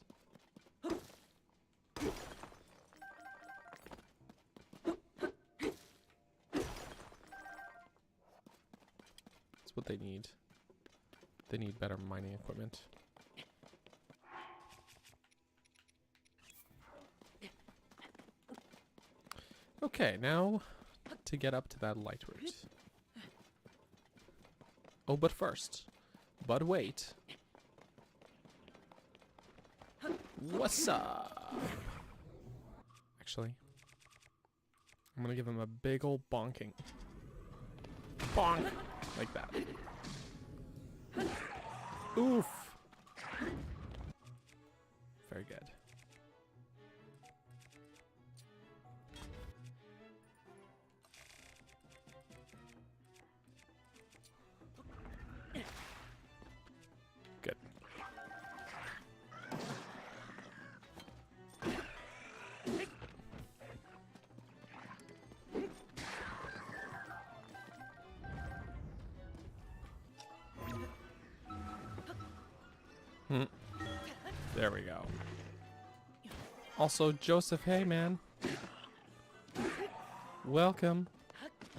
That's what they need. They need better mining equipment. Okay, now to get up to that light route. Oh, but first. But wait. What's up? Actually, I'm gonna give him a big old bonking. Bonk! Like that. Oof! Very good. Good. There we go. Also, Joseph, hey man. Welcome.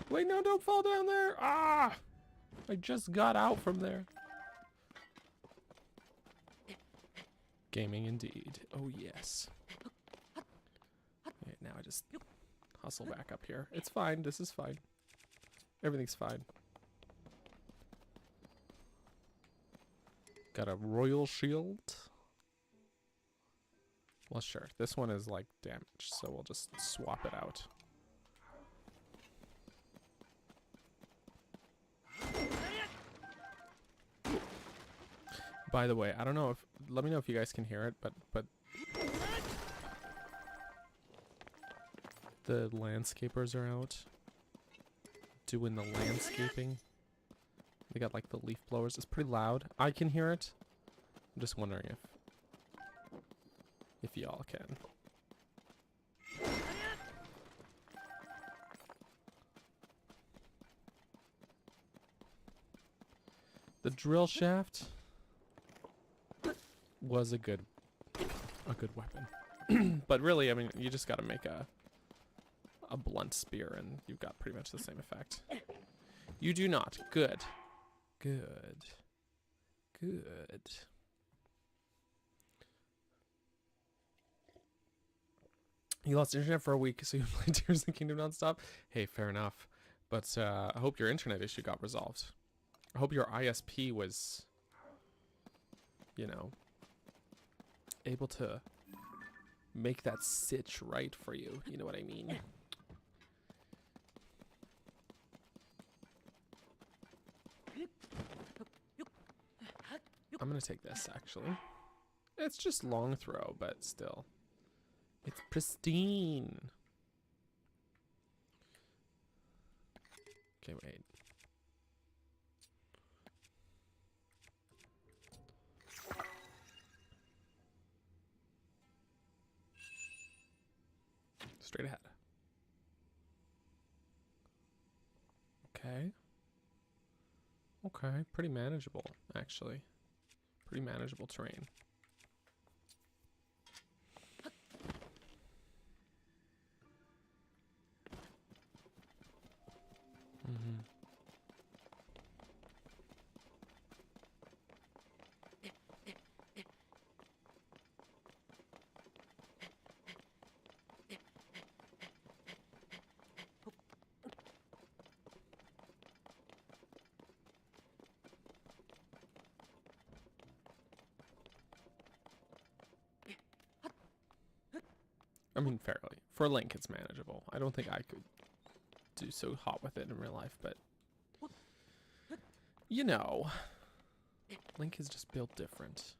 Wait, no, don't fall down there. Ah! I just got out from there. Gaming indeed. Oh, yes. Okay, now I just hustle back up here. It's fine. This is fine. Everything's fine. Got a royal shield. Well, sure. This one is like damaged, so we'll just swap it out. By the way, I don't know if, let me know if you guys can hear it, but the landscapers are out doing the landscaping. They got like the leaf blowers. It's pretty loud. I can hear it. I'm just wondering if y'all can. The drill shaft was a good weapon. But really, I mean, you just gotta make a blunt spear and you've got pretty much the same effect. You do not. Good. Good. Good. You lost internet for a week, so you played Tears of the Kingdom nonstop? Hey, fair enough. But I hope your internet issue got resolved. I hope your ISP was, you know, able to make that sitch right for you. You know what I mean? I'm gonna take this, actually. It's just long throw, but still. It's pristine. Okay, wait. Straight ahead. Okay. Okay, pretty manageable, actually. Pretty manageable terrain. Mm-hmm. I mean, fairly. For Link, it's manageable. I don't think I could do so hot with it in real life, but... You know. Link is just built different.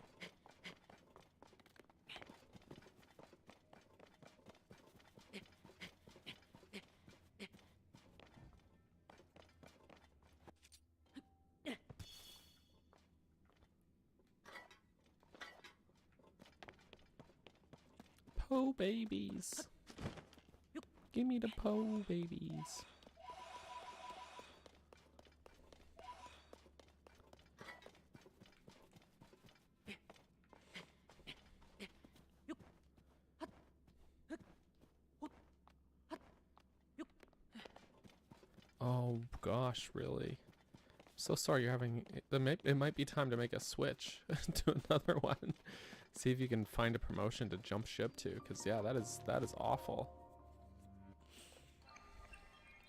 Po babies. Give me the po babies. Oh gosh, really? So sorry you're having... It might be time to make a switch to another one. See if you can find a promotion to jump ship to, because yeah, that is awful.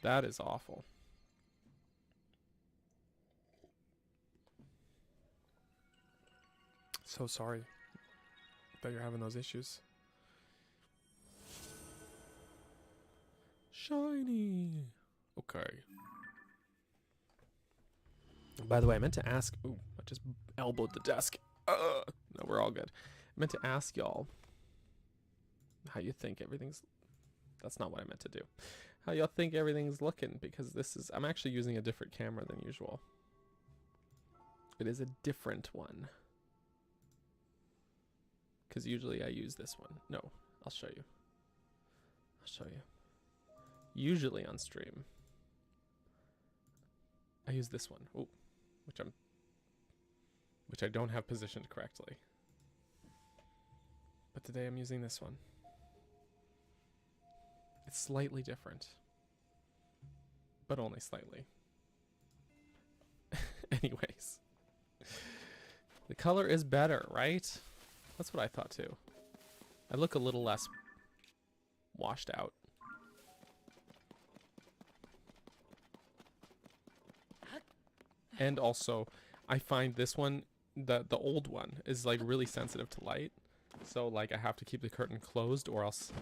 That is awful. So sorry that you're having those issues. Shiny. Okay. By the way, I meant to ask... Ooh, I just elbowed the desk. No, we're all good. I meant to ask y'all how you think everything's... That's not what I meant to do. How y'all think everything's looking, because this is... I'm actually using a different camera than usual. It is a different one. Because usually I use this one. No, I'll show you. I'll show you. Usually on stream, I use this one. Ooh, which I don't have positioned correctly. But today I'm using this one. It's slightly different, but only slightly. Anyways, the color is better, right? That's what I thought too. I look a little less washed out. And also, I find this one, the old one, is like really sensitive to light. So like I have to keep the curtain closed, or else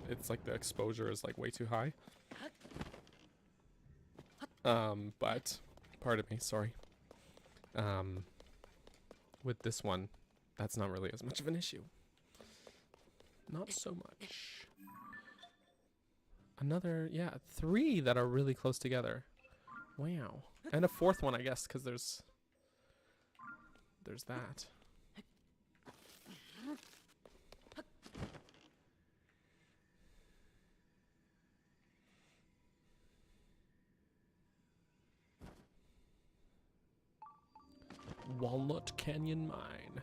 it's like the exposure is like way too high. But pardon me, sorry. With this one, that's not really as much of an issue. Not so much. Another, yeah, 3 that are really close together. Wow. And a 4th one, I guess, because there's that. Walnut Canyon Mine.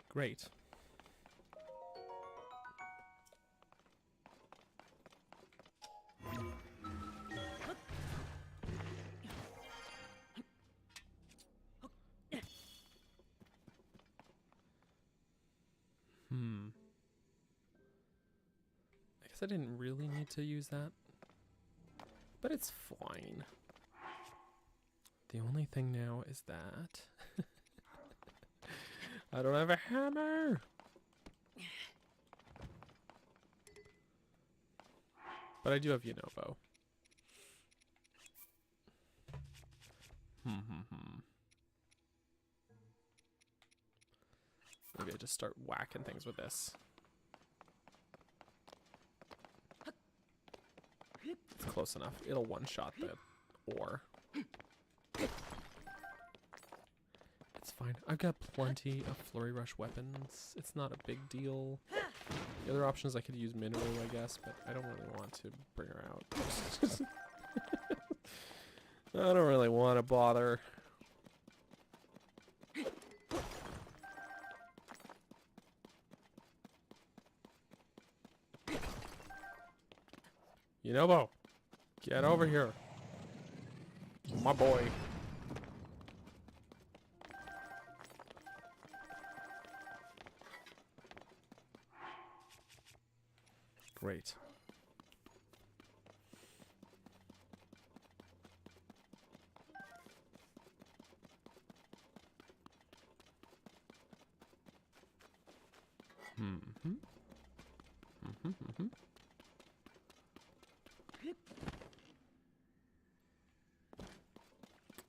Great. guess I didn't really need to use that. But it's fine. The only thing now is that I don't have a hammer. But I do have Yunobo. Maybe I just start whacking things with this. It's close enough. It'll one-shot the ore. It's fine. I've got plenty of flurry rush weapons. It's not a big deal. The other option is I could use mineral, I guess, but I don't really want to bring her out. I don't really want to bother. Yunobo, get over here. My boy. Great.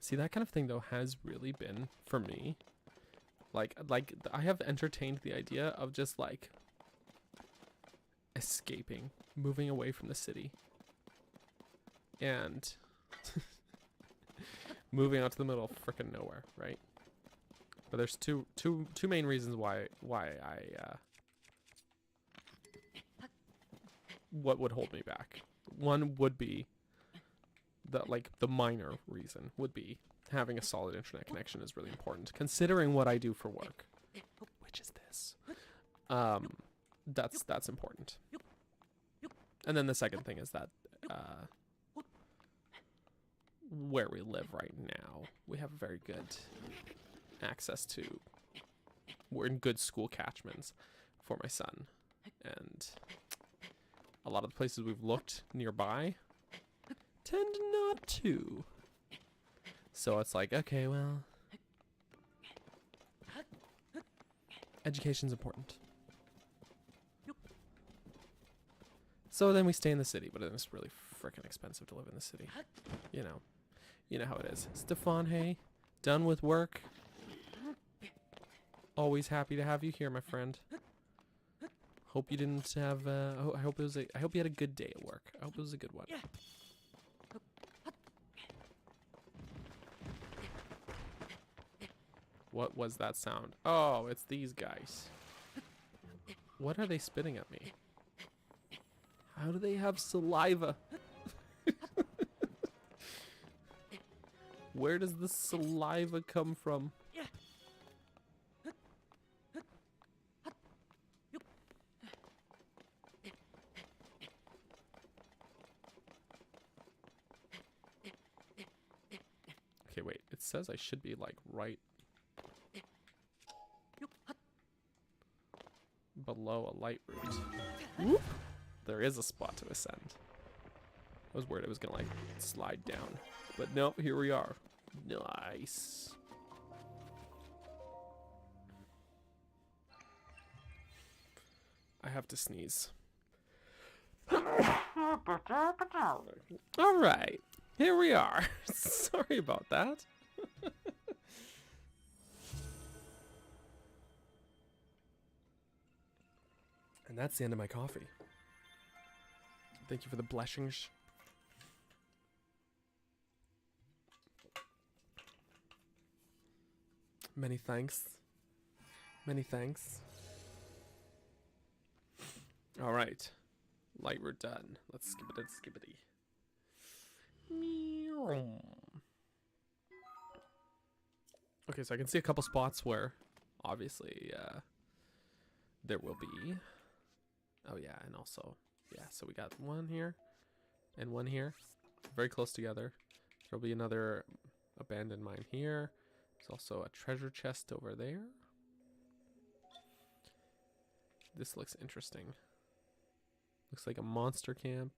See, that kind of thing though has really been for me. Like I have entertained the idea of just like escaping, moving away from the city, and moving out to the middle of frickin' nowhere, right? But there's two main reasons why I what would hold me back. One would be the minor reason would be having a solid internet connection is really important, considering what I do for work, which is this. That's important. And then the second thing is that where we live right now, we have very good access to. We're in good school catchments for my son, and a lot of the places we've looked nearby tend not to. So it's like, okay, well, education's important. So then we stay in the city, but it's really freaking expensive to live in the city. You know how it is. Stefan, hey, done with work? Always happy to have you here, my friend. Hope you didn't have. I hope you had a good day at work. I hope it was a good one. What was that sound? Oh, it's these guys. What are they spitting at me? How do they have saliva? Where does the saliva come from? Okay, wait. It says I should be like right below a light root. Whoop. There is a spot to ascend. I was worried I was gonna like slide down, but no, here we are. Nice. I have to sneeze. All right, here we are. Sorry about that. And that's the end of my coffee. Thank you for the blessings. Many thanks. Many thanks. All right. Light, we're done. Let's skippity. Okay, so I can see a couple spots where obviously there will be. Oh yeah, and also, yeah, so we got one here and one here, very close together. There'll be another abandoned mine here. There's also a treasure chest over there. This looks interesting. Looks like a monster camp.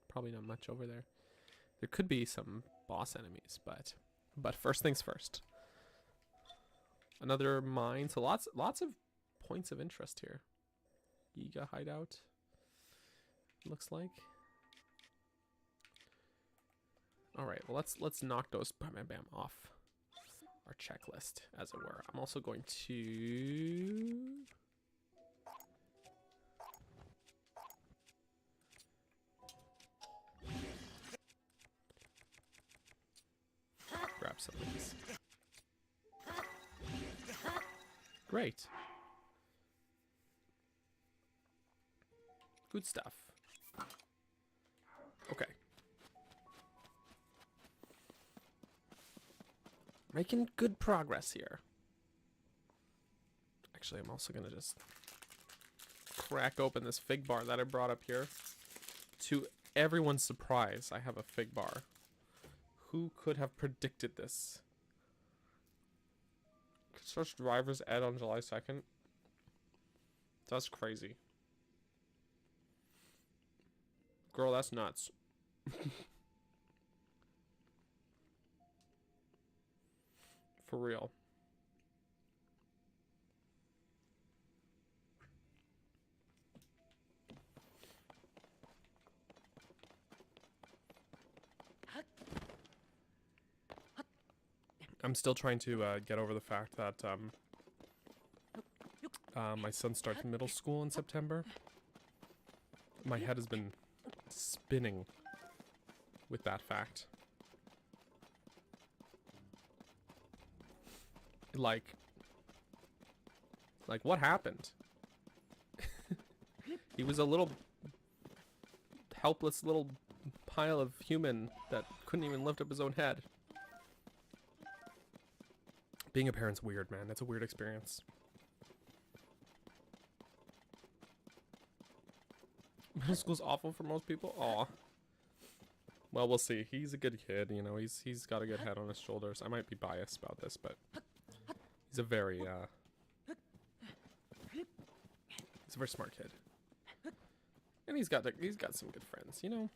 Probably not much over there. There could be some boss enemies, but first things first. Another mine. So lots of points of interest here. Yiga hideout. Looks like. All right. Well, let's knock those bam bam bam off our checklist, as it were. I'm also going to grab some of these. Great. Good stuff. Okay. Making good progress here. Actually, I'm also going to just crack open this fig bar that I brought up here. To everyone's surprise, I have a fig bar. Who could have predicted this? Such driver's ed on July 2nd. That's crazy. Girl, that's nuts. For real. I'm still trying to get over the fact that my son starts middle school in September. My head has been spinning with that fact. Like what happened? He was a little helpless little pile of human that couldn't even lift up his own head. Being a parent's weird, man. It's a weird experience. Middle school's awful for most people. Aw. Well, we'll see. He's a good kid, you know. He's got a good head on his shoulders. I might be biased about this, but he's a very smart kid. And he's got some good friends, you know.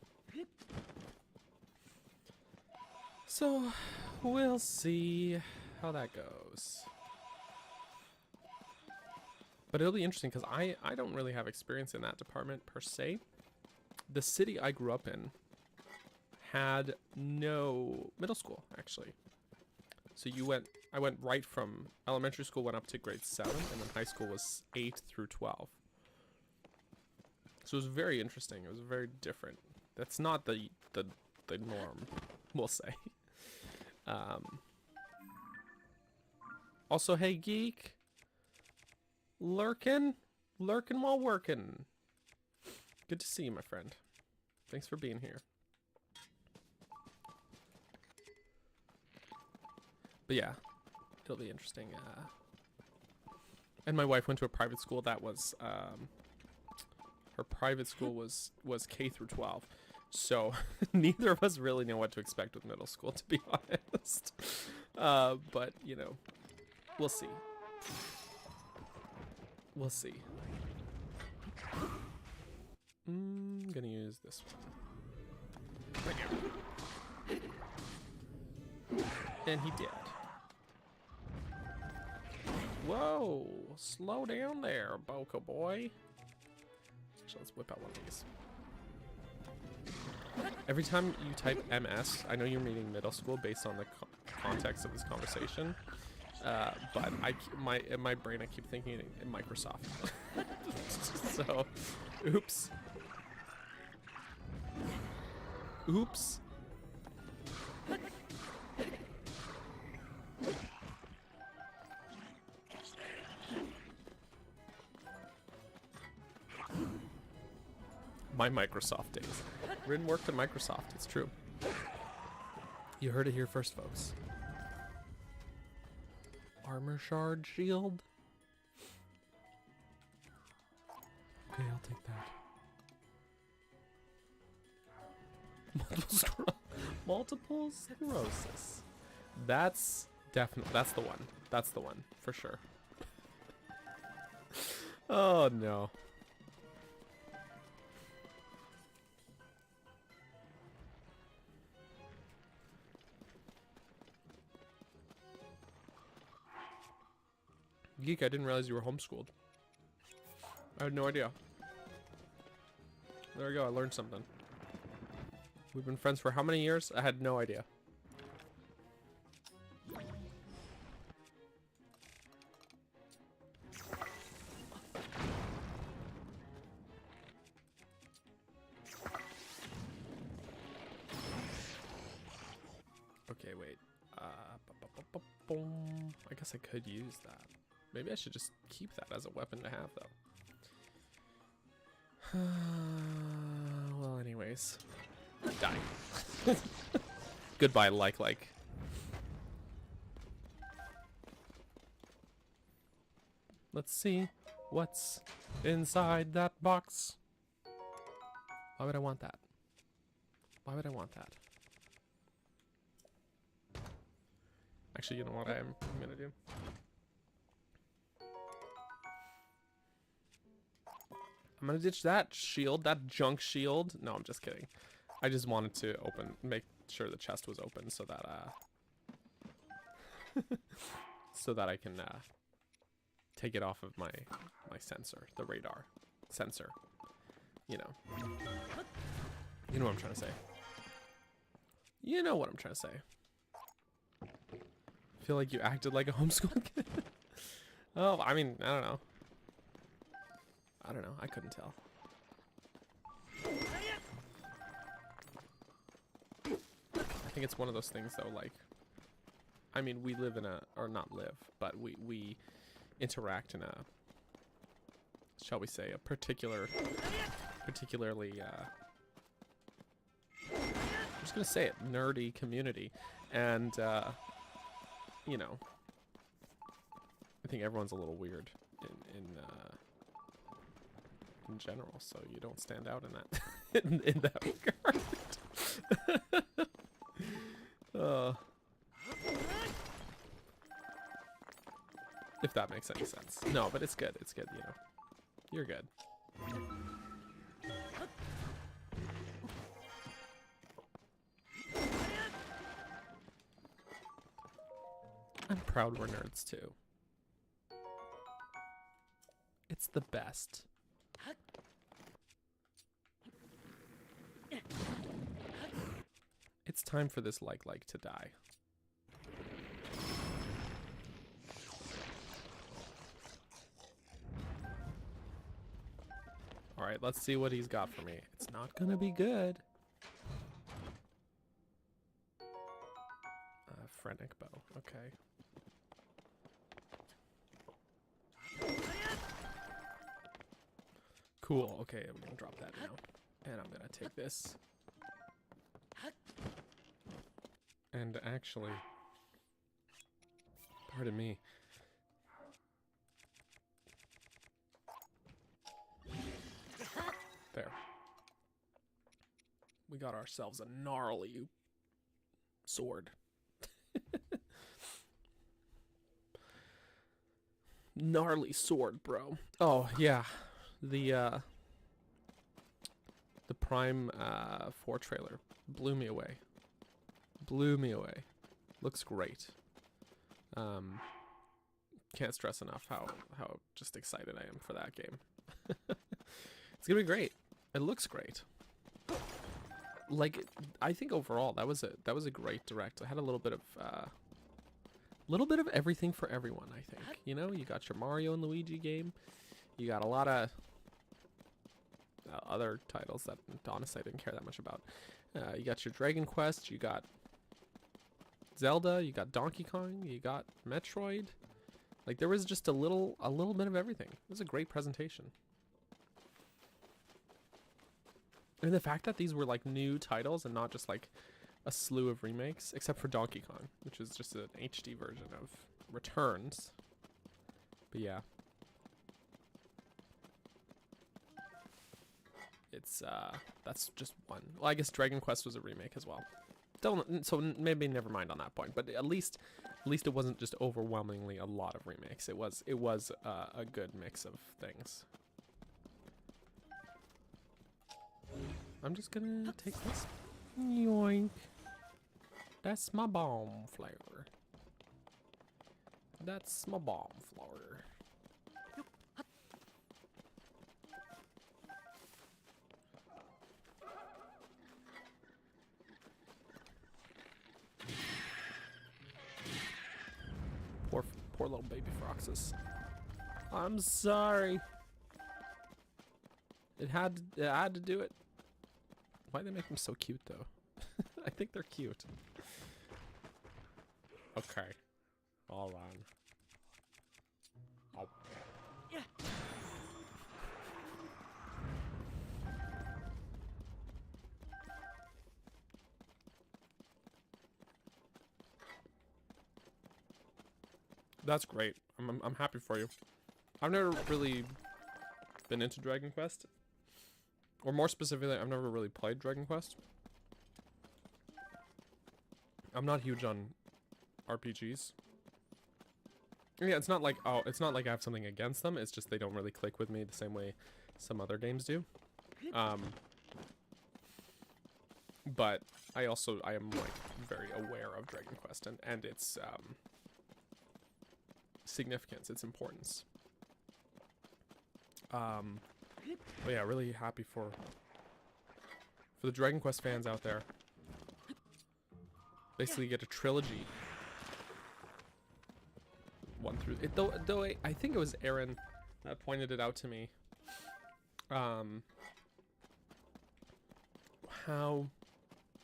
So, we'll see how that goes. But it'll be interesting because I don't really have experience in that department per se. The city I grew up in had no middle school, actually. So I went right from elementary school, went up to grade 7, and then high school was 8 through 12. So it was very interesting. It was very different. That's not the norm, we'll say. Also, hey geek, lurking while working. Good to see you, my friend. Thanks for being here. But yeah, it'll be interesting. And my wife went to a private school that was her private school was K through 12. So neither of us really know what to expect with middle school, to be honest. But you know, we'll see. We'll see. I'm gonna use this one. Right here. And he did. Whoa! Slow down there, Boca boy. So let's whip out one of these. Every time you type MS, I know you're meaning middle school based on the context of this conversation, but in my brain I keep thinking in Microsoft. So, oops. Oops. My Microsoft days. Rin worked at Microsoft, it's true. You heard it here first, folks. Armor shard shield. Okay, I'll take that. Multiple sclerosis. That's definitely, that's the one. That's the one, for sure. Oh no. Geek, I didn't realize you were homeschooled. I had no idea. There we go, I learned something. We've been friends for how many years? I had no idea. Okay, wait. I guess I could use that. Maybe I should just keep that as a weapon to have, though. Well, anyways. Die. Goodbye, like. Let's see what's inside that box. Why would I want that? Why would I want that? Actually, you know what I'm gonna do? I'm gonna ditch that shield, that junk shield. No, I'm just kidding. I just wanted to make sure the chest was open so that so that I can take it off of my sensor, the radar sensor. You know what I'm trying to say. You know what I'm trying to say. Feel like you acted like a homeschool kid. Oh, I mean, I don't know. I couldn't tell. I think it's one of those things though, like, I mean, we live in a, or not live, but we interact in a, shall we say, a particularly, I'm just gonna say it, nerdy community. And, you know, I think everyone's a little weird in general, so you don't stand out in that in that regard. If that makes any sense. No, but it's good. It's good, you know. You're good. I'm proud we're nerds too. It's the best. It's time for this like to die. Alright, let's see what he's got for me. It's not gonna be good. Phrenic bow, okay. Cool, okay, I'm gonna drop that now. And I'm gonna take this. And actually, pardon me. There. We got ourselves a gnarly sword. Gnarly sword, bro. Oh, yeah. The Prime 4 trailer blew me away. Blew me away. Looks great. Can't stress enough how just excited I am for that game. It's gonna be great. It looks great. Like, I think overall that was a great direct. I had a little bit of everything for everyone, I think. You know, you got your Mario and Luigi game. You got a lot of other titles that honestly I didn't care that much about. You got your Dragon Quest, you got Zelda, you got Donkey Kong, you got Metroid. Like, there was just a little bit of everything. It was a great presentation. And the fact that these were like new titles and not just like a slew of remakes, except for Donkey Kong, which is just an HD version of Returns. But yeah. It's, that's just one. Well, I guess Dragon Quest was a remake as well. So maybe never mind on that point, but at least it wasn't just overwhelmingly a lot of remakes. It was a good mix of things. I'm just gonna take this. Yoink. That's my bomb flavor. That's my bomb flower. Poor little baby Froxus. I'm sorry. It had to do it. Why do they make them so cute though? I think they're cute. Okay. Hold on. Oh. Yeah. That's great. I'm happy for you. I've never really been into Dragon Quest. Or more specifically, I've never really played Dragon Quest. I'm not huge on RPGs. Yeah, it's not like I have something against them. It's just they don't really click with me the same way some other games do. But I am like very aware of Dragon Quest and its significance, its importance. But yeah, really happy for the Dragon Quest fans out there. Basically, you get a trilogy. 1 through it, though I think it was Aaron that pointed it out to me. How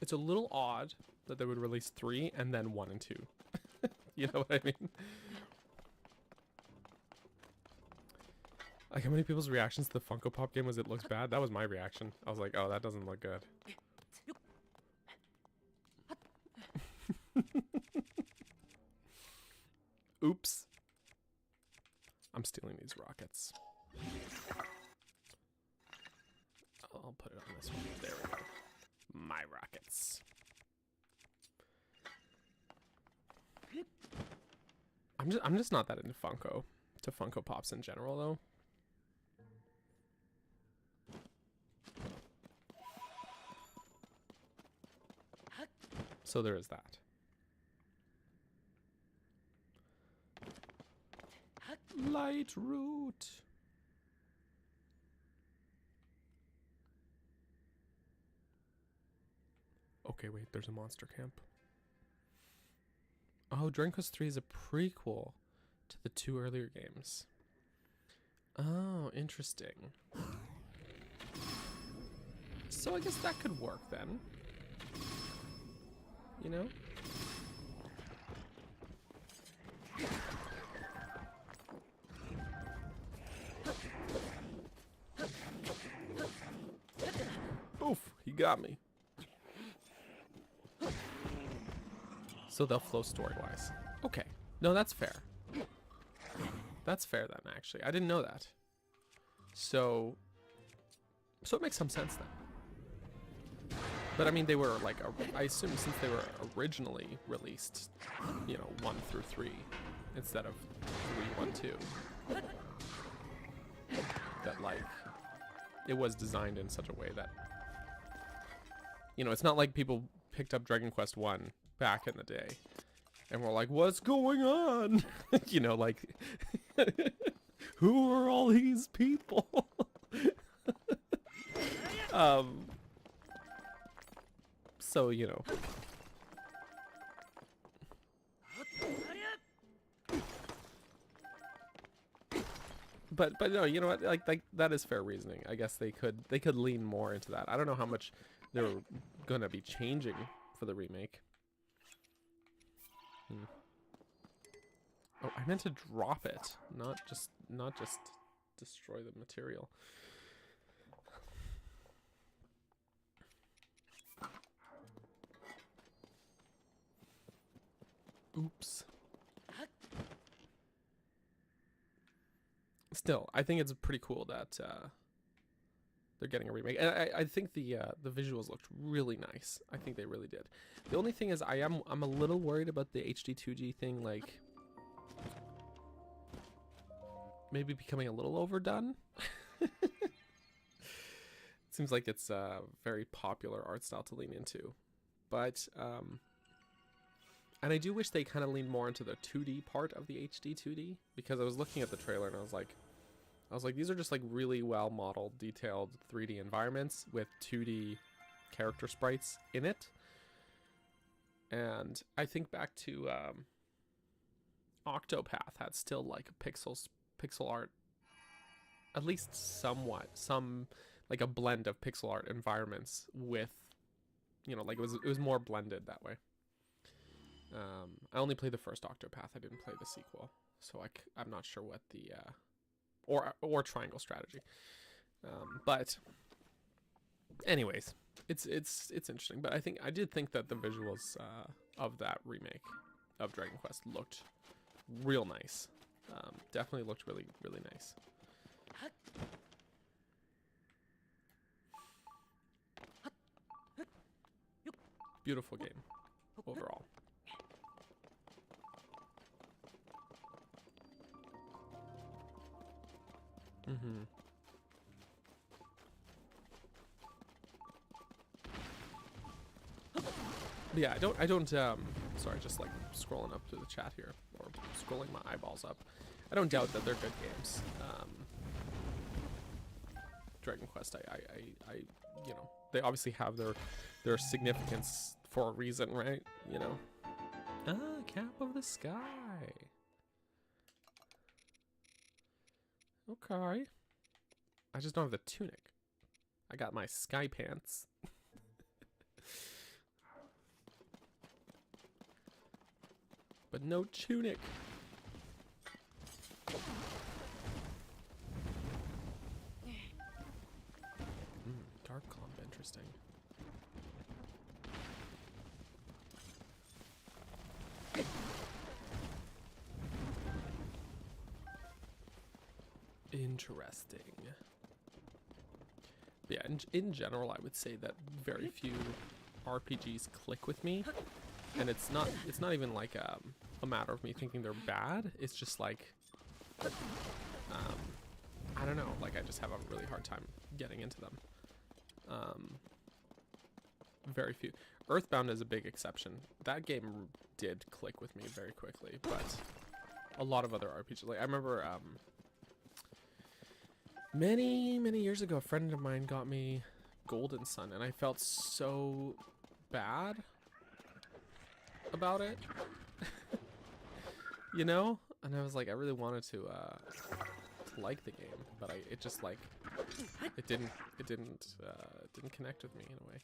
it's a little odd that they would release 3 and then 1 and 2. You know what I mean? Like, how many people's reactions to the Funko Pop game was it looks bad? That was my reaction. I was like, oh, that doesn't look good. Oops. I'm stealing these rockets. I'll put it on this one. There we go. My rockets. I'm just not that into Funko Pops in general though. So there is that. Light root. Okay, wait, there's a monster camp. Oh, Dragon Quest 3 is a prequel to the 2 earlier games. Oh, interesting. So I guess that could work then. You know? Oof, he got me. So they'll flow story-wise. Okay. No, that's fair. That's fair then, actually. I didn't know that. So it makes some sense then. But I mean, they were like, I assume since they were originally released, you know, 1 through 3 instead of 3, 1, 2. That like, it was designed in such a way that, you know, it's not like people picked up Dragon Quest 1 back in the day and we're like, what's going on? You know, like, who are all these people? So, you know. But no, you know what? Like that is fair reasoning. I guess they could lean more into that. I don't know how much they're gonna be changing for the remake. Oh, I meant to drop it, not just destroy the material. Oops. Still, I think it's pretty cool that they're getting a remake. And I think the visuals looked really nice. I think they really did. The only thing is I'm a little worried about the HD 2G thing, like maybe becoming a little overdone. Seems like it's a very popular art style to lean into. But And I do wish they kind of leaned more into the 2D part of the HD 2D, because I was looking at the trailer and I was like, these are just like really well modeled, detailed 3D environments with 2D character sprites in it. And I think back to Octopath had still like pixel art, at least somewhat, like a blend of pixel art environments with, you know, like it was more blended that way. I only played the first Octopath. I didn't play the sequel, so I'm not sure what the or Triangle Strategy. But anyways, it's interesting. But I did think that the visuals of that remake of Dragon Quest looked real nice. Definitely looked really, really nice. Beautiful game overall. Mm-hmm. But yeah, I don't, sorry, just like scrolling up to the chat here, or scrolling my eyeballs up. I don't doubt that they're good games. Dragon Quest, I you know, they obviously have their significance for a reason, right? You know? Ah, Cap of the Sky. Okay. I just don't have the tunic. I got my sky pants. But no tunic. Dark Clump, interesting. Interesting. Yeah, in general, I would say that very few RPGs click with me, and it's not even like a matter of me thinking they're bad. It's just like, I don't know, like I just have a really hard time getting into them. Very few. Earthbound is a big exception. That game did click with me very quickly, but a lot of other RPGs, like I remember many years ago, a friend of mine got me Golden Sun, and I felt so bad about it. You know? And I was like, I really wanted to like the game, but it just like it didn't connect with me in a way,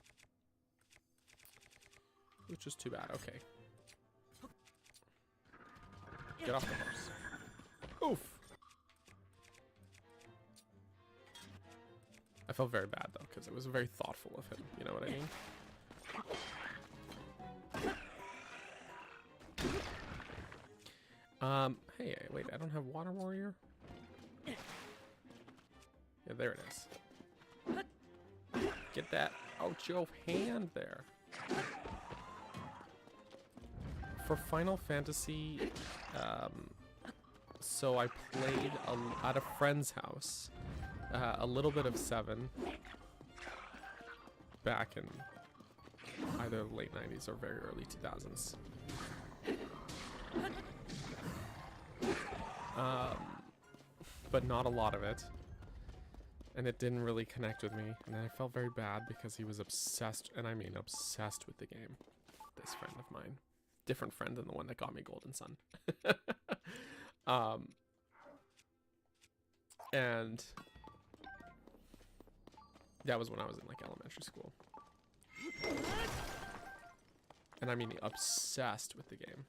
which is too bad. Okay, get off the horse. Oof. I felt very bad though, because it was very thoughtful of him, you know what I mean? Hey, wait, I don't have Water Warrior? Yeah, there it is. Get that out your hand there. For Final Fantasy, so I played at a friend's house, a little bit of 7 back in either late 90s or very early 2000s. But not a lot of it, and it didn't really connect with me, and then I felt very bad because he was obsessed, and I mean obsessed with the game. This friend of mine, different friend than the one that got me Golden Sun. And that was when I was in like elementary school, and I mean obsessed with the game.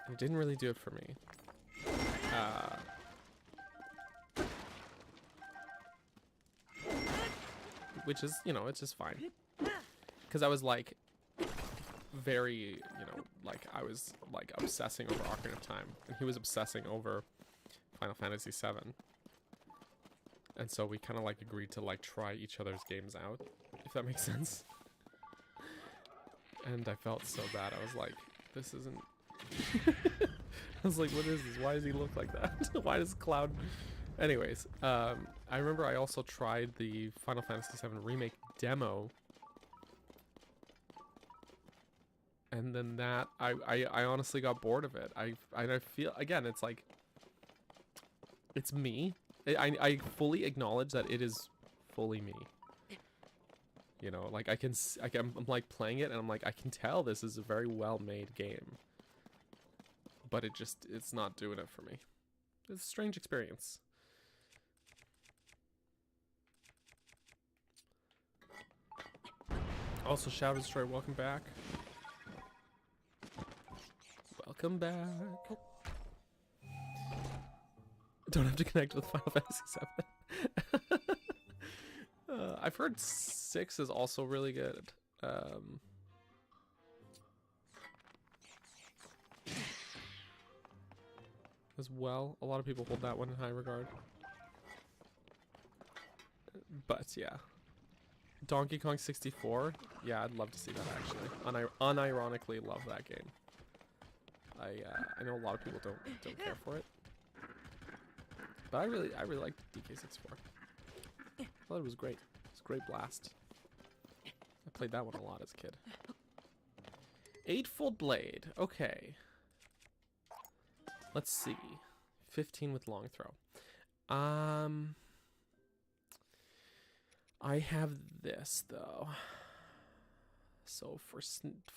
And it didn't really do it for me. Which is, you know, it's just fine. Because I was like, very, you know, like I was like obsessing over Ocarina of Time, and he was obsessing over Final Fantasy VII. And so we kind of like agreed to like try each other's games out, if that makes sense. And I felt so bad. I was like, this isn't... I was like, what is this? Why does he look like that? Why does Cloud... Anyways, I remember I also tried the Final Fantasy VII Remake demo. And then that, I honestly got bored of it. I feel, again, it's like, it's me. I fully acknowledge that it is fully me. You know, like I'm like playing it and I'm like, I can tell this is a very well made game. But it's not doing it for me. It's a strange experience. Also, Shadow Destroyer, welcome back. Welcome back. Don't have to connect with Final Fantasy VII. I've heard 6 is also really good. As well, a lot of people hold that one in high regard. But yeah, Donkey Kong 64. Yeah, I'd love to see that actually. Unironically love that game. I know a lot of people don't care for it, but I really liked DK64. I thought it was great. It was a great blast. I played that one a lot as a kid. Eightfold Blade. Okay. Let's see. 15 with long throw. I have this though. So for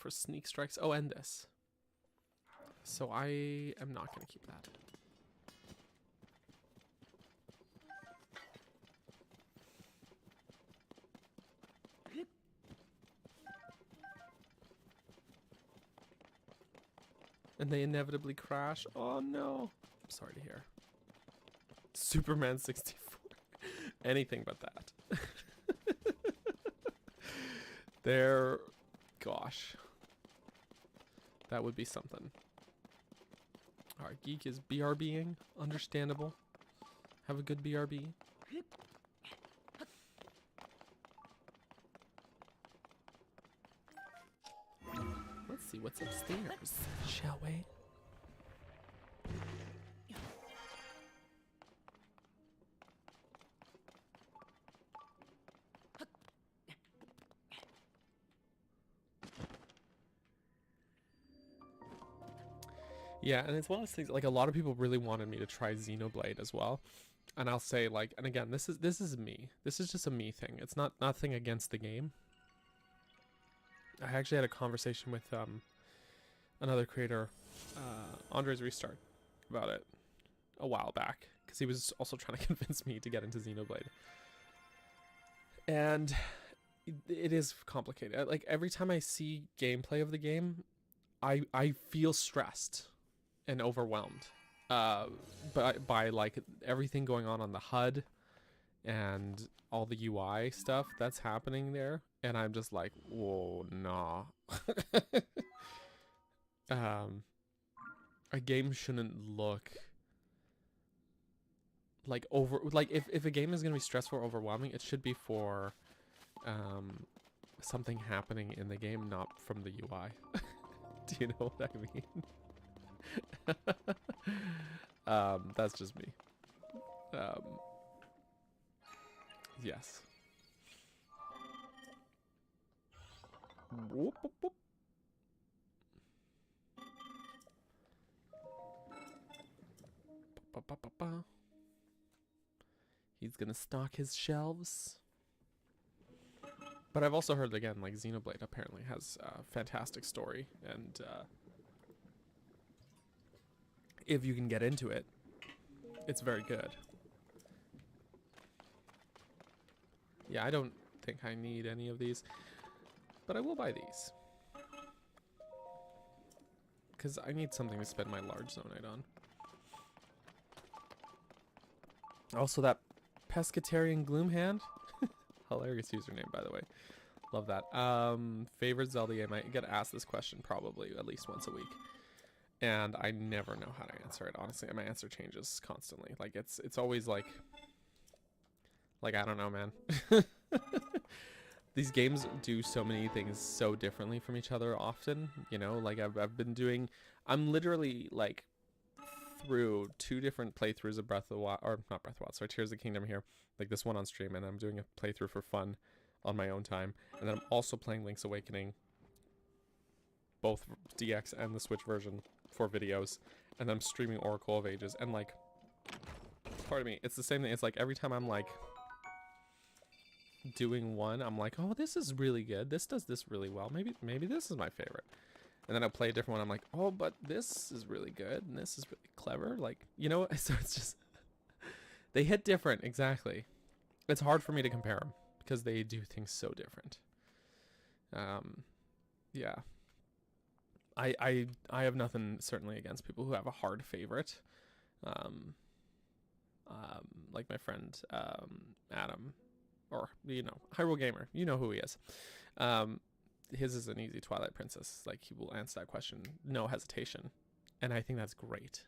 sneak strikes. Oh, and this. So I am not going to keep that. And they inevitably crash. Oh no. I'm sorry to hear. Superman 64. Anything but that. Gosh. That would be something. Our geek is BRBing. Understandable. Have a good BRB. Let's see what's upstairs, shall we? Yeah, and it's one of those things, like a lot of people really wanted me to try Xenoblade as well. And I'll say, like, and again, this is me. This is just a me thing. It's nothing against the game. I actually had a conversation with another creator, Andre's Restart, about it a while back, because he was also trying to convince me to get into Xenoblade. And it is complicated. Like every time I see gameplay of the game, I feel stressed and overwhelmed by like everything going on the HUD and all the UI stuff that's happening there, and I'm just like, whoa, nah. A game shouldn't look like if a game is gonna be stressful or overwhelming, it should be for something happening in the game, not from the UI. Do you know what I mean? That's just me. Yes. Whoop, whoop, whoop. Ba, ba, ba, ba. He's gonna stock his shelves. But I've also heard, again, like Xenoblade apparently has a fantastic story, and if you can get into it, it's very good. Yeah, I don't think I need any of these, but I will buy these. Because I need something to spend my large zonite on. Also, that Pescatarian Gloomhand. Hilarious username, by the way. Love that. Favorite Zelda game? I get asked this question probably at least once a week, and I never know how to answer it. Honestly, my answer changes constantly. Like it's always like I don't know, man. These games do so many things so differently from each other often. You know, like I've been doing. I'm literally like through 2 different playthroughs of Breath of the Wild, or not Breath of the Wild, sorry, Tears of the Kingdom here, like this one on stream, and I'm doing a playthrough for fun on my own time, and then I'm also playing Link's Awakening both DX and the Switch version for videos, and then I'm streaming Oracle of Ages, and like, pardon me, it's the same thing. It's like every time I'm like doing one, I'm like, oh, this is really good. This does this really well. Maybe this is my favorite. And then I play a different one. I'm like, oh, but this is really good, and this is really clever. Like, you know, so it's just they hit different. Exactly. It's hard for me to compare them because they do things so different. Yeah. I have nothing certainly against people who have a hard favorite. Like my friend Adam, or you know, Hyrule Gamer, you know who he is. His is an easy Twilight Princess. Like, he will answer that question, no hesitation, and I think that's great.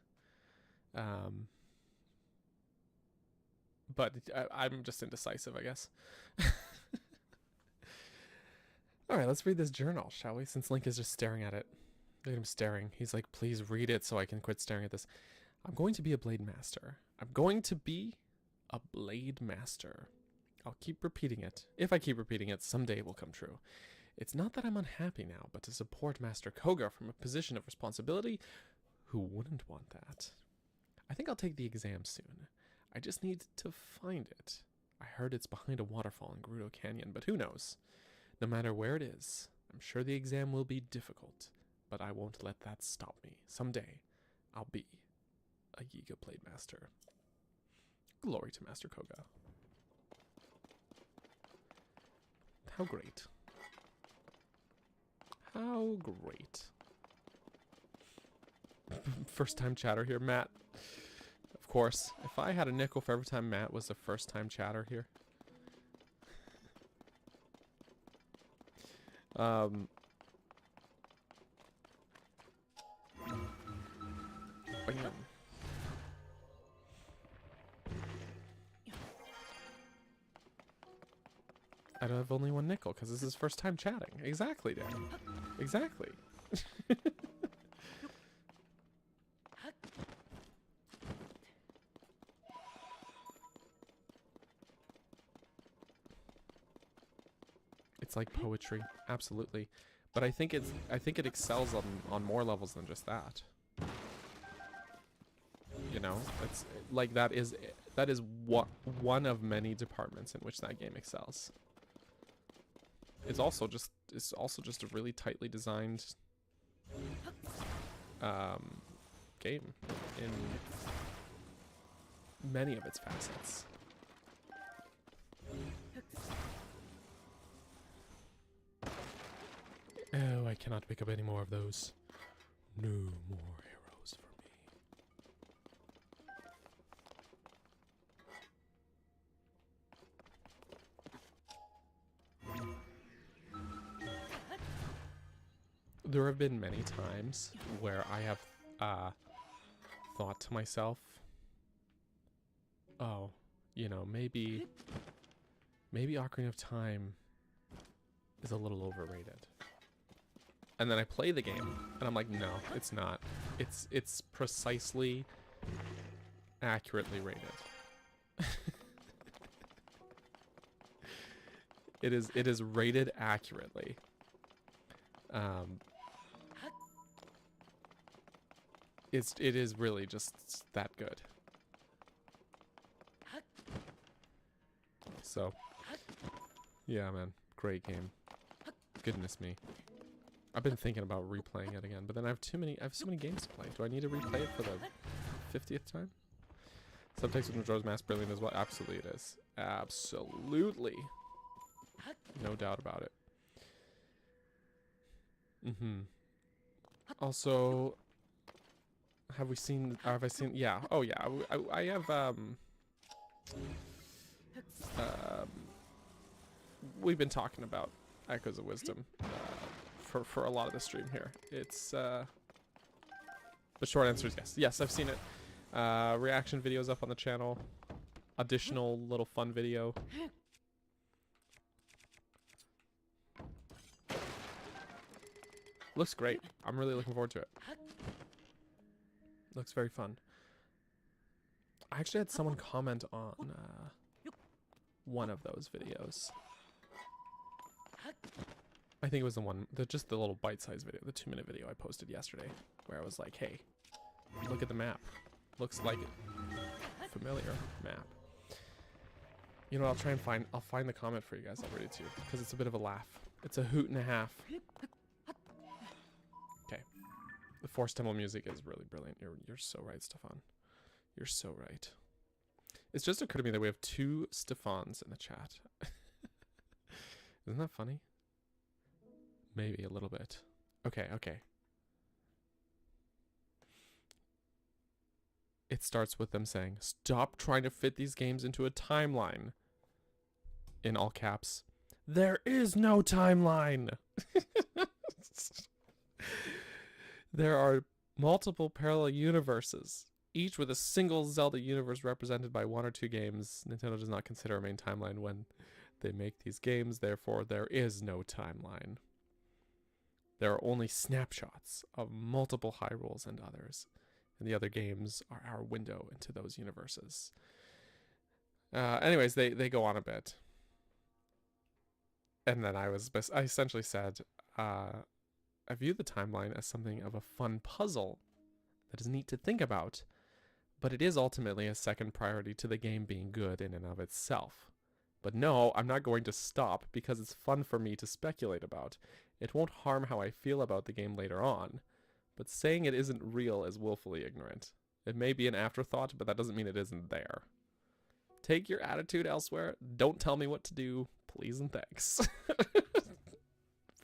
But I'm just indecisive, I guess. All right, let's read this journal, shall we? Since Link is just staring at it. Look at him staring. He's like, please read it so I can quit staring at this. I'm going to be a blade master. I'm going to be a blade master. I'll keep repeating it. If I keep repeating it, someday it will come true. It's not that I'm unhappy now, but to support Master Koga from a position of responsibility, who wouldn't want that? I think I'll take the exam soon. I just need to find it. I heard it's behind a waterfall in Gerudo Canyon, but who knows? No matter where it is, I'm sure the exam will be difficult, but I won't let that stop me. Someday, I'll be a Yiga Blade Master. Glory to Master Koga. How great. How great. First time chatter here, Matt. Of course. If I had a nickel for every time Matt was the first time chatter here. Bam. I don't have only one nickel because this is first time chatting. Exactly, Dan. Exactly. It's like poetry, absolutely. But I think it excels on more levels than just that. You know, it's like that is what one of many departments in which that game excels. It's also just a really tightly designed game in many of its facets. Oh, I cannot pick up any more of those. No more arrows for me. There have been many times where I have thought to myself, oh, you know, maybe Ocarina of Time is a little overrated. And then I play the game and I'm like, no, it's not. It's precisely accurately rated. It is rated accurately. It is really just that good. So, yeah, man, great game. Goodness me. I've been thinking about replaying it again, but then I have so many games to play. Do I need to replay it for the 50th time? Subtext with Majora's Mask brilliant as well. Absolutely it is. Absolutely. No doubt about it. Also, have I seen, yeah. Oh yeah, I have, we've been talking about Echoes of Wisdom, for a lot of the stream here. It's, the short answer is yes. Yes, I've seen it. Reaction videos up on the channel. Additional little fun video. Looks great. I'm really looking forward to it. Looks very fun. I actually had someone comment on one of those videos. I think it was just the little bite-sized video, the 2-minute video I posted yesterday, where I was like, hey, look at the map. Looks like a familiar map. You know, I'll find the comment for you guys. I'll read it to you, because it's a bit of a laugh. It's a hoot and a half. Okay. The Force Temple music is really brilliant. You're so right, Stefan. You're so right. It's just occurred to me that we have 2 Stefans in the chat. Isn't that funny? Maybe a little bit. Okay, okay. It starts with them saying, "Stop trying to fit these games into a timeline." In all caps. There is no timeline! There are multiple parallel universes, each with a single Zelda universe represented by 1 or 2 games. Nintendo does not consider a main timeline when they make these games, therefore there is no timeline. There are only snapshots of multiple Hyrules and others, and the other games are our window into those universes. Anyways, they go on a bit. And then I essentially said, I view the timeline as something of a fun puzzle that is neat to think about, but it is ultimately a second priority to the game being good in and of itself. But no, I'm not going to stop because it's fun for me to speculate about. It won't harm how I feel about the game later on, but saying it isn't real is willfully ignorant. It may be an afterthought, but that doesn't mean it isn't there. Take your attitude elsewhere. Don't tell me what to do. Please and thanks.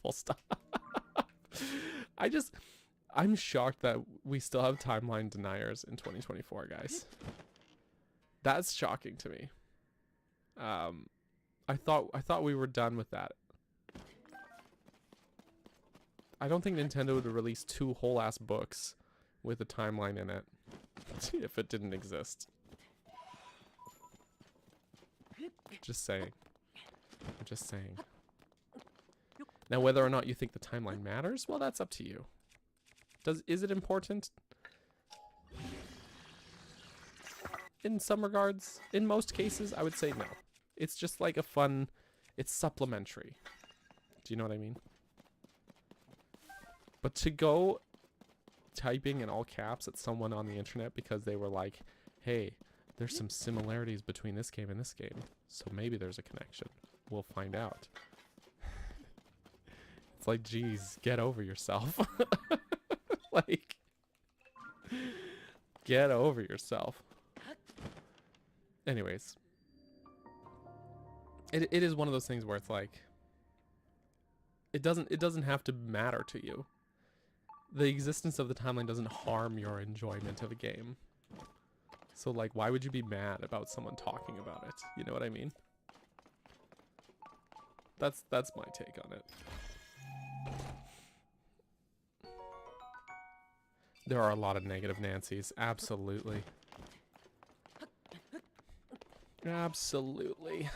Full stop. I'm shocked that we still have timeline deniers in 2024, guys. That's shocking to me. I thought we were done with that. I don't think Nintendo would release 2 whole ass books with a timeline in it if it didn't exist. Just saying. I'm just saying. Now, whether or not you think the timeline matters, well, that's up to you. Is it important? In some regards, in most cases, I would say no. It's just like a fun, it's supplementary. Do you know what I mean? But to go typing in all caps at someone on the internet because they were like, hey, there's some similarities between this game and this game, so maybe there's a connection. We'll find out. It's like, geez, get over yourself. Like, get over yourself. Anyways. It is one of those things where it's like, it doesn't have to matter to you. The existence of the timeline doesn't harm your enjoyment of a game. So like, why would you be mad about someone talking about it? You know what I mean? That's my take on it. There are a lot of negative Nancys. Absolutely. Absolutely.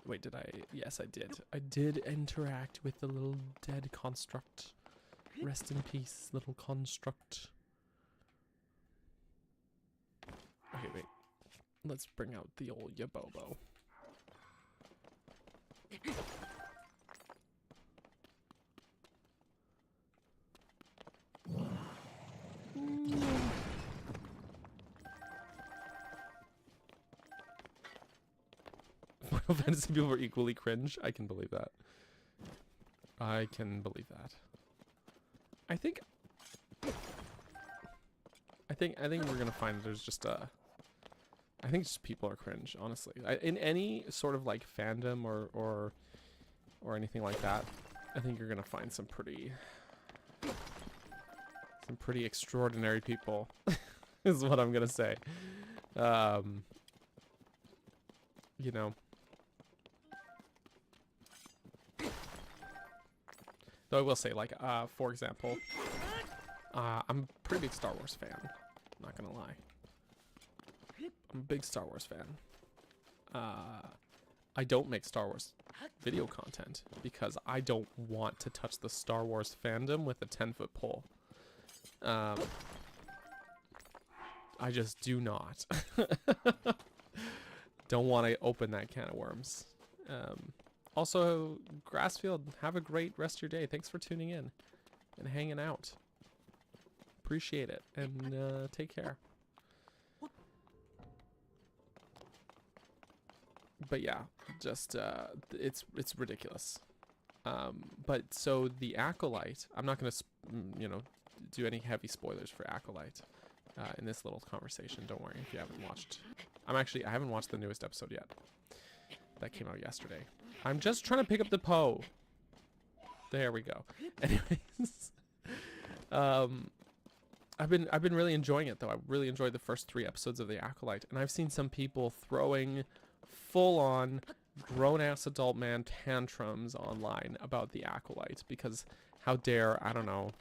Wait, did I? Yes, I did. I did interact with the little dead construct. Rest in peace, little construct. Okay, wait. Let's bring out the old Yabobo. Final Fantasy people were equally cringe. I can believe that. I can believe that. I think we're gonna find there's just a. I think just people are cringe, honestly. In any sort of like fandom or anything like that, I think you're gonna find some pretty extraordinary people. Is what I'm gonna say. You know. Though I will say, like, for example, I'm a pretty big Star Wars fan. Not gonna lie. I'm a big Star Wars fan. I don't make Star Wars video content because I don't want to touch the Star Wars fandom with a 10-foot pole. I just do not. Don't want to open that can of worms. Also, Grassfield, have a great rest of your day. Thanks for tuning in and hanging out. Appreciate it, and take care. But yeah, just it's ridiculous. But so the Acolyte, I'm not gonna do any heavy spoilers for Acolyte in this little conversation. Don't worry if you haven't watched. I haven't watched the newest episode yet. That came out yesterday. I'm just trying to pick up the Poe. There we go. Anyways, I've been really enjoying it though. I really enjoyed the first 3 episodes of the Acolyte, and I've seen some people throwing full-on grown-ass adult man tantrums online about the Acolyte because how dare, I don't know,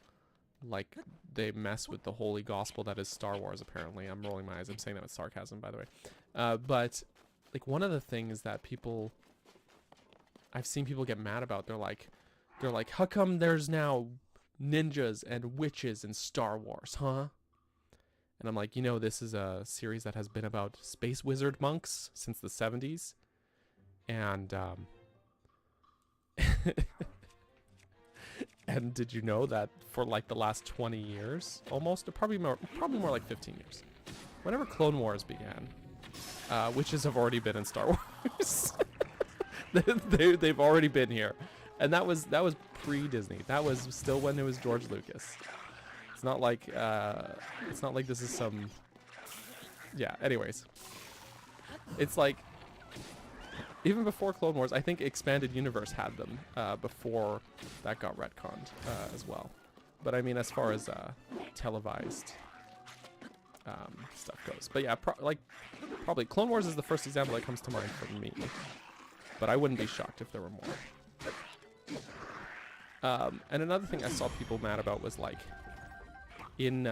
like they mess with the holy gospel that is Star Wars. Apparently, I'm rolling my eyes. I'm saying that with sarcasm, by the way. But like one of the things that I've seen people get mad about, they're like, how come there's now ninjas and witches in Star Wars, huh? And I'm like, this is a series that has been about space wizard monks since the 70s. And and did you know that for like the last 20 years, almost, probably more like 15 years, whenever Clone Wars began, witches have already been in Star Wars. They've already been here, and that was pre-Disney. That was still when it was George Lucas. It's not like this is some. Yeah. Anyways, it's like even before Clone Wars, I think Expanded Universe had them before that got retconned as well. But I mean, as far as televised stuff goes, but yeah, probably Clone Wars is the first example that comes to mind for me. But I wouldn't be shocked if there were more. And another thing I saw people mad about was like, in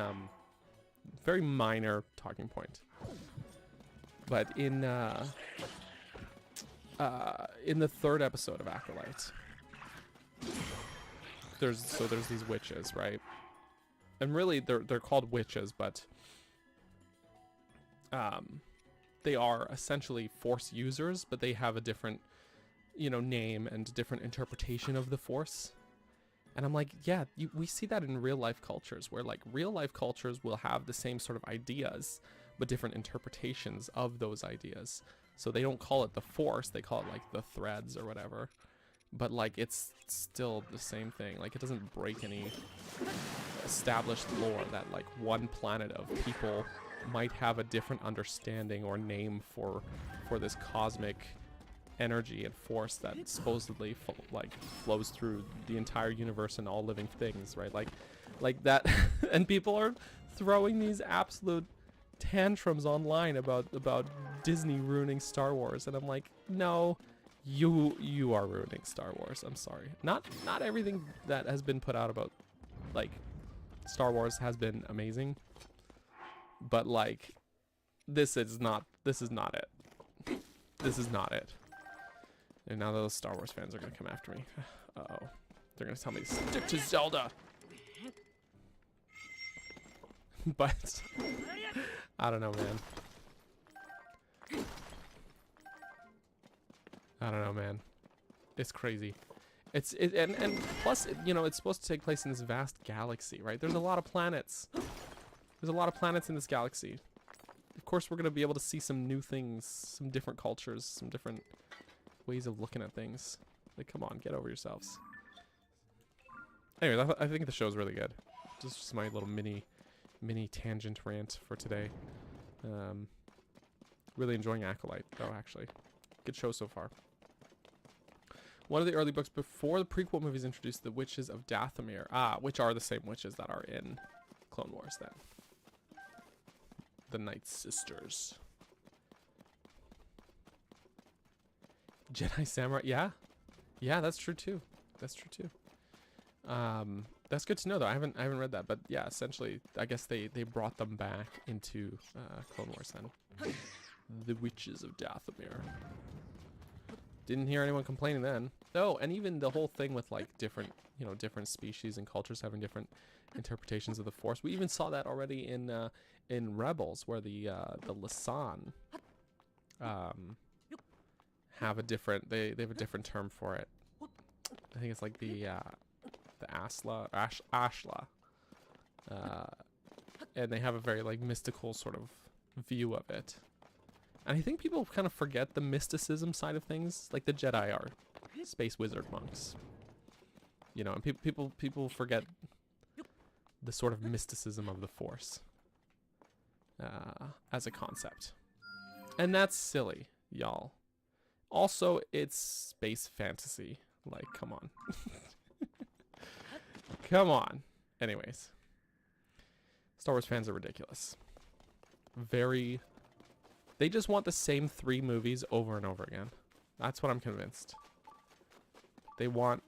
very minor talking point, but in the 3rd episode of Acolyte, there's these witches, right? And really they're called witches, but they are essentially Force users, but they have a different name and different interpretation of the Force. And I'm like, yeah, we see that in real life cultures, where like real life cultures will have the same sort of ideas, but different interpretations of those ideas. So they don't call it the Force, they call it like the threads or whatever. But like it's still the same thing. Like it doesn't break any established lore that like one planet of people might have a different understanding or name for this cosmic energy and force that supposedly flows through the entire universe and all living things, right? Like that. And people are throwing these absolute tantrums online about Disney ruining Star Wars, and I'm like, no, you are ruining Star Wars. I'm sorry. Not everything that has been put out about like Star Wars has been amazing, but like this is not it. This is not it. And now those Star Wars fans are gonna come after me. Uh-oh. They're gonna tell me to stick to Zelda. But I don't know, man. It's crazy. And plus, it's supposed to take place in this vast galaxy, right? There's a lot of planets. There's a lot of planets in this galaxy. Of course, we're gonna be able to see some new things, some different cultures, some different ways of looking at things. Like, come on, get over yourselves. Anyway, I think the show's really good. Just my little mini tangent rant for today. Really enjoying Acolyte, though, actually. Good show so far. One of the early books before the prequel movies introduced the Witches of Dathomir. Which are the same witches that are in Clone Wars, then. The Night Sisters. Jedi Samurai, yeah, that's true too. That's good to know, though. I haven't read that, but yeah, essentially, I guess they brought them back into Clone Wars then. The Witches of Dathomir. Didn't hear anyone complaining then. Oh, and even the whole thing with like different, you know, different species and cultures having different interpretations of the Force. We even saw that already in Rebels, where the Lasan have a different they have a different term for it. I think it's like the Asla, Ashla, and they have a very like mystical sort of view of it. And I think people kind of forget the mysticism side of things. Like the Jedi are space wizard monks, you know, and people forget the sort of mysticism of the Force as a concept, and that's silly, y'all. Also, it's space fantasy. Like, come on. Come on. Anyways. Star Wars fans are ridiculous. They just want the same 3 movies over and over again. That's what I'm convinced. They want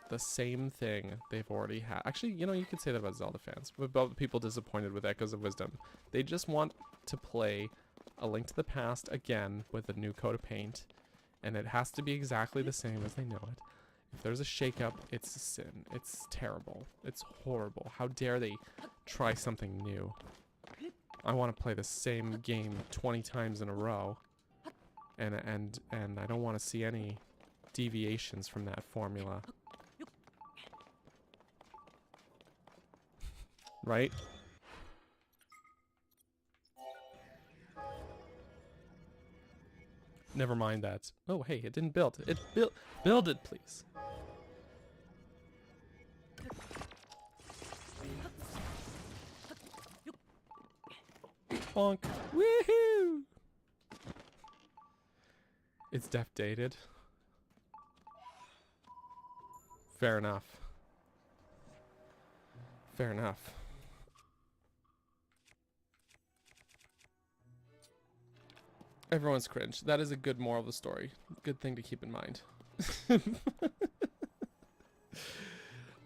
the same thing they've already had. Actually, you know, you could say that about Zelda fans. About people disappointed with Echoes of Wisdom. They just want to play A Link to the Past again with a new coat of paint. And it has to be exactly the same as they know it. If there's a shakeup, it's a sin. It's terrible. It's horrible. How dare they try something new? I want to play the same game 20 times in a row. And I don't want to see any deviations from that formula. Right? Never mind that. Oh, hey, it didn't build. It build it, please. Bonk. Woohoo! It's def dated. Fair enough. Fair enough. Everyone's cringe. That is a good moral of the story. Good thing to keep in mind.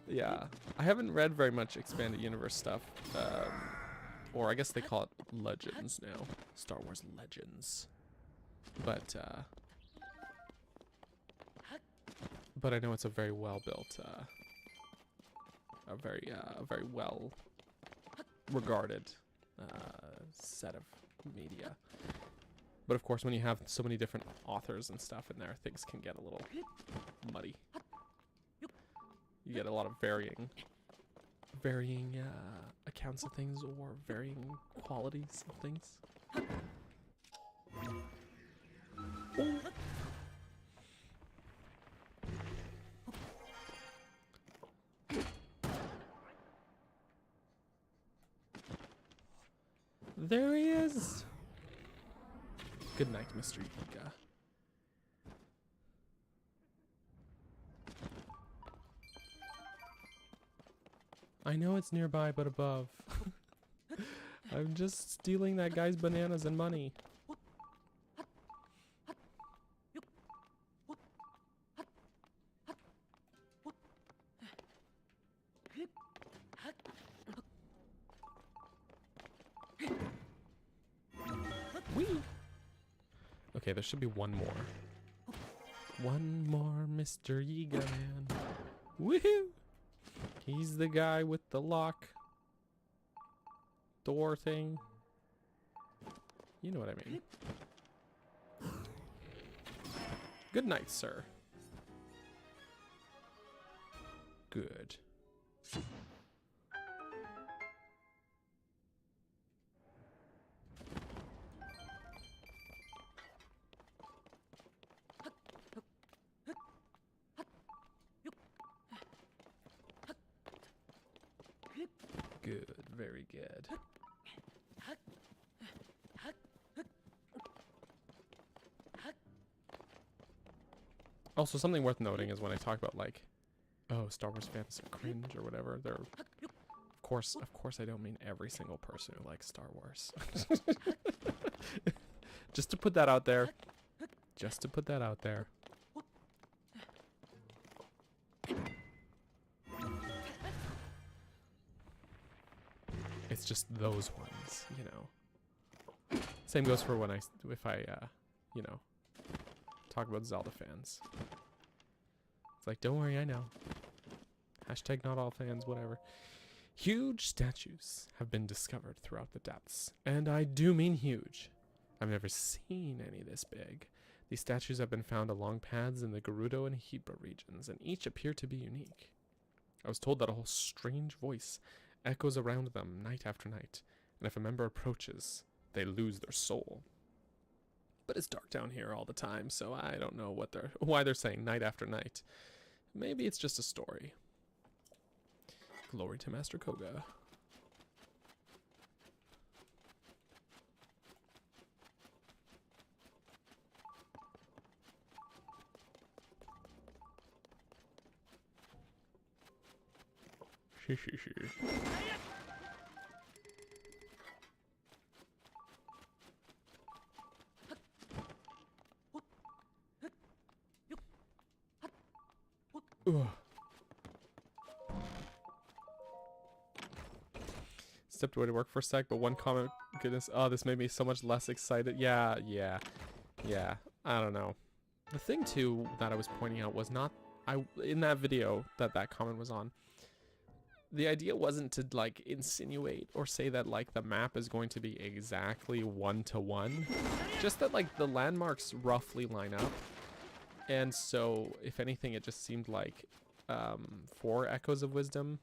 Yeah. I haven't read very much expanded universe stuff. Or I guess they call it Legends now. Star Wars Legends. But I know it's a very well built, a very well regarded set of media. But of course, when you have so many different authors and stuff in there, things can get a little muddy. You get a lot of varying accounts of things or varying qualities of things. There he is. Good night, Mr. Yiga. I know it's nearby, but above. I'm just stealing that guy's bananas and money. Whee! Okay, there should be one more. One more, Mr. Yiga Man. Woohoo! He's the guy with the lock door thing. You know what I mean. Good night, sir. Good. Good, very good. Also, something worth noting is when I talk about like, oh, Star Wars fans are cringe or whatever, they're of course I don't mean every single person who likes Star Wars. Just to put that out there. Just to put that out there. It's just those ones, you know. Same goes for when if I, you know, talk about Zelda fans. It's like, don't worry, I know. Hashtag not all fans, whatever. Huge statues have been discovered throughout the depths. And I do mean huge. I've never seen any this big. These statues have been found along paths in the Gerudo and Hebra regions, and each appear to be unique. I was told that a whole strange voice echoes around them night after night, and if a member approaches, they lose their soul. But it's dark down here all the time, so I don't know why they're saying night after night. Maybe it's just a story. Glory to Master Koga. Stepped away to work for a sec, but one comment, goodness, oh, this made me so much less excited. Yeah, I don't know. The thing too that I was pointing out was not, in that video that comment was on, the idea wasn't to like insinuate or say that like the map is going to be exactly 1-to-1, just that like the landmarks roughly line up. And so if anything, it just seemed like for Echoes of Wisdom,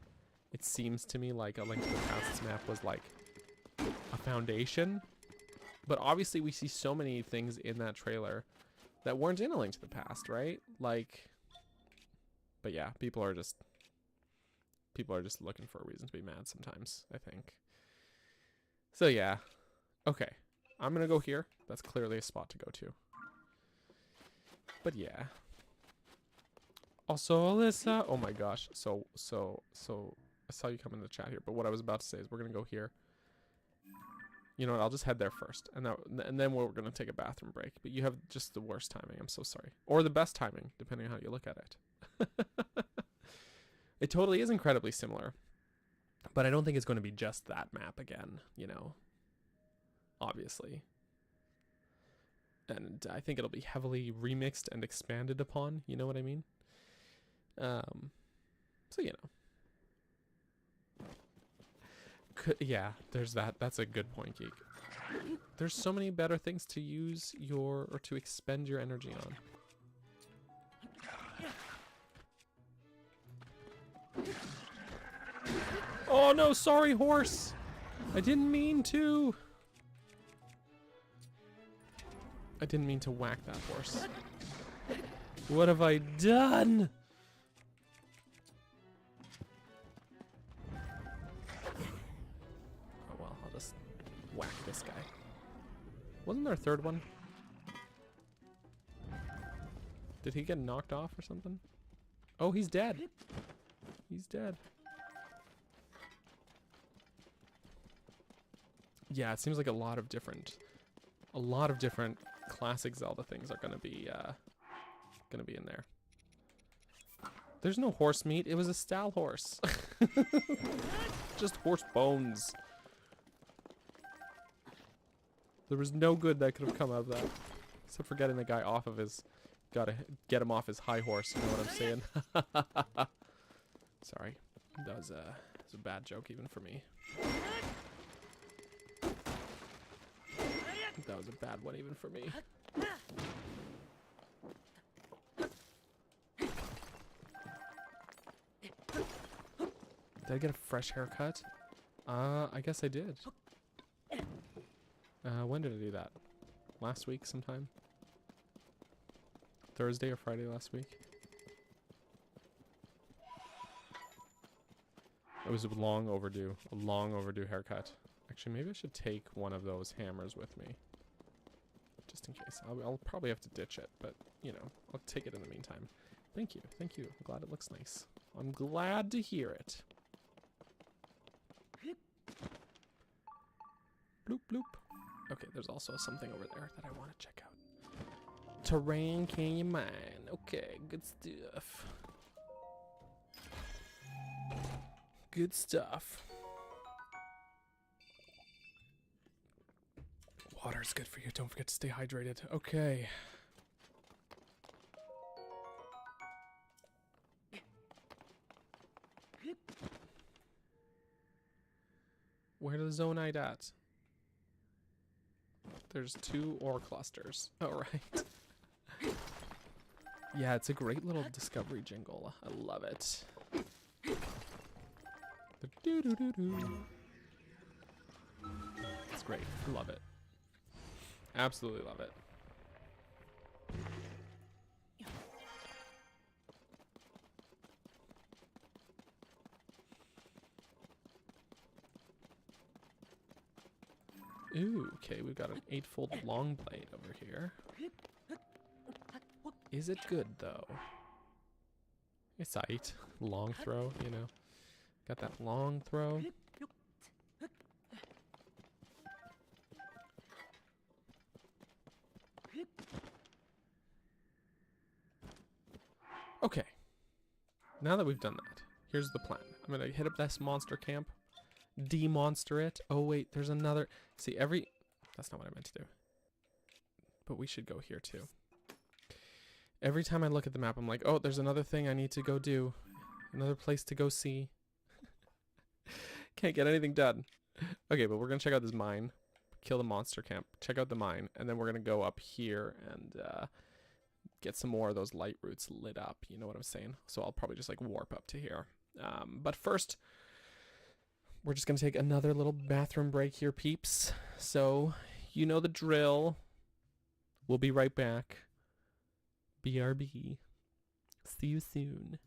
it seems to me like A Link to the Past's map was like a foundation. But obviously we see so many things in that trailer that weren't in A Link to the Past, right? Like, but yeah, people are just looking for a reason to be mad sometimes, I think. So yeah. Okay. I'm gonna go here. That's clearly a spot to go to. But yeah. Also, Alyssa, oh my gosh. So I saw you come in the chat here, but what I was about to say is we're gonna go here. You know what? I'll just head there first, and then we're gonna take a bathroom break. But you have just the worst timing. I'm so sorry, or the best timing, depending on how you look at it. It totally is incredibly similar, but I don't think it's going to be just that map again. You know, obviously, and I think it'll be heavily remixed and expanded upon. You know what I mean? So you know. Yeah, there's that. That's a good point, Geek. There's so many better things to use or to expend your energy on. Oh no, sorry, horse. I didn't mean to. I didn't mean to whack that horse. What have I done? Whack this guy. Wasn't there a third one? Did he get knocked off or something? Oh, he's dead. He's dead. Yeah, it seems like a lot of different classic Zelda things are gonna be in there. There's no horse meat. It was a stall horse. Just horse bones. There was no good that could have come out of that. Except for getting the guy off of his... Gotta get him off his high horse, you know what I'm saying? Sorry. That was a bad joke even for me. That was a bad one even for me. Did I get a fresh haircut? I guess I did. When did I do that? Last week sometime? Thursday or Friday last week? It was a long overdue haircut. Actually, maybe I should take one of those hammers with me. Just in case. I'll probably have to ditch it, but, you know, I'll take it in the meantime. Thank you. Thank you. I'm glad it looks nice. I'm glad to hear it. Bloop, bloop. Okay, there's also something over there that I want to check out. Terrain Canyon Mine. Okay, good stuff. Good stuff. Water is good for you. Don't forget to stay hydrated. Okay. Where the zonite at? There's 2 ore clusters. Oh, right. Yeah, it's a great little discovery jingle. I love it. The doo-doo-doo-doo. It's great. I love it. Absolutely love it. Ooh, okay, we've got an 8-fold long blade over here. Is it good, though? It's aight. Long throw, you know. Got that long throw. Okay. Now that we've done that, here's the plan. I'm going to hit up this monster camp. Demonster it. Oh, wait, there's another. See, that's not what I meant to do. But we should go here, too. Every time I look at the map, I'm like, oh, there's another thing I need to go do. Another place to go see. Can't get anything done. Okay, but we're going to check out this mine. Kill the monster camp. Check out the mine. And then we're going to go up here and get some more of those light roots lit up. You know what I'm saying? So I'll probably just like warp up to here. But first, we're just going to take another little bathroom break here, peeps. So you know the drill. We'll be right back. BRB. See you soon.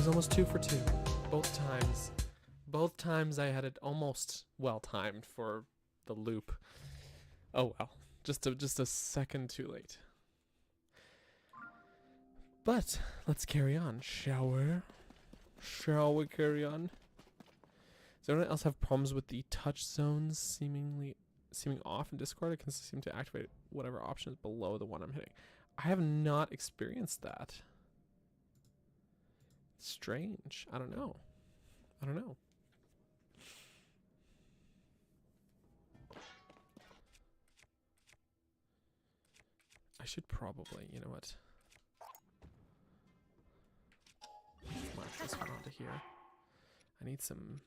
almost 2 for 2. Both times. Both times I had it almost well timed for the loop. Oh well. Just a second too late. But let's carry on, shall we? Shall we carry on? Does anyone else have problems with the touch zones seeming off in Discord? I can seem to activate whatever option is below the one I'm hitting. I have not experienced that. Strange. I don't know. I should probably, you know what? Mark this one onto here. I need some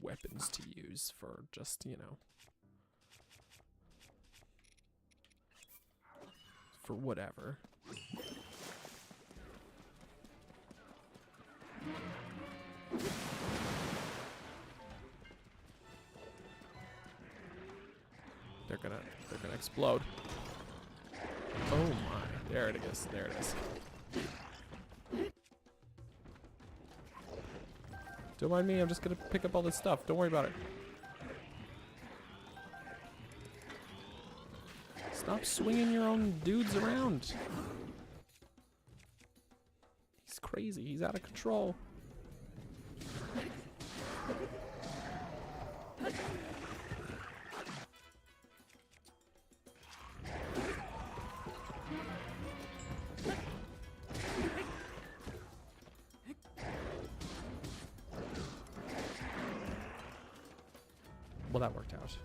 weapons to use for just, you know, for whatever. They're gonna explode. Oh my, there it is, there it is. Don't mind me, I'm just gonna pick up all this stuff, don't worry about it. Stop swinging your own dudes around. He's crazy, he's out of control. Well, that worked out.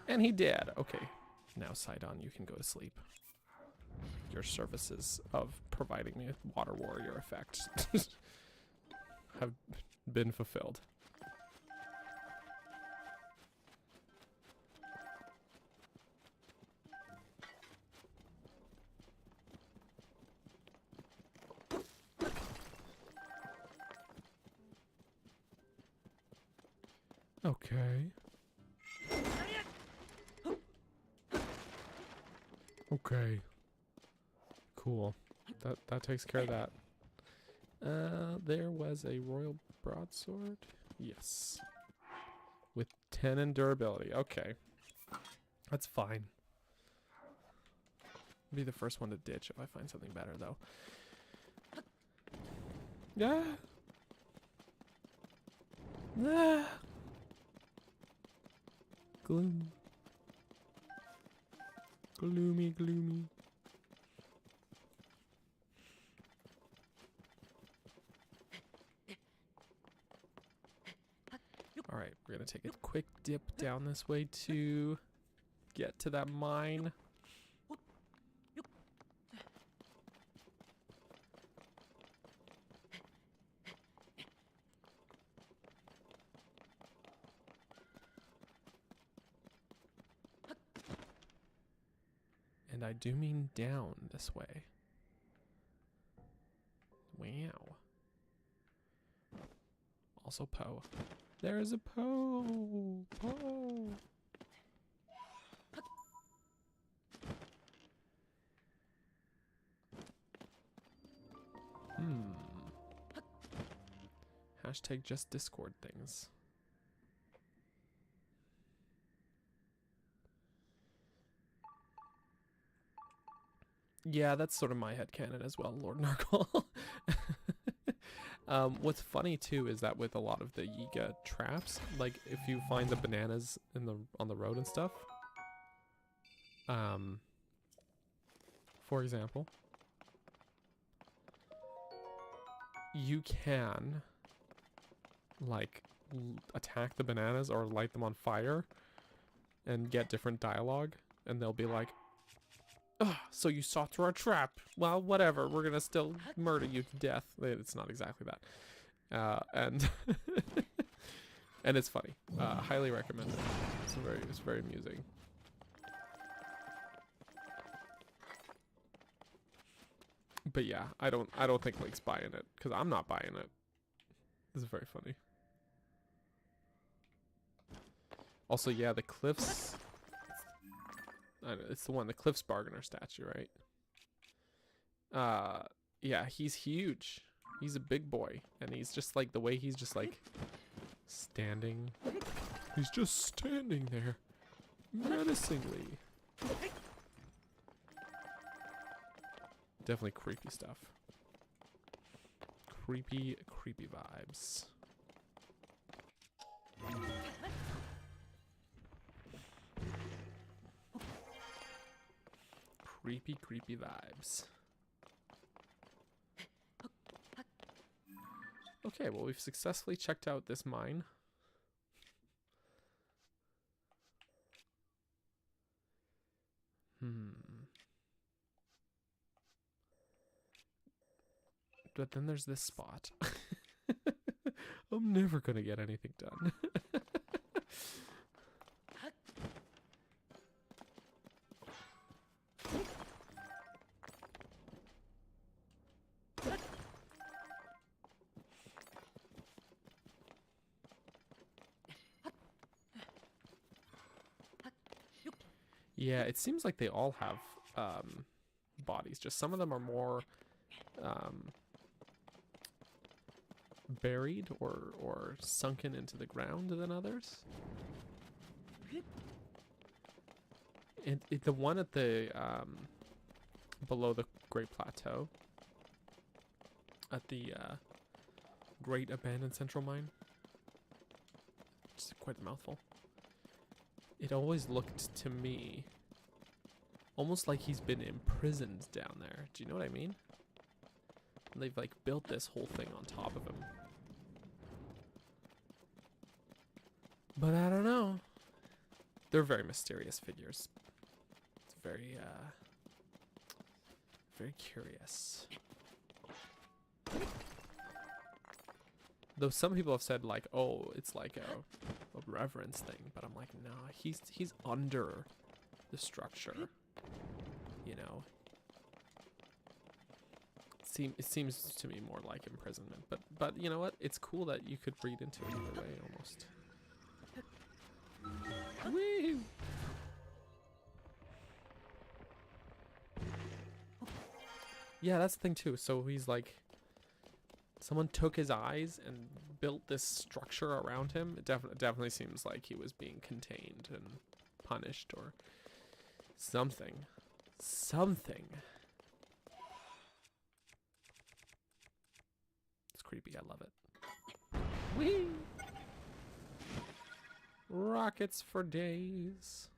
And he did. Okay. Now, Sidon, you can go to sleep. Your services of providing me with water warrior effect have been fulfilled. Okay. Okay. Cool. That takes care of that. There was a royal broadsword. Yes. With 10 in durability. Okay. That's fine. I'll be the first one to ditch if I find something better, though. Yeah. Ah. Gloom. Gloomy, gloomy. Alright, we're gonna take a quick dip down this way to get to that mine. And I do mean down this way. Wow. Also Poe. There's a Poe! Poe! Hashtag just Discord things. Yeah, that's sort of my headcanon as well, Lord Nargle. What's funny too is that with a lot of the Yiga traps, like if you find the bananas on the road and stuff, for example, you can like attack the bananas or light them on fire and get different dialogue, and they'll be like, "Ugh, so you saw through our trap. Well, whatever. We're gonna still murder you to death." It's not exactly that, and and it's funny. Highly recommend it. It's very amusing. But yeah, I don't think Link's buying it because I'm not buying it. This is very funny. Also, yeah, the cliffs. It's the one, the Cliffs Bargainer statue, right? Yeah, he's huge. He's a big boy, and he's just like the way he's just like standing. He's just standing there, menacingly. Definitely creepy stuff. Creepy vibes. Creepy vibes. Okay, well, we've successfully checked out this mine. But then there's this spot. I'm never gonna get anything done. Yeah, it seems like they all have bodies. Just some of them are more buried or sunken into the ground than others. And the one at the below the Great Plateau, at the Great Abandoned Central Mine, just quite a mouthful. It always looked to me almost like he's been imprisoned down there. Do you know what I mean? And they've like built this whole thing on top of him. But I don't know. They're very mysterious figures. It's very very curious. Though some people have said like, oh, it's like a reverence thing, but I'm like, nah, he's under the structure, you know. It seems to me more like imprisonment, but you know what? It's cool that you could read into it either way, almost. Woo! Yeah, that's the thing too. So he's like, someone took his eyes and built this structure around him. It definitely seems like he was being contained and punished or something. Something. It's creepy. I love it. Whee! Rockets for days.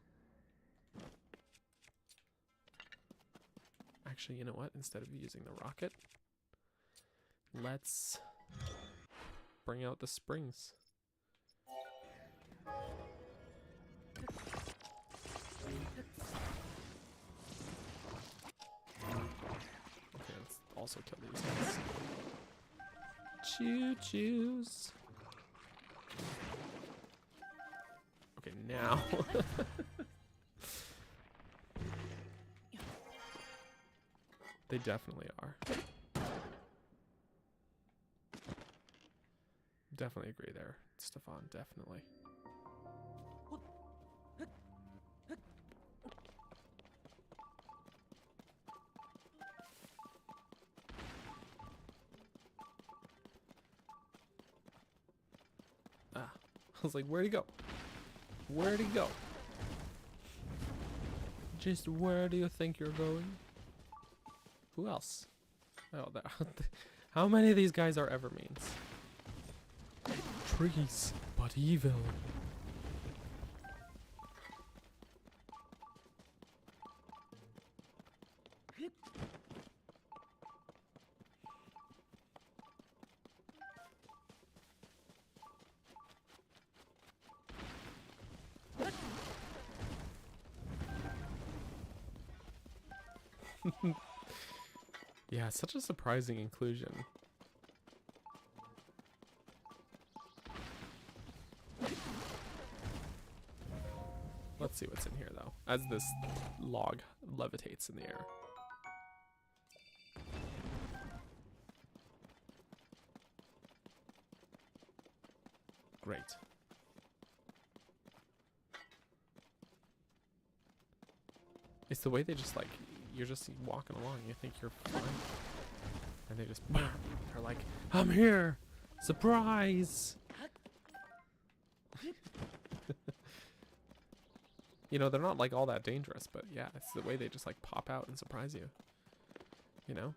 Actually, you know what? Instead of using the rocket, let's bring out the springs. Okay, let's also kill these guys. Choo-choos. Okay, now. They definitely are. Definitely agree there, Stefan, definitely. Ah, I was like, where'd he go? Where'd he go? Just where do you think you're going? Who else? Oh, how many of these guys are Evermeans? Trees, but evil. Yeah, such a surprising inclusion. Let's see what's in here, though, as this log levitates in the air. Great. It's the way they just like, you're just walking along, you think you're fine. And they just, they're like, I'm here! Surprise! You know, they're not like all that dangerous, but yeah, it's the way they just like pop out and surprise you. You know?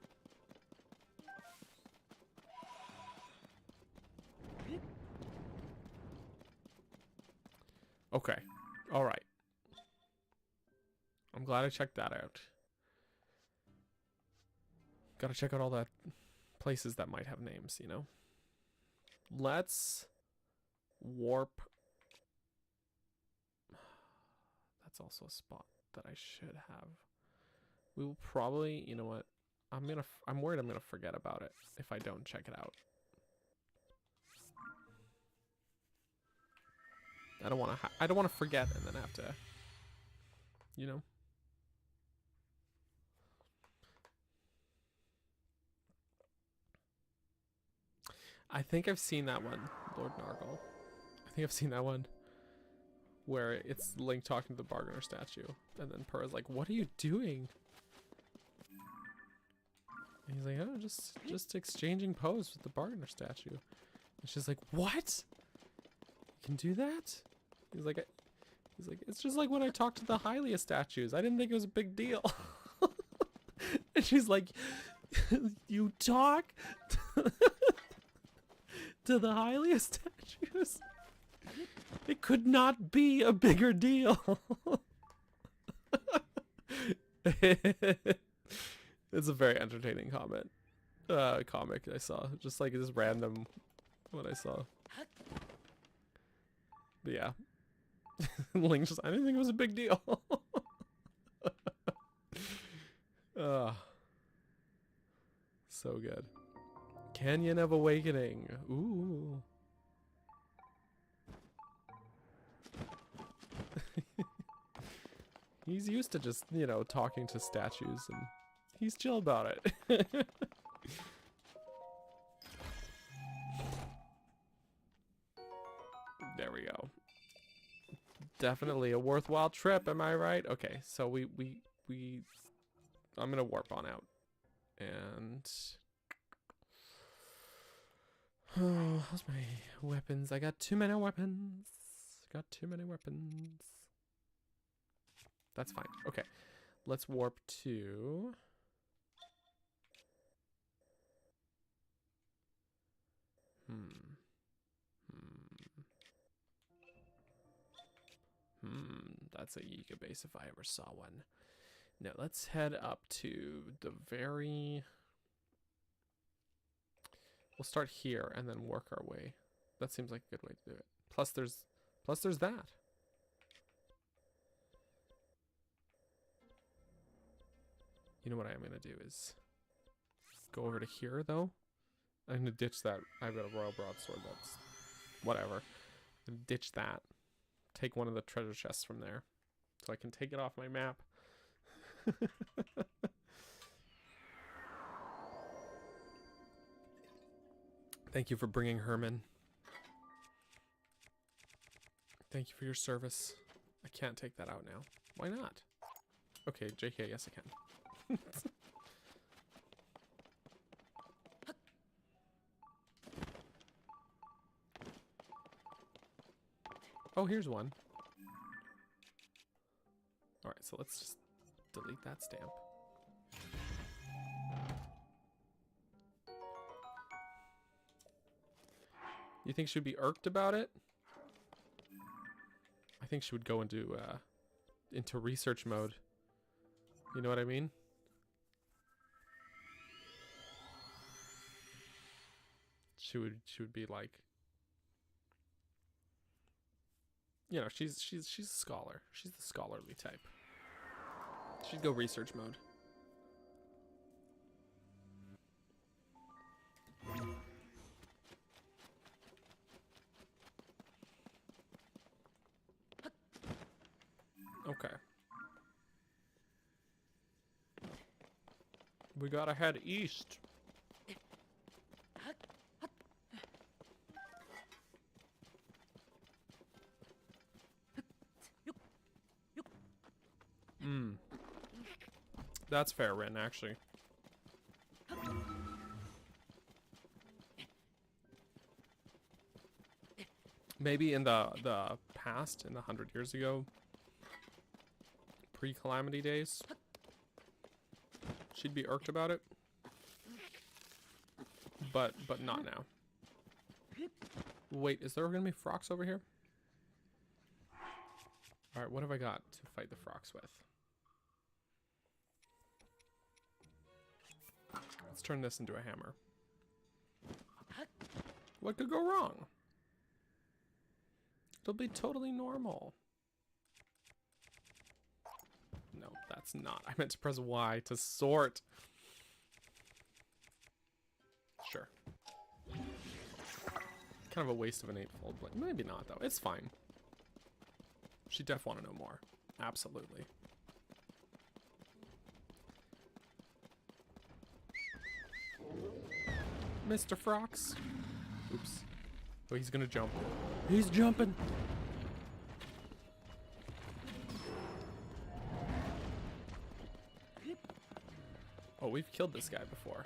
Okay. Alright. I'm glad I checked that out. Gotta check out all the places that might have names, you know? Let's warp. That's also a spot that I should have. We will probably, you know what? I'm worried I'm gonna forget about it if I don't check it out. I don't want to forget and then have to, you know. I think I've seen that one, Lord Nargle. I think I've seen that one where it's Link talking to the Bargainer statue, and then Purah's like, "What are you doing?" And he's like, "Oh, just exchanging pose with the Bargainer statue." And she's like, "What? You can do that?" He's like, "It's just like when I talked to the Hylia statues. I didn't think it was a big deal." And she's like, "You talk to the Hylia statues? It could not be a bigger deal." It's a very entertaining comic I saw. Just like this random what I saw. But yeah. Link just, I didn't think it was a big deal. So good. Canyon of Awakening. Ooh. He's used to just, you know, talking to statues, and he's chill about it. There we go. Definitely a worthwhile trip, am I right? Okay, so we I'm gonna warp on out. And oh, how's my weapons? I got too many weapons. Got too many weapons. That's fine. Okay. Let's warp to that's a Yiga base if I ever saw one. No, let's head up to the very... We'll start here and then work our way. That seems like a good way to do it. Plus there's that. You know what I'm gonna do is go over to here though. I'm gonna ditch that. I've got a royal broadsword that's whatever. I'm gonna ditch that. Take one of the treasure chests from there. So I can take it off my map. Thank you for bringing Herman. Thank you for your service. I can't take that out now. Why not? Okay, JK, yes I can. Oh, here's one. Alright, so let's just delete that stamp. You think she would be irked about it? I think she would go into research mode. You know what I mean? She would be like, you know, she's a scholar. She's the scholarly type. She'd go research mode. Okay. We gotta head east. That's fair, Rin, actually. Maybe in the past, in the 100 years ago, pre-calamity days, she'd be irked about it. But not now. Wait, is there gonna be frogs over here? Alright, what have I got to fight the frogs with? Let's turn this into a hammer. What could go wrong? It'll be totally normal. No, that's not. I meant to press Y to sort. Sure. Kind of a waste of an 8-fold blade. Maybe not, though. It's fine. She def want to know more. Absolutely. Mr. Frox. Oops. Oh, he's gonna jump. He's jumping! Oh, we've killed this guy before.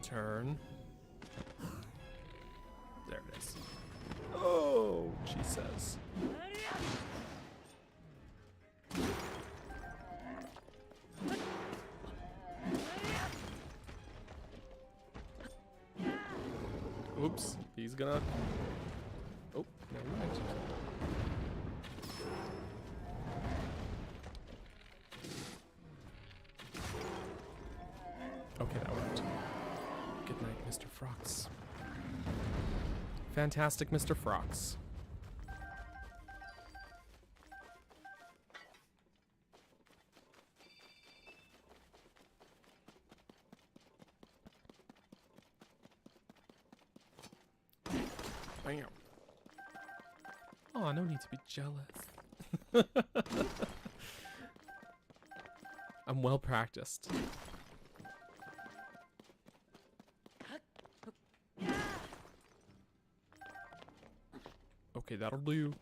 Turn. There it is. Oh, she says. Oops, he's gonna... Oh, never mind. Okay, that worked. Good night, Mr. Frox. Fantastic, Mr. Frox. Bam. Oh, no need to be jealous. I'm well practiced. Okay, that'll do.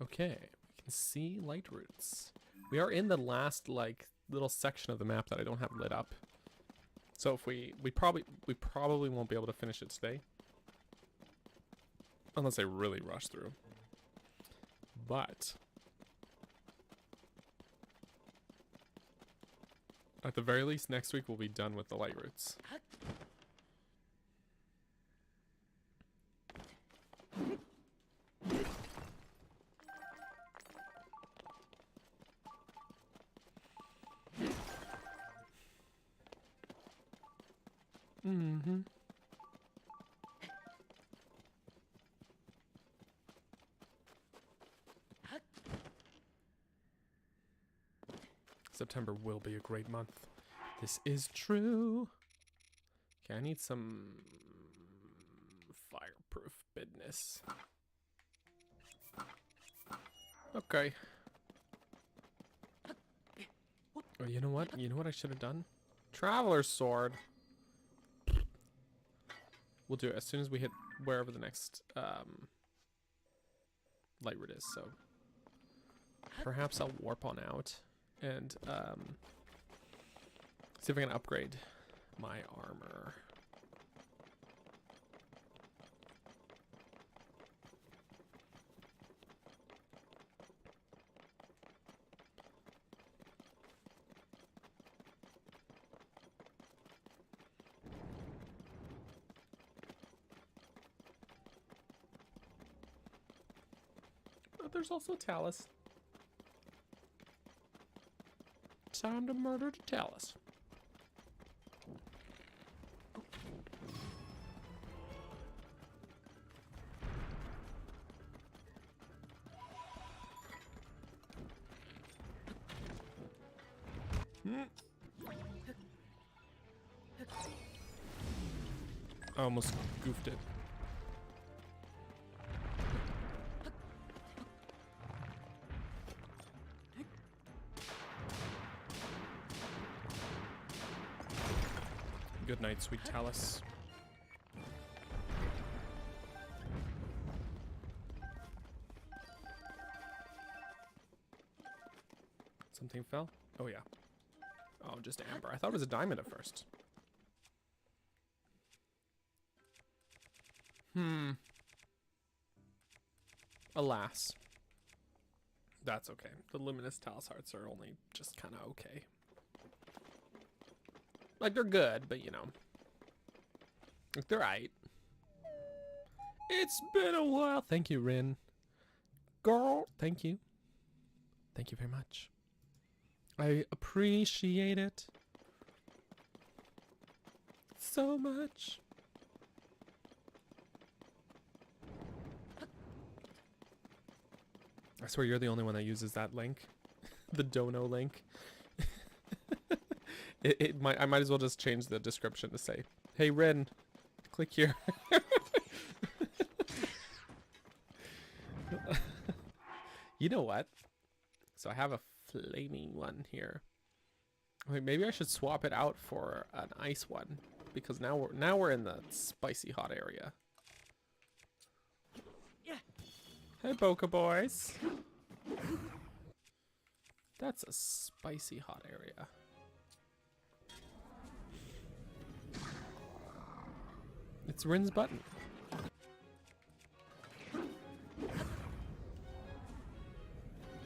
Okay, we can see light roots. We are in the last, like, little section of the map that I don't have lit up. So if we probably won't be able to finish it today. Unless I really rush through. But at the very least, next week we'll be done with the light roots. Mm-hmm. September will be a great month. This is true. Okay, I need some fireproof business. Okay. Oh, you know what? You know what I should have done? Traveler's sword. We'll do it as soon as we hit wherever the next light route is. So perhaps I'll warp on out and see if I can upgrade my armor. But there's also Talus. Time to murder the Talus. I almost goofed it. Good night, sweet Talus. Something fell? Oh, yeah. Oh, just amber. I thought it was a diamond at first. Alas. That's okay. The luminous Talus hearts are only just kind of okay. Like, they're good, but you know. Like, they're aight. It's been a while. Thank you, Rin. Girl, thank you. Thank you very much. I appreciate it so much. I swear you're the only one that uses that link. The dono link. I might as well just change the description to say, hey Ren, click here. You know what? So I have a flaming one here. Wait, maybe I should swap it out for an ice one, because now we're in the spicy hot area. Hey, Boca Boys. That's a spicy hot area. It's Rin's button.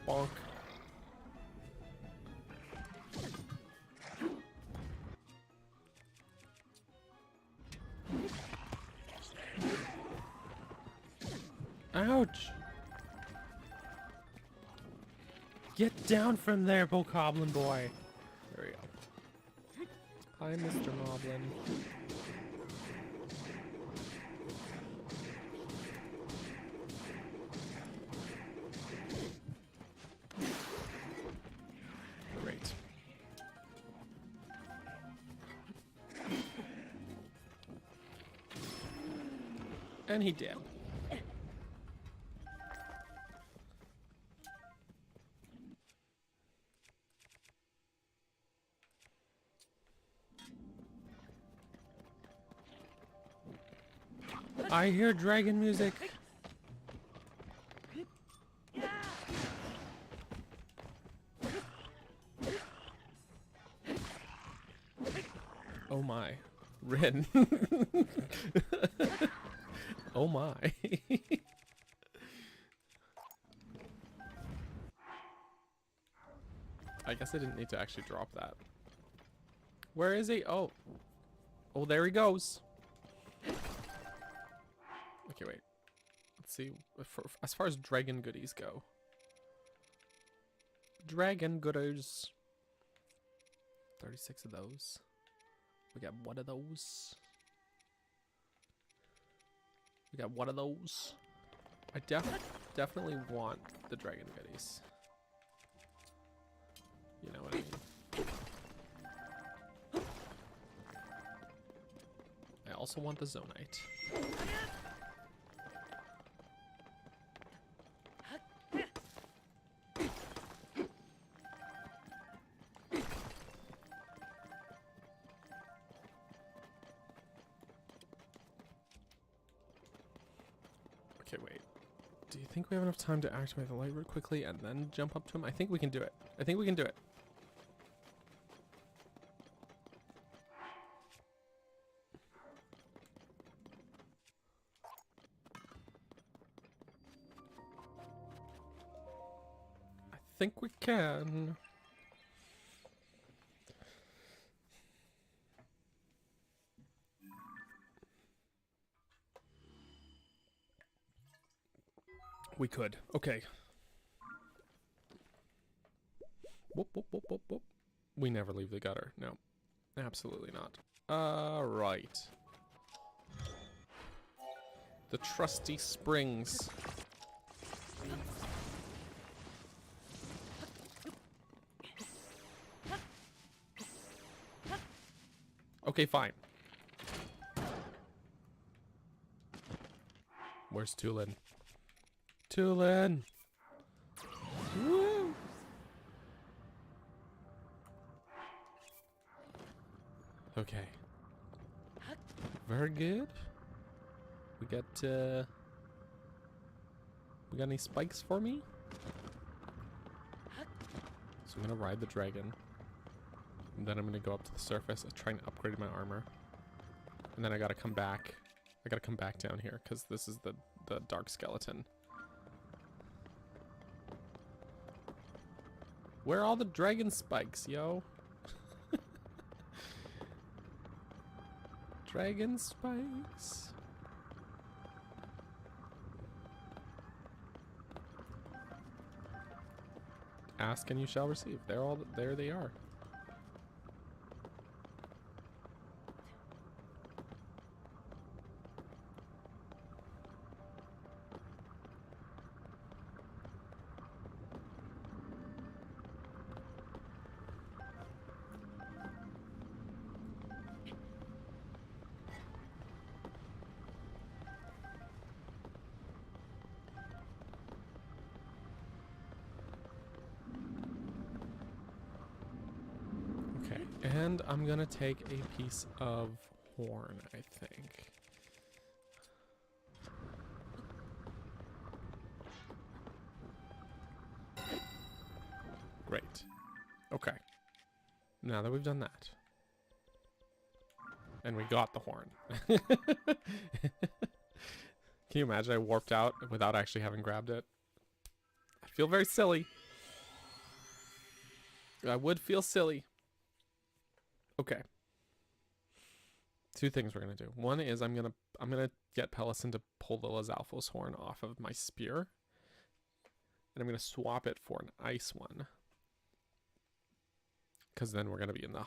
Bonk. Ouch. Get down from there, Bokoblin boy. There we go. Hi, Mr. Moblin. Great. And he did. I hear dragon music. Oh my. Rin. Oh my. I guess I didn't need to actually drop that. Where is he? Oh. Oh, there he goes. Okay, wait. Let's see. As far as dragon goodies go. Dragon goodies. 36 of those. We got one of those. We got one of those. I definitely want the dragon goodies. You know what I mean? I also want the zonite. Okay, wait. Do you think we have enough time to activate the light root quickly and then jump up to him? I think we can do it. I think we can do it. I think we can. We could. Okay. Whoop, whoop, whoop, whoop, whoop. We never leave the gutter. No. Absolutely not. Right. The trusty springs. Okay, fine. Where's Tulin? Tulin! Woo! Okay. Very good. We got any spikes for me? So I'm gonna ride the dragon. And then I'm gonna go up to the surface and try and upgrade my armor. And then I gotta come back. I gotta come back down here because this is the dark skeleton. Where are all the dragon spikes, yo? Dragon spikes. Ask and you shall receive. There they are. And I'm gonna take a piece of horn, I think. Great. Okay. Now that we've done that. And we got the horn. Can you imagine I warped out without actually having grabbed it? I feel very silly. I would feel silly. Okay. Two things we're gonna do. One is I'm gonna get Pellison to pull the Lizalfo's horn off of my spear. And I'm gonna swap it for an ice one. Cause then we're gonna be in the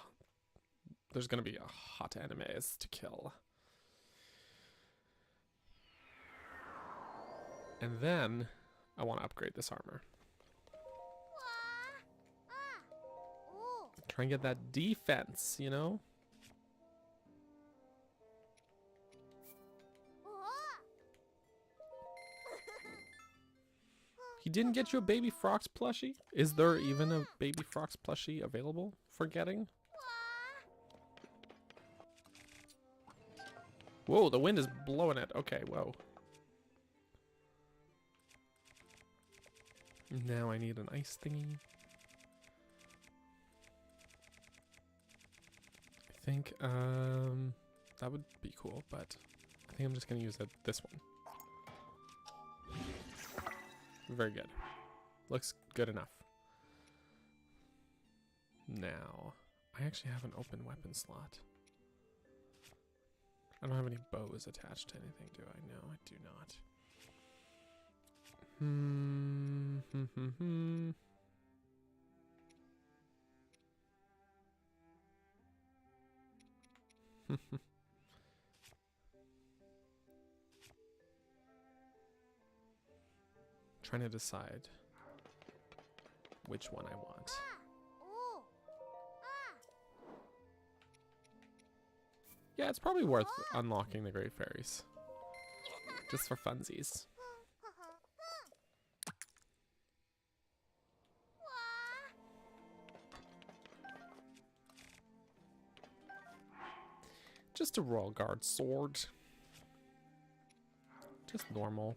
there's gonna be a hot enemies to kill. And then I wanna upgrade this armor. Try and get that defense, you know? He didn't get you a Baby Frox plushie? Is there even a Baby Frox plushie available for getting? Whoa, the wind is blowing it. Okay, whoa. Now I need an ice thingy. I think that would be cool, but I think I'm just gonna use this one. Very good. Looks good enough. Now, I actually have an open weapon slot. I don't have any bows attached to anything, do I? No, I do not. Trying to decide which one I want. Yeah, it's probably worth unlocking the Great Fairies. Just for funsies. Just a Royal Guard sword. Just normal.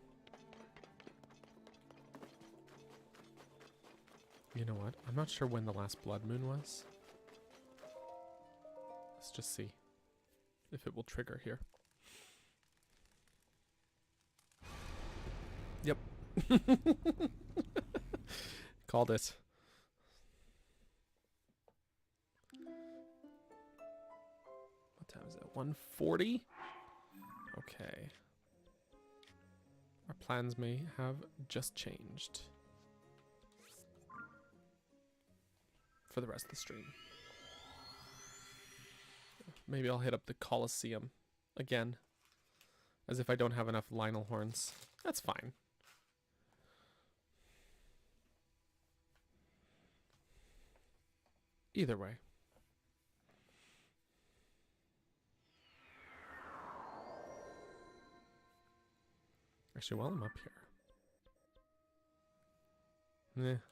You know what? I'm not sure when the last blood moon was. Let's just see if it will trigger here. Yep. Called it. What time is it? 1:40? Okay. Our plans may have just changed for the rest of the stream. Maybe I'll hit up the Colosseum again. As if I don't have enough Lionel horns. That's fine. Either way. Actually, while I'm up here.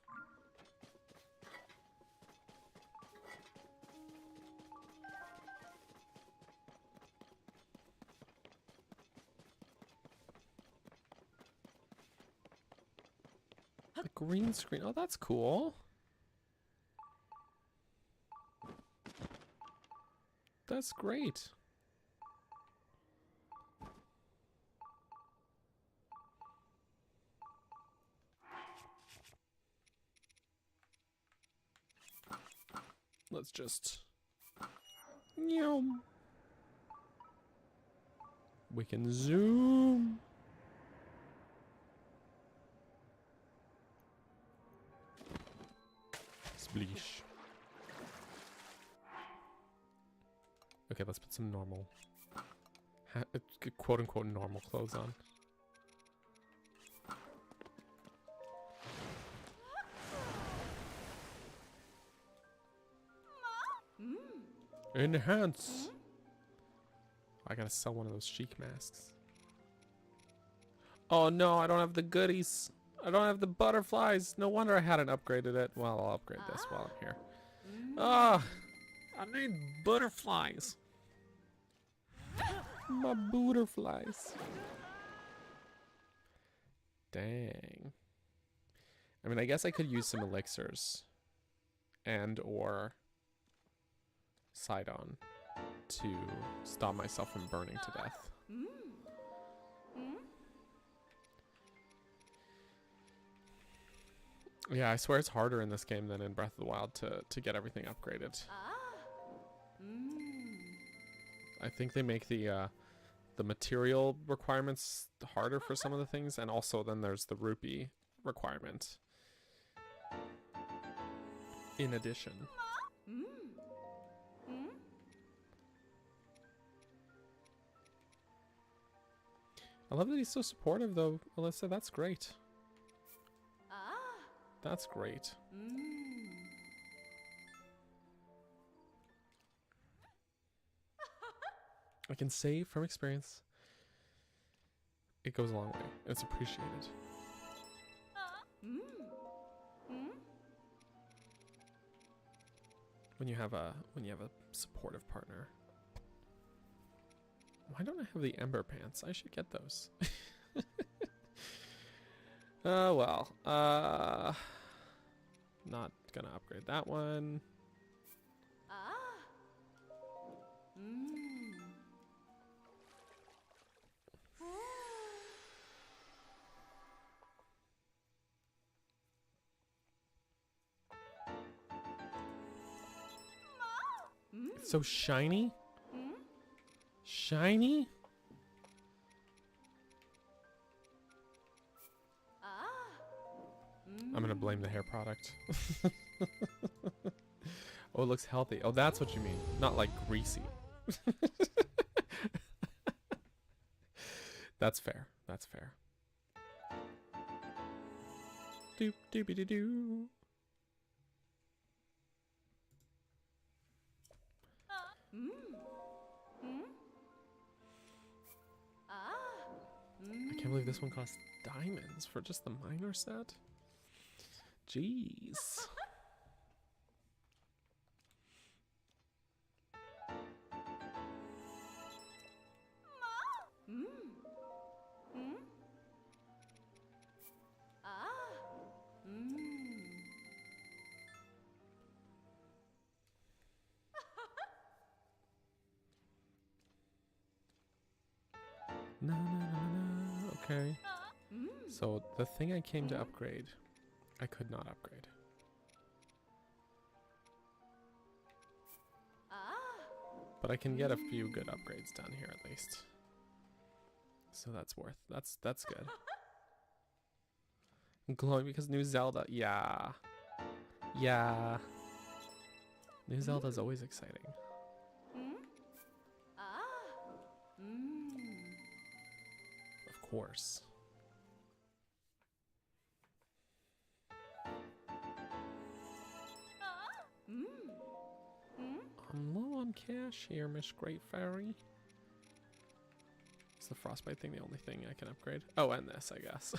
The green screen. Oh, that's cool. That's great. Let's just... Yum. We can zoom. Spleesh. Okay, let's put some normal, quote-unquote normal clothes on. Enhance. I gotta sell one of those chic masks. Oh no, I don't have the goodies. I don't have the butterflies. No wonder I hadn't upgraded it. Well, I'll upgrade this while I'm here. Ah, I need butterflies. My butterflies. Dang. I mean, I guess I could use some elixirs and or Sidon to stop myself from burning to death. Yeah, I swear it's harder in this game than in Breath of the Wild to get everything upgraded. I think they make the material requirements harder for some of the things, and also then there's the rupee requirement in addition. I love that he's so supportive though, Alyssa. That's great. That's great. I can say from experience, it goes a long way. It's appreciated. When you have a supportive partner. Why don't I have the Ember pants? I should get those. Oh well. Not gonna upgrade that one. It's so shiny. Shiny? I'm gonna blame the hair product. Oh, it looks healthy. Oh, that's what you mean. Not like greasy. That's fair. That's fair. Doop doopy doo doo. I can't believe this one costs diamonds for just the minor set. Jeez. No, no, no, no. Okay. So the thing I came to upgrade, I could not upgrade. But I can get a few good upgrades down here at least. So that's good. Glowing because new Zelda. Yeah. Yeah. New Zelda's always exciting. Of course. I'm low on cash here, Miss Great Fairy. Is the frostbite thing the only thing I can upgrade? Oh, and this, I guess.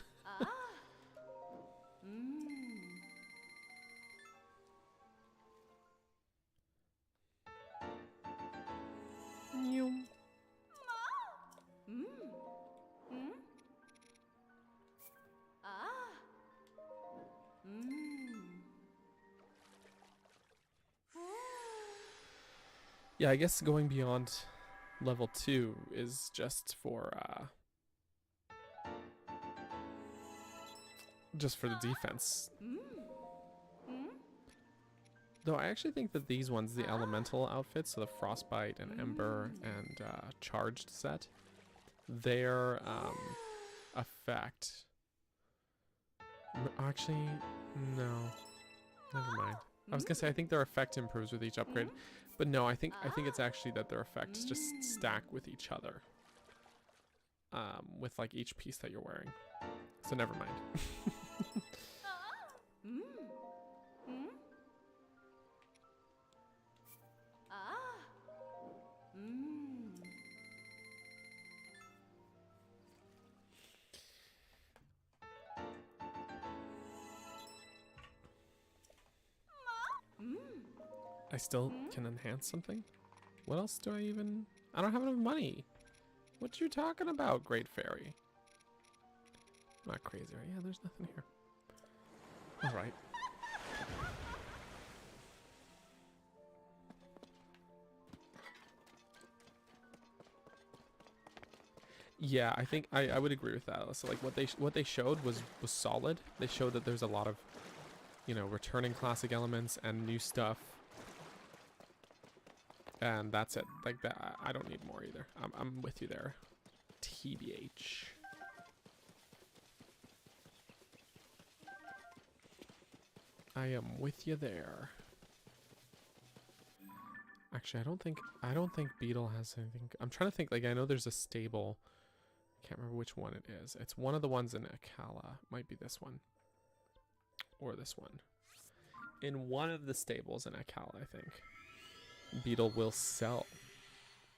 Yeah, I guess going beyond level 2 is just for the defense. Though I actually think that these ones, the elemental outfits, so the frostbite and ember and charged set, their effect. Actually, no, never mind. I was gonna say I think their effect improves with each upgrade, but no, I think it's actually that their effects just stack with each other, with like each piece that you're wearing. So never mind. I still can enhance something? What else do I even... I don't have enough money. What you talking about, Great Fairy? Not crazy, right? Yeah, there's nothing here. Alright. Yeah, I think I would agree with that. So like what they showed was solid. They showed that there's a lot of, you know, returning classic elements and new stuff. And that's it. Like that, I don't need more either. I'm with you there. TBH. I am with you there. Actually, I don't think Beetle has anything. I'm trying to think. Like I know there's a stable. Can't remember which one it is. It's one of the ones in Akala. Might be this one. Or this one. In one of the stables in Akala, I think. Beetle will sell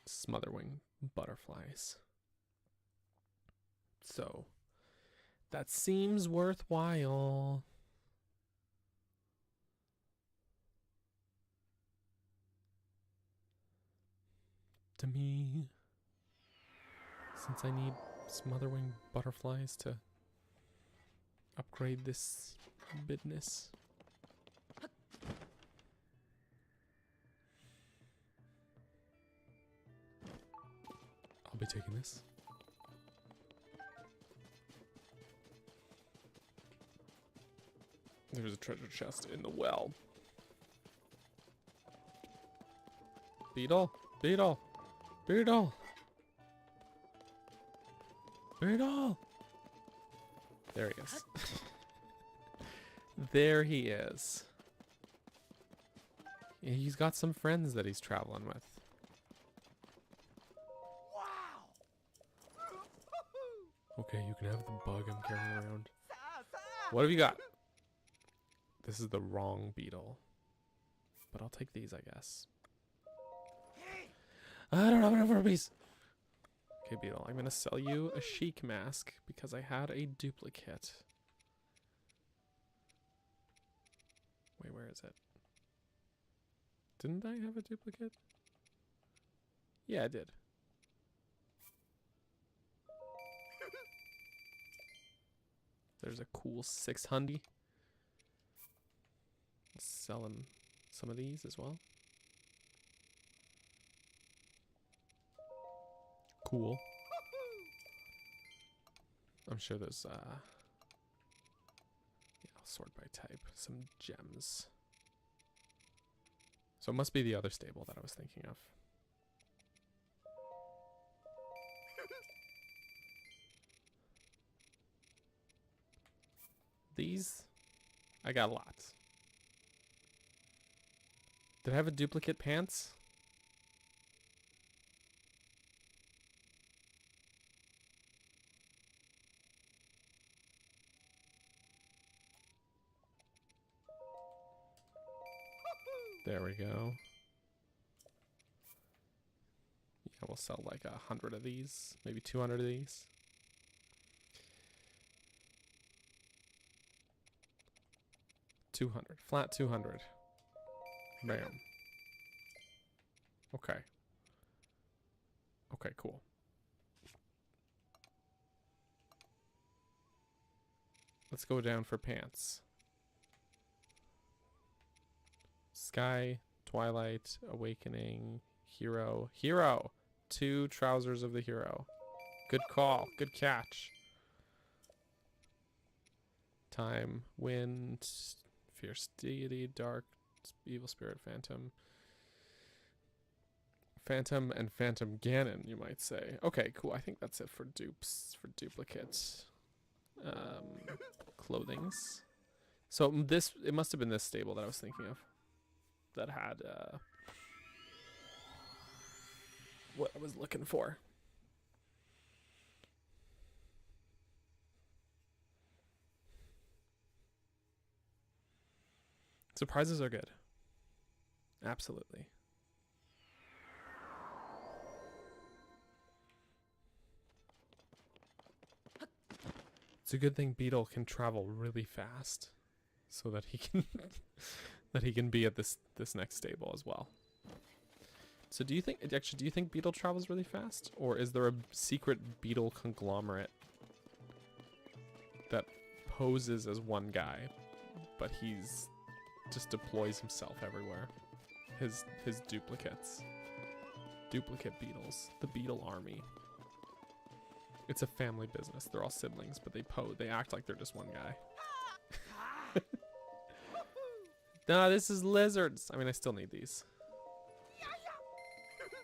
smotherwing butterflies. So that seems worthwhile. To me. Since I need smotherwing butterflies to upgrade this business. I'll be taking this. There's a treasure chest in the well. Beetle! Beetle! Beetle! Beetle! There he is. There he is. Yeah, he's got some friends that he's traveling with. Okay, you can have the bug I'm carrying around. What have you got? This is the wrong beetle. But I'll take these, I guess. I don't have enough rupees. Okay, beetle, I'm gonna sell you a chic mask because I had a duplicate. Wait, where is it? Didn't I have a duplicate? Yeah, I did. There's a cool 600. Sell him some of these as well. Cool. I'm sure there's yeah, I'll sort by type. Some gems. So it must be the other stable that I was thinking of. These, I got lots. Did I have a duplicate pants? There we go. Yeah, we'll sell like 100 of these, maybe 200 of these. $200, flat 200. Bam. Okay. Okay, cool. Let's go down for pants. Sky, Twilight, Awakening, Hero. Hero. 2 trousers of the hero. Good call. Good catch. Time. Wind. Fierce deity. Dark. Evil spirit. Phantom. Phantom and Phantom Ganon, you might say. Okay, cool. I think that's it for dupes. For duplicates. Clothings. So this, it must have been this stable that I was thinking of. That had, what I was looking for. Surprises are good. Absolutely. It's a good thing Beetle can travel really fast, so that he can that he can be at this next stable as well. So do you think Beetle travels really fast, or is there a secret Beetle conglomerate that poses as one guy, but he's just deploys himself everywhere? His duplicates, duplicate Beetles, the Beetle army. It's a family business. They're all siblings, but they act like they're just one guy. Nah, this is lizards. I mean, I still need these.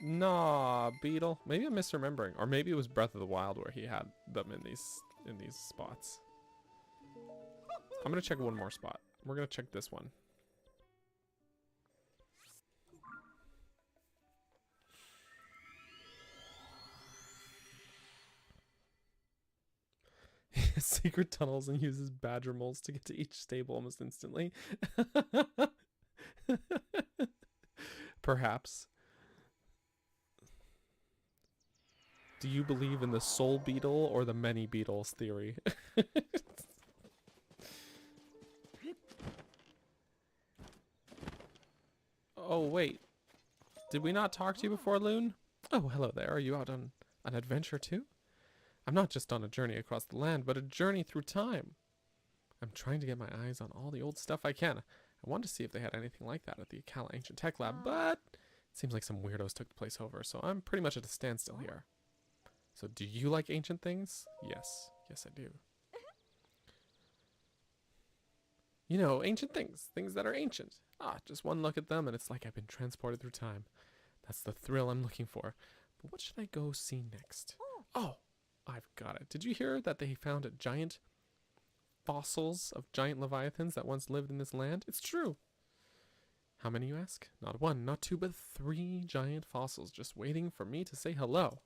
Nah, Beetle. Maybe I'm misremembering, or maybe it was Breath of the Wild where he had them in these spots. I'm gonna check one more spot. We're gonna check this one. Secret tunnels and uses badger moles to get to each stable almost instantly. Perhaps. Do you believe in the soul beetle or the many beetles theory? Oh, wait. Did we not talk to you before, Loon? Oh, hello there. Are you out on an adventure too? I'm not just on a journey across the land, but a journey through time. I'm trying to get my eyes on all the old stuff I can. I wanted to see if they had anything like that at the Akala Ancient Tech Lab, but it seems like some weirdos took the place over, so I'm pretty much at a standstill here. So do you like ancient things? Yes. Yes, I do. You know, ancient things. Things that are ancient. Ah, just one look at them and it's like I've been transported through time. That's the thrill I'm looking for. But what should I go see next? Oh, I've got it. Did you hear that they found giant fossils of giant leviathans that once lived in this land? It's true. How many, you ask? Not 1, not 2, but 3 giant fossils just waiting for me to say hello.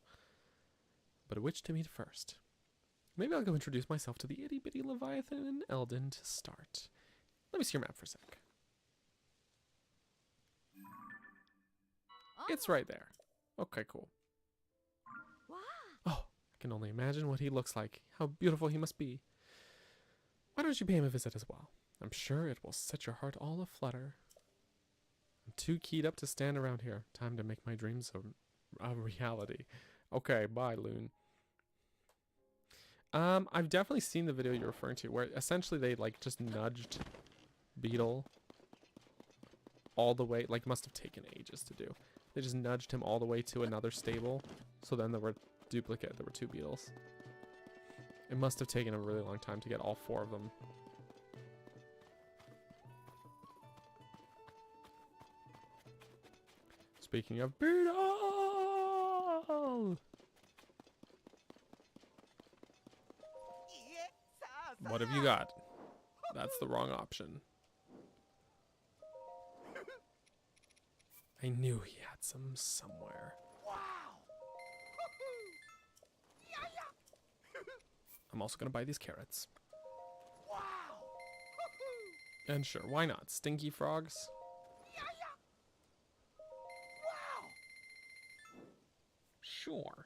But which to meet first? Maybe I'll go introduce myself to the itty-bitty leviathan in Eldin to start. Let me see your map for a sec. It's right there. Okay, cool. Oh, I can only imagine what he looks like. How beautiful he must be. Why don't you pay him a visit as well? I'm sure it will set your heart all aflutter. I'm too keyed up to stand around here. Time to make my dreams a reality. Okay, bye, Loon. I've definitely seen the video you're referring to, where essentially they like just nudged Beetle all the way, like must have taken ages to do. They just nudged him all the way to another stable, so then there were there were 2 Beetles. It must have taken a really long time to get all 4 of them. Speaking of Beetle! What have you got? That's the wrong option. I knew he had some somewhere. I'm also gonna buy these carrots. And sure, why not? Stinky frogs. Sure.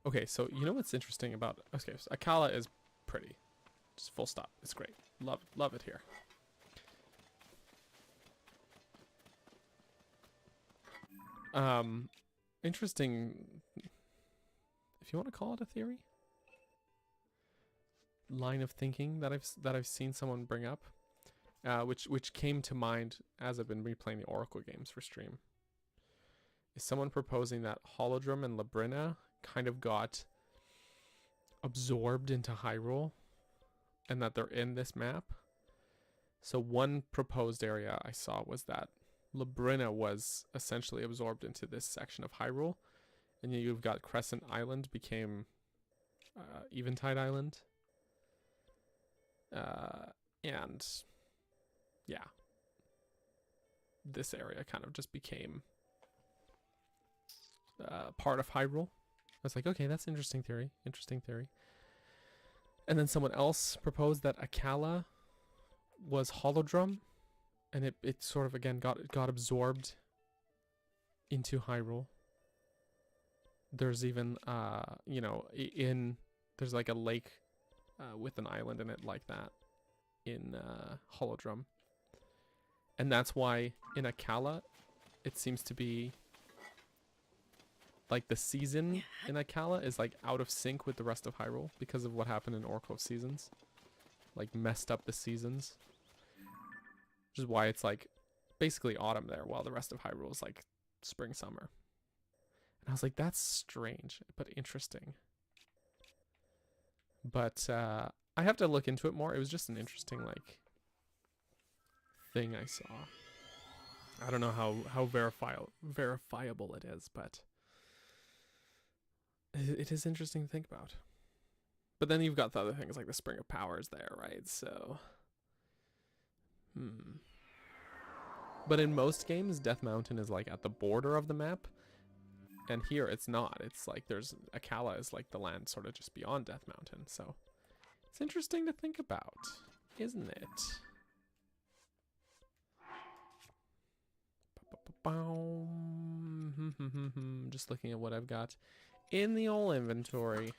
Okay, so you know what's interesting about... Okay, so Akala is pretty. Just full stop. It's great. Love it here. Interesting, if you want to call it a theory, line of thinking that I've seen someone bring up. which came to mind as I've been replaying the Oracle games for stream, is someone proposing that Holodrum and Labrina kind of got absorbed into Hyrule, and that they're in this map. So one proposed area I saw was that Labrina was essentially absorbed into this section of Hyrule, and you've got Crescent Island became Eventide Island, and yeah, this area kind of just became part of Hyrule. I was like, okay, that's interesting theory. Interesting theory. And then someone else proposed that Akala was Holodrum, and it sort of again got absorbed into Hyrule. There's even you know, there's like a lake with an island in it like that in Holodrum. And that's why in Akala it seems to be like the season in Akala is like out of sync with the rest of Hyrule because of what happened in Oracle of Seasons. Like messed up the seasons. Which is why it's like basically autumn there while the rest of Hyrule is like spring, summer. And I was like, that's strange, but interesting. But I have to look into it more. It was just an interesting like thing I saw. I don't know how verifiable it is, but it is interesting to think about. But then you've got the other things like the Spring of Powers there, right? So, But in most games, Death Mountain is like at the border of the map. And here it's not. It's like there's Akala is like the land sort of just beyond Death Mountain. So it's interesting to think about, isn't it? Just looking at what I've got in the old inventory.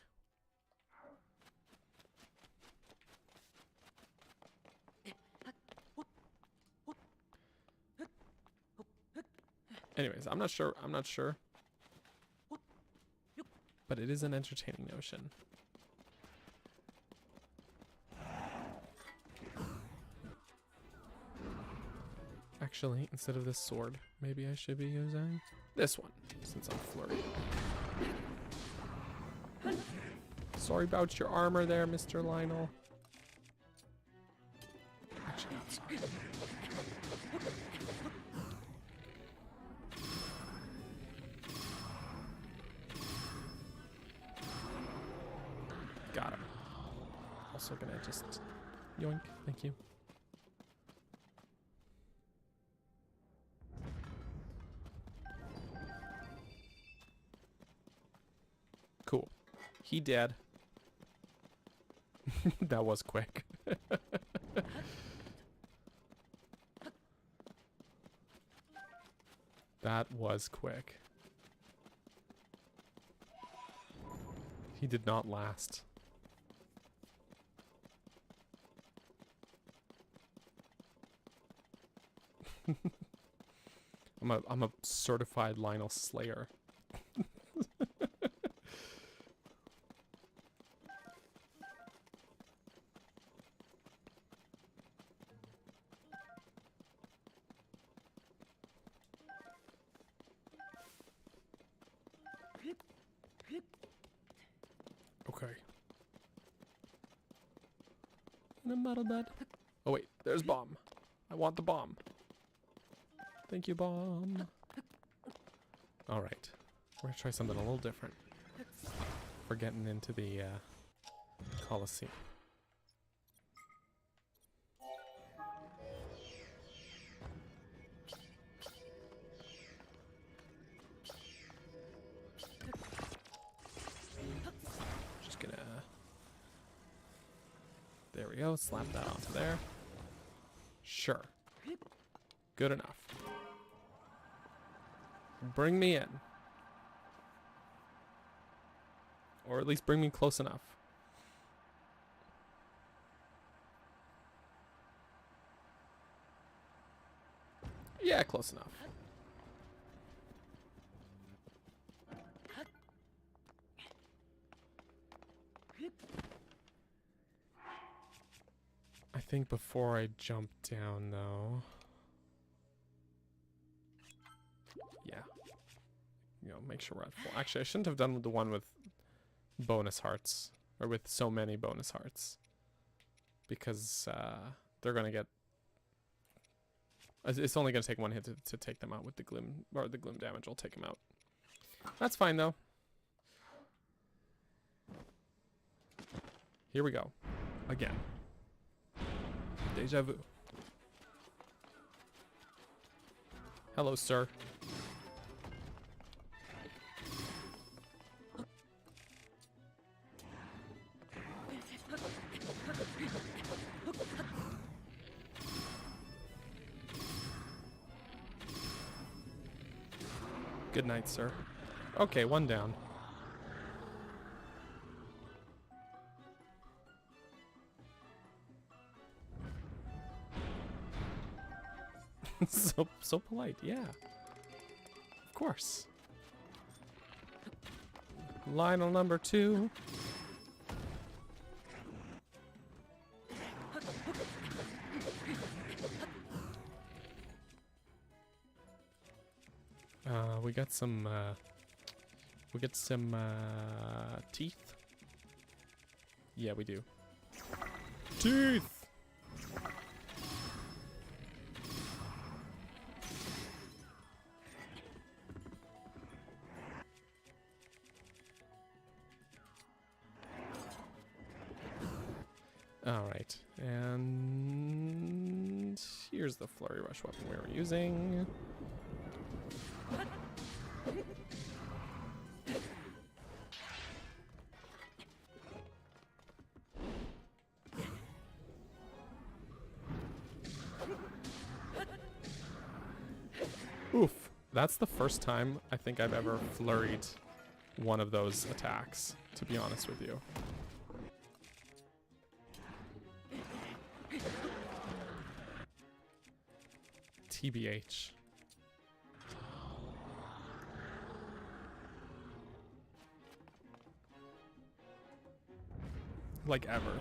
Anyways, I'm not sure. But it is an entertaining notion. Actually, instead of this sword, maybe I should be using this one, since I'm flirting. Sorry about your armor there, Mr. Lionel. Actually, not sorry. Got him. Also gonna just yoink, thank you. Cool. He dead. That was quick. That was quick. He did not last. I'm a certified Lionel Slayer. Okay. In a metal bed. Oh wait, there's bomb. I want the bomb. Thank you, bomb. All right, we're gonna try something a little different. We're getting into the Colosseum. Just gonna. There we go. Slap that onto there. Sure. Good enough. Bring me in. Or at least bring me close enough. Yeah, close enough. I think before I jump down, though... Yeah. You know, make sure we're at full. Actually, I shouldn't have done the one with bonus hearts. Or with so many bonus hearts. Because they're going to get... It's only going to take one hit to take them out with the gloom. Or the gloom damage will take them out. That's fine, though. Here we go. Again. Deja vu. Hello, sir. Good night, sir. Okay, one down. so polite, yeah. Of course. Lionel number 2. We get some teeth. Yeah, we do. Teeth. All right, and here's the flurry rush weapon we were using. Oof, that's the first time I think I've ever flurried one of those attacks, to be honest with you. TBH. Like ever.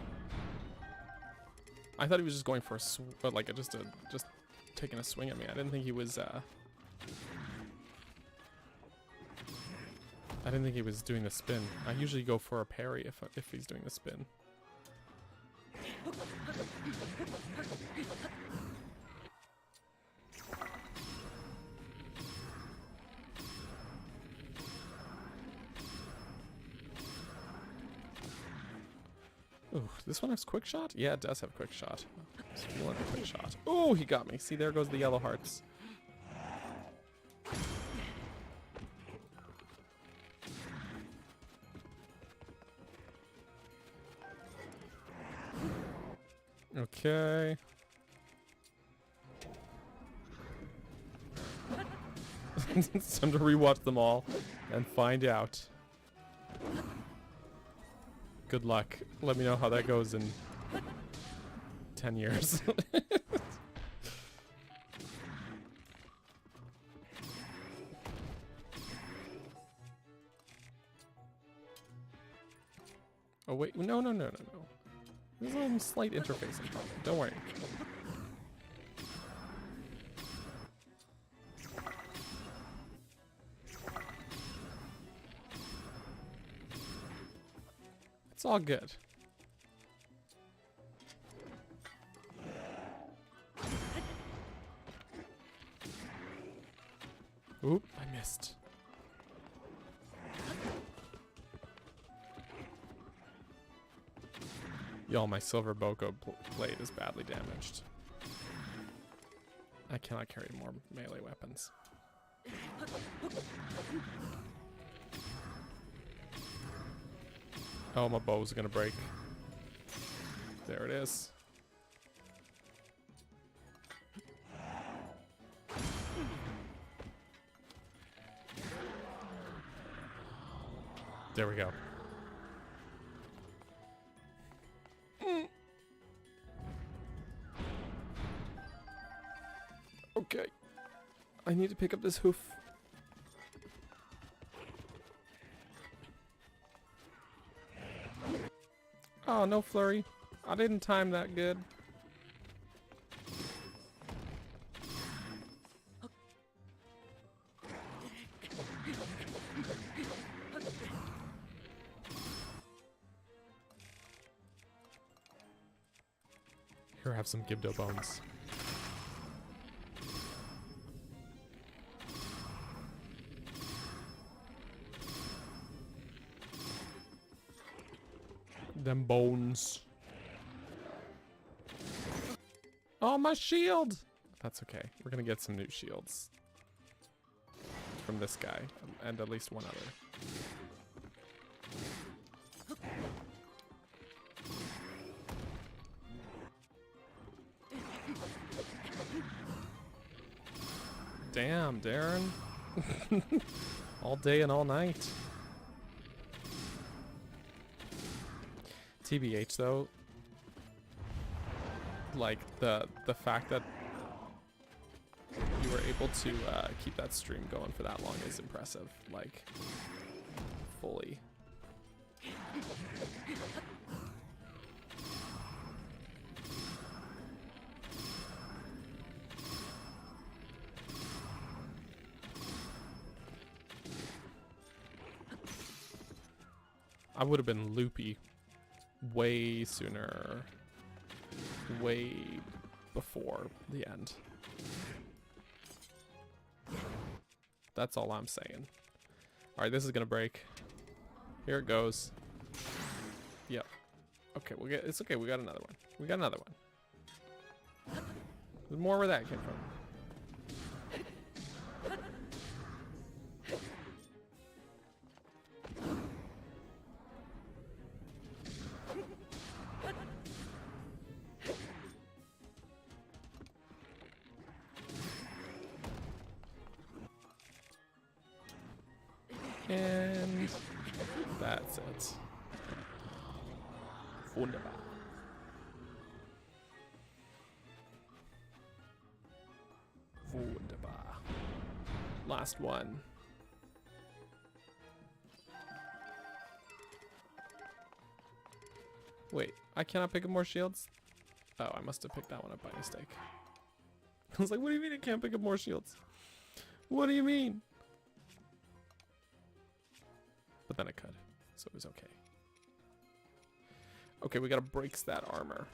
I thought he was just going for a just taking a swing at me. I didn't think he was I didn't think he was doing the spin. I usually go for a parry if he's doing the spin. Ooh, this one has quick shot? Yeah, it does have quick shot. So you want the quick shot. Oh, he got me. See, there goes the yellow hearts. Okay. It's time to rewatch them all and find out. Good luck. Let me know how that goes in 10 years. Oh wait, no. There's a slight interfacing problem. Don't worry. It's all good. Oop, I missed. Y'all, my silver boko blade is badly damaged. I cannot carry more melee weapons. Oh, my bow's gonna break. There it is. There we go. Okay. I need to pick up this hoof. Oh, no flurry. I didn't time that good. have some Gibdo bones. Them bones. Oh, my shield! That's okay. We're gonna get some new shields. From this guy. And at least one other. Damn, Darren. All day and all night. TBH though, like the fact that you were able to keep that stream going for that long is impressive. Like, fully. I would have been loopy way sooner, way before the end. That's all I'm saying. Alright, this is gonna break. Here it goes. Yep. Okay, it's okay, we got another one. We got another one. There's more where that came from. And that's it. Wunderbar. Wunderbar. Last one. Wait, I cannot pick up more shields? Oh, I must have picked that one up by mistake. I was like, what do you mean I can't pick up more shields? What do you mean? But then it could, so it was okay. Okay, we gotta break that armor.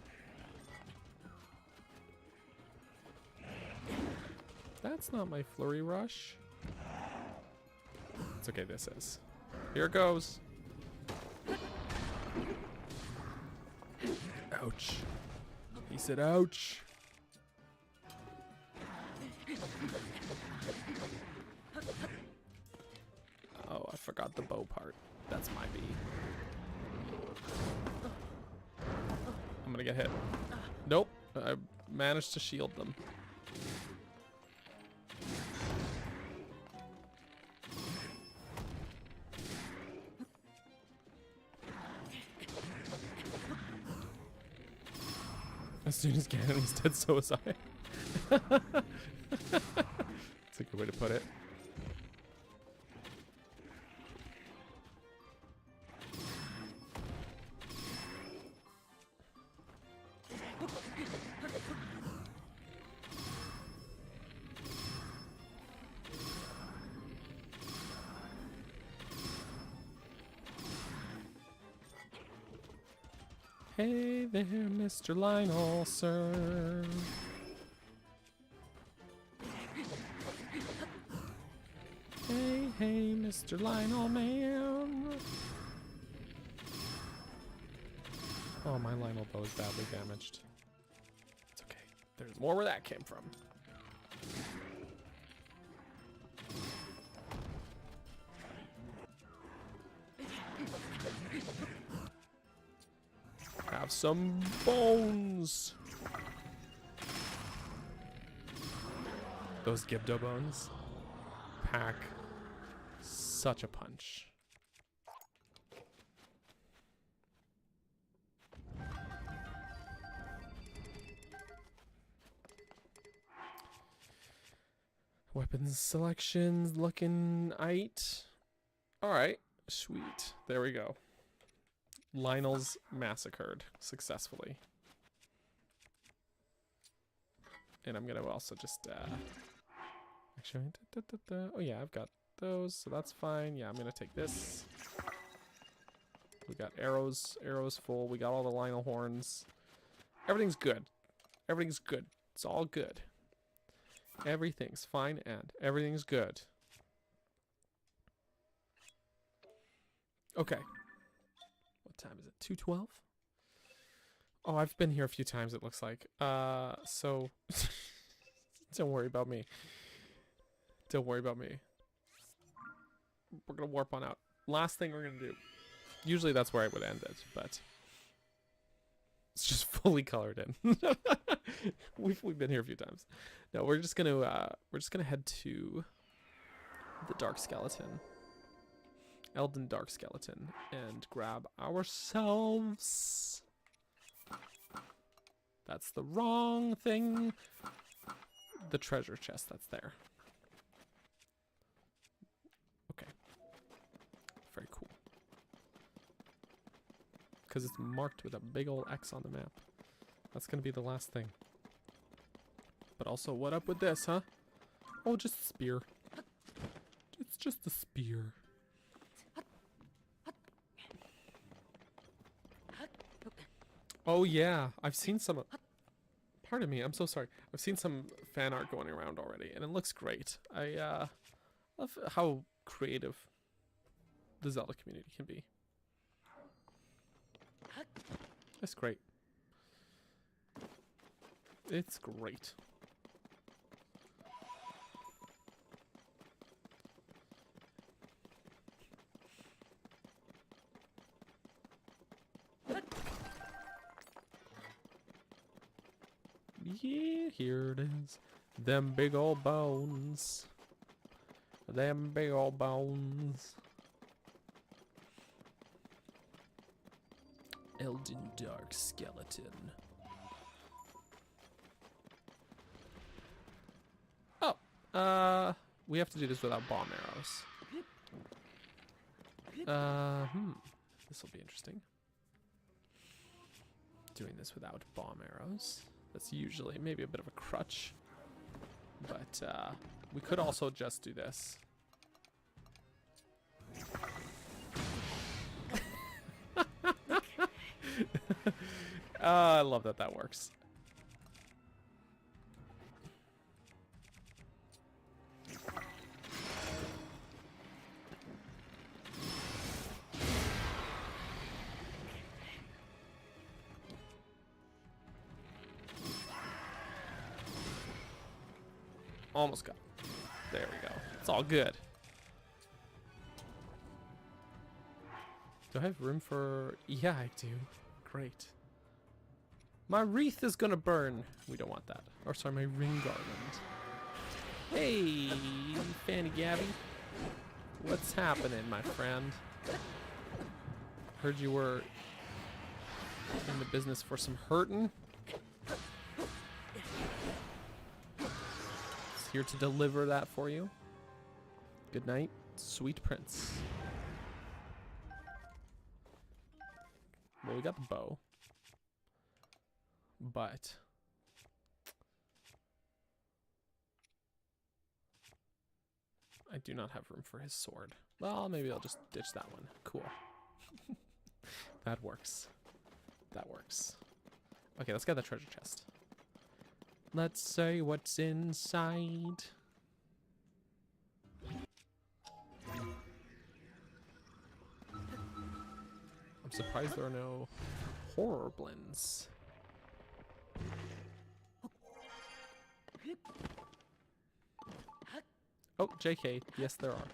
That's not my flurry rush. It's okay, this is. Here it goes. Ouch. He said ouch. Oh, I forgot the bow part. That's my B. I'm gonna get hit. Nope. I managed to shield them. As soon as Ganon was dead, so was I. That's a good way to put it. Hey there, Mr. Lionel, sir. Hey, hey, Mr. Lionel, man. Oh, my Lionel bow is badly damaged. It's okay. There's more where that came from. Have some bones. Those Gibdo bones pack such a punch. Weapons selections looking aight. Alright, sweet. There we go. Lionel's massacred successfully. And I'm gonna also just actually oh yeah, I've got those, so that's fine. Yeah, I'm gonna take this. We got arrows full. We got all the Lionel horns. Everything's good. Everything's good. It's all good. Everything's fine and everything's good. Okay. What time is it? 2:12? Oh, I've been here a few times, it looks like. So... Don't worry about me. Don't worry about me. We're gonna warp on out. Last thing we're gonna do. Usually that's where I would end it, but... It's just fully colored in. We've been here a few times. No, we're just gonna head to the Dark Skeleton. Elden Dark Skeleton, and grab ourselves. That's the wrong thing. The treasure chest that's there. Okay. Very cool. Because it's marked with a big old X on the map. That's gonna be the last thing. But also, what up with this, huh? Oh, just a spear. It's just a spear. Oh yeah, I've seen some... Pardon me, I'm so sorry. I've seen some fan art going around already, and it looks great. I love how creative the Zelda community can be. It's great. It's great. Yeah, here it is. Them big old bones. Them big old bones. Elden Dark Skeleton. Oh, we have to do this without bomb arrows. This will be interesting. Doing this without bomb arrows. That's usually maybe a bit of a crutch. But we could also just do this. I love that that works. Almost got it. There we go. It's all good. Do I have room for... Yeah, I do. Great. My wreath is gonna burn. We don't want that. Or sorry, my ring garland. Hey, Fanny Gabby. What's happening, my friend? Heard you were in the business for some hurtin'. Here to deliver that for you. Good night, sweet prince. Well, we got the bow. But... I do not have room for his sword. Well, maybe I'll just ditch that one. Cool. That works. That works. Okay, let's get the treasure chest. Let's say what's inside. I'm surprised there are no horror blends. Oh, JK. Yes, there are.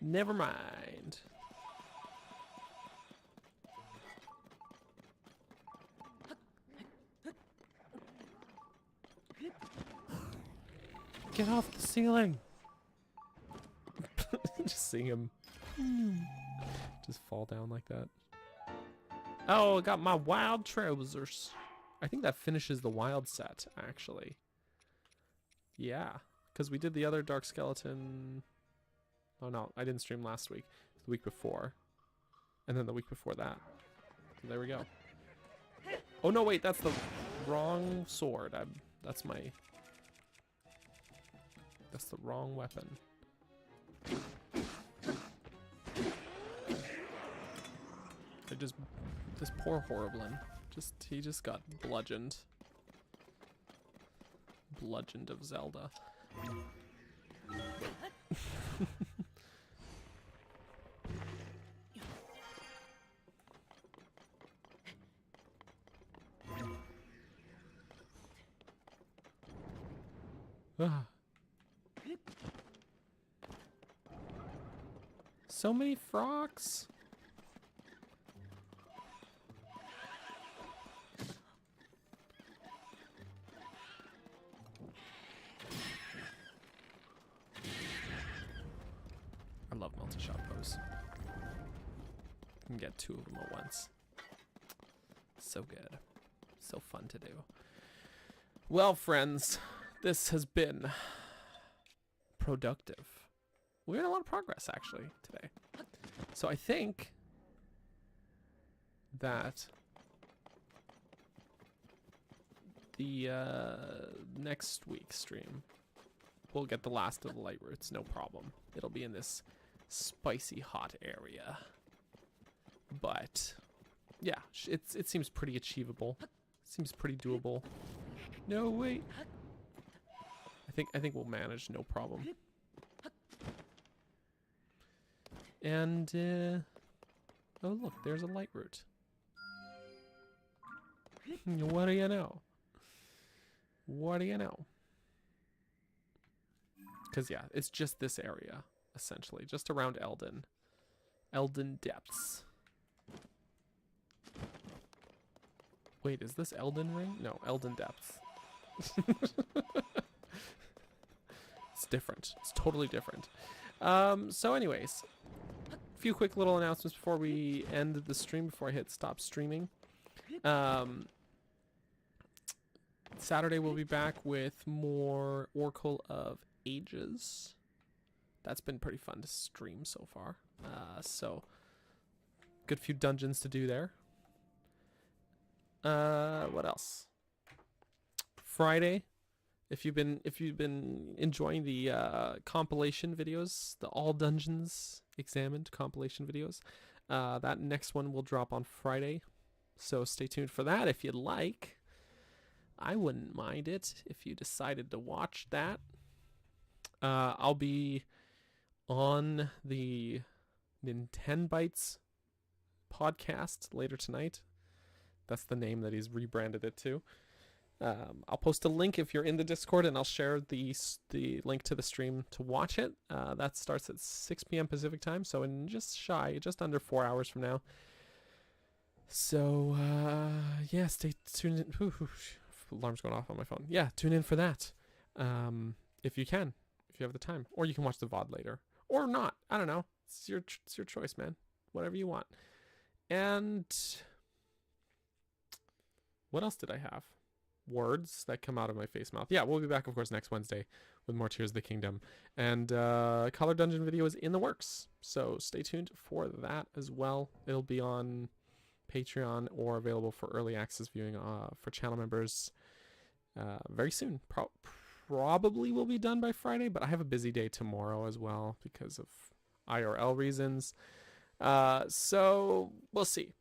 Never mind. Get off the ceiling! Just seeing him just fall down like that. Oh, I got my wild trousers. I think that finishes the wild set, actually. Yeah, because we did the other Dark Skeleton... Oh no, I didn't stream last week. The week before. And then the week before that. So there we go. Oh no, wait, that's the wrong sword. That's the wrong weapon. This poor Horriblin. He just got bludgeoned. Bludgeoned of Zelda. Ah. So many frogs. I love multi-shot pose. You can get 2 of them at once. So good. So fun to do. Well, friends, this has been productive. We had a lot of progress, actually, today. So I think that the next week's stream, we'll get the last of the light roots, no problem. It'll be in this spicy hot area. But yeah, it seems pretty achievable. Seems pretty doable. No, wait. I think we'll manage, no problem. And oh look, there's a light root. What do you know? What do you know? Because yeah, it's just this area, essentially, just around Eldin. Eldin Depths. Wait, is this Elden Ring? No, Eldin Depths. It's different. It's totally different. So anyways, a few quick little announcements before we end the stream, before I hit stop streaming. Saturday we'll be back with more Oracle of Ages. That's been pretty fun to stream so far. So good few dungeons to do there. What else? Friday, if you've been enjoying the compilation videos, the all dungeons examined compilation videos, that next one will drop on Friday. So stay tuned for that if you'd like. I wouldn't mind it if you decided to watch that. I'll be on the Nintenbytes podcast later tonight. That's the name that he's rebranded it to. I'll post a link if you're in the Discord, and I'll share the link to the stream to watch it. That starts at 6 p.m. Pacific time, so in just under 4 hours from now. So, yeah, stay tuned in. Ooh, alarm's going off on my phone. Yeah, tune in for that. If you can, if you have the time. Or you can watch the VOD later. Or not. I don't know. It's your choice, man. Whatever you want. And what else did I have? Words that come out of my face mouth. Yeah, we'll be back, of course, next Wednesday with more Tears of the Kingdom. And Color Dungeon video is in the works. So stay tuned for that as well. It'll be on Patreon or available for early access viewing for channel members very soon. Probably will be done by Friday, but I have a busy day tomorrow as well because of IRL reasons. So we'll see.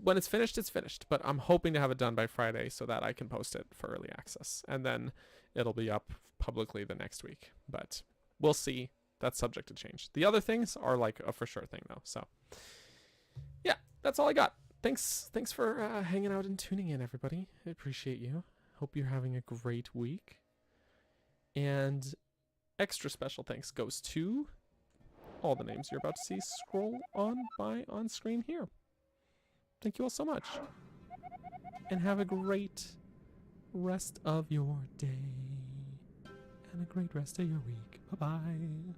When it's finished, it's finished. But I'm hoping to have it done by Friday so that I can post it for early access. And then it'll be up publicly the next week. But we'll see. That's subject to change. The other things are like a for sure thing though. So yeah, that's all I got. Thanks for hanging out and tuning in, everybody. I appreciate you. Hope you're having a great week. And extra special thanks goes to all the names you're about to see scroll on screen here. Thank you all so much. And have a great rest of your day. And a great rest of your week. Bye-bye.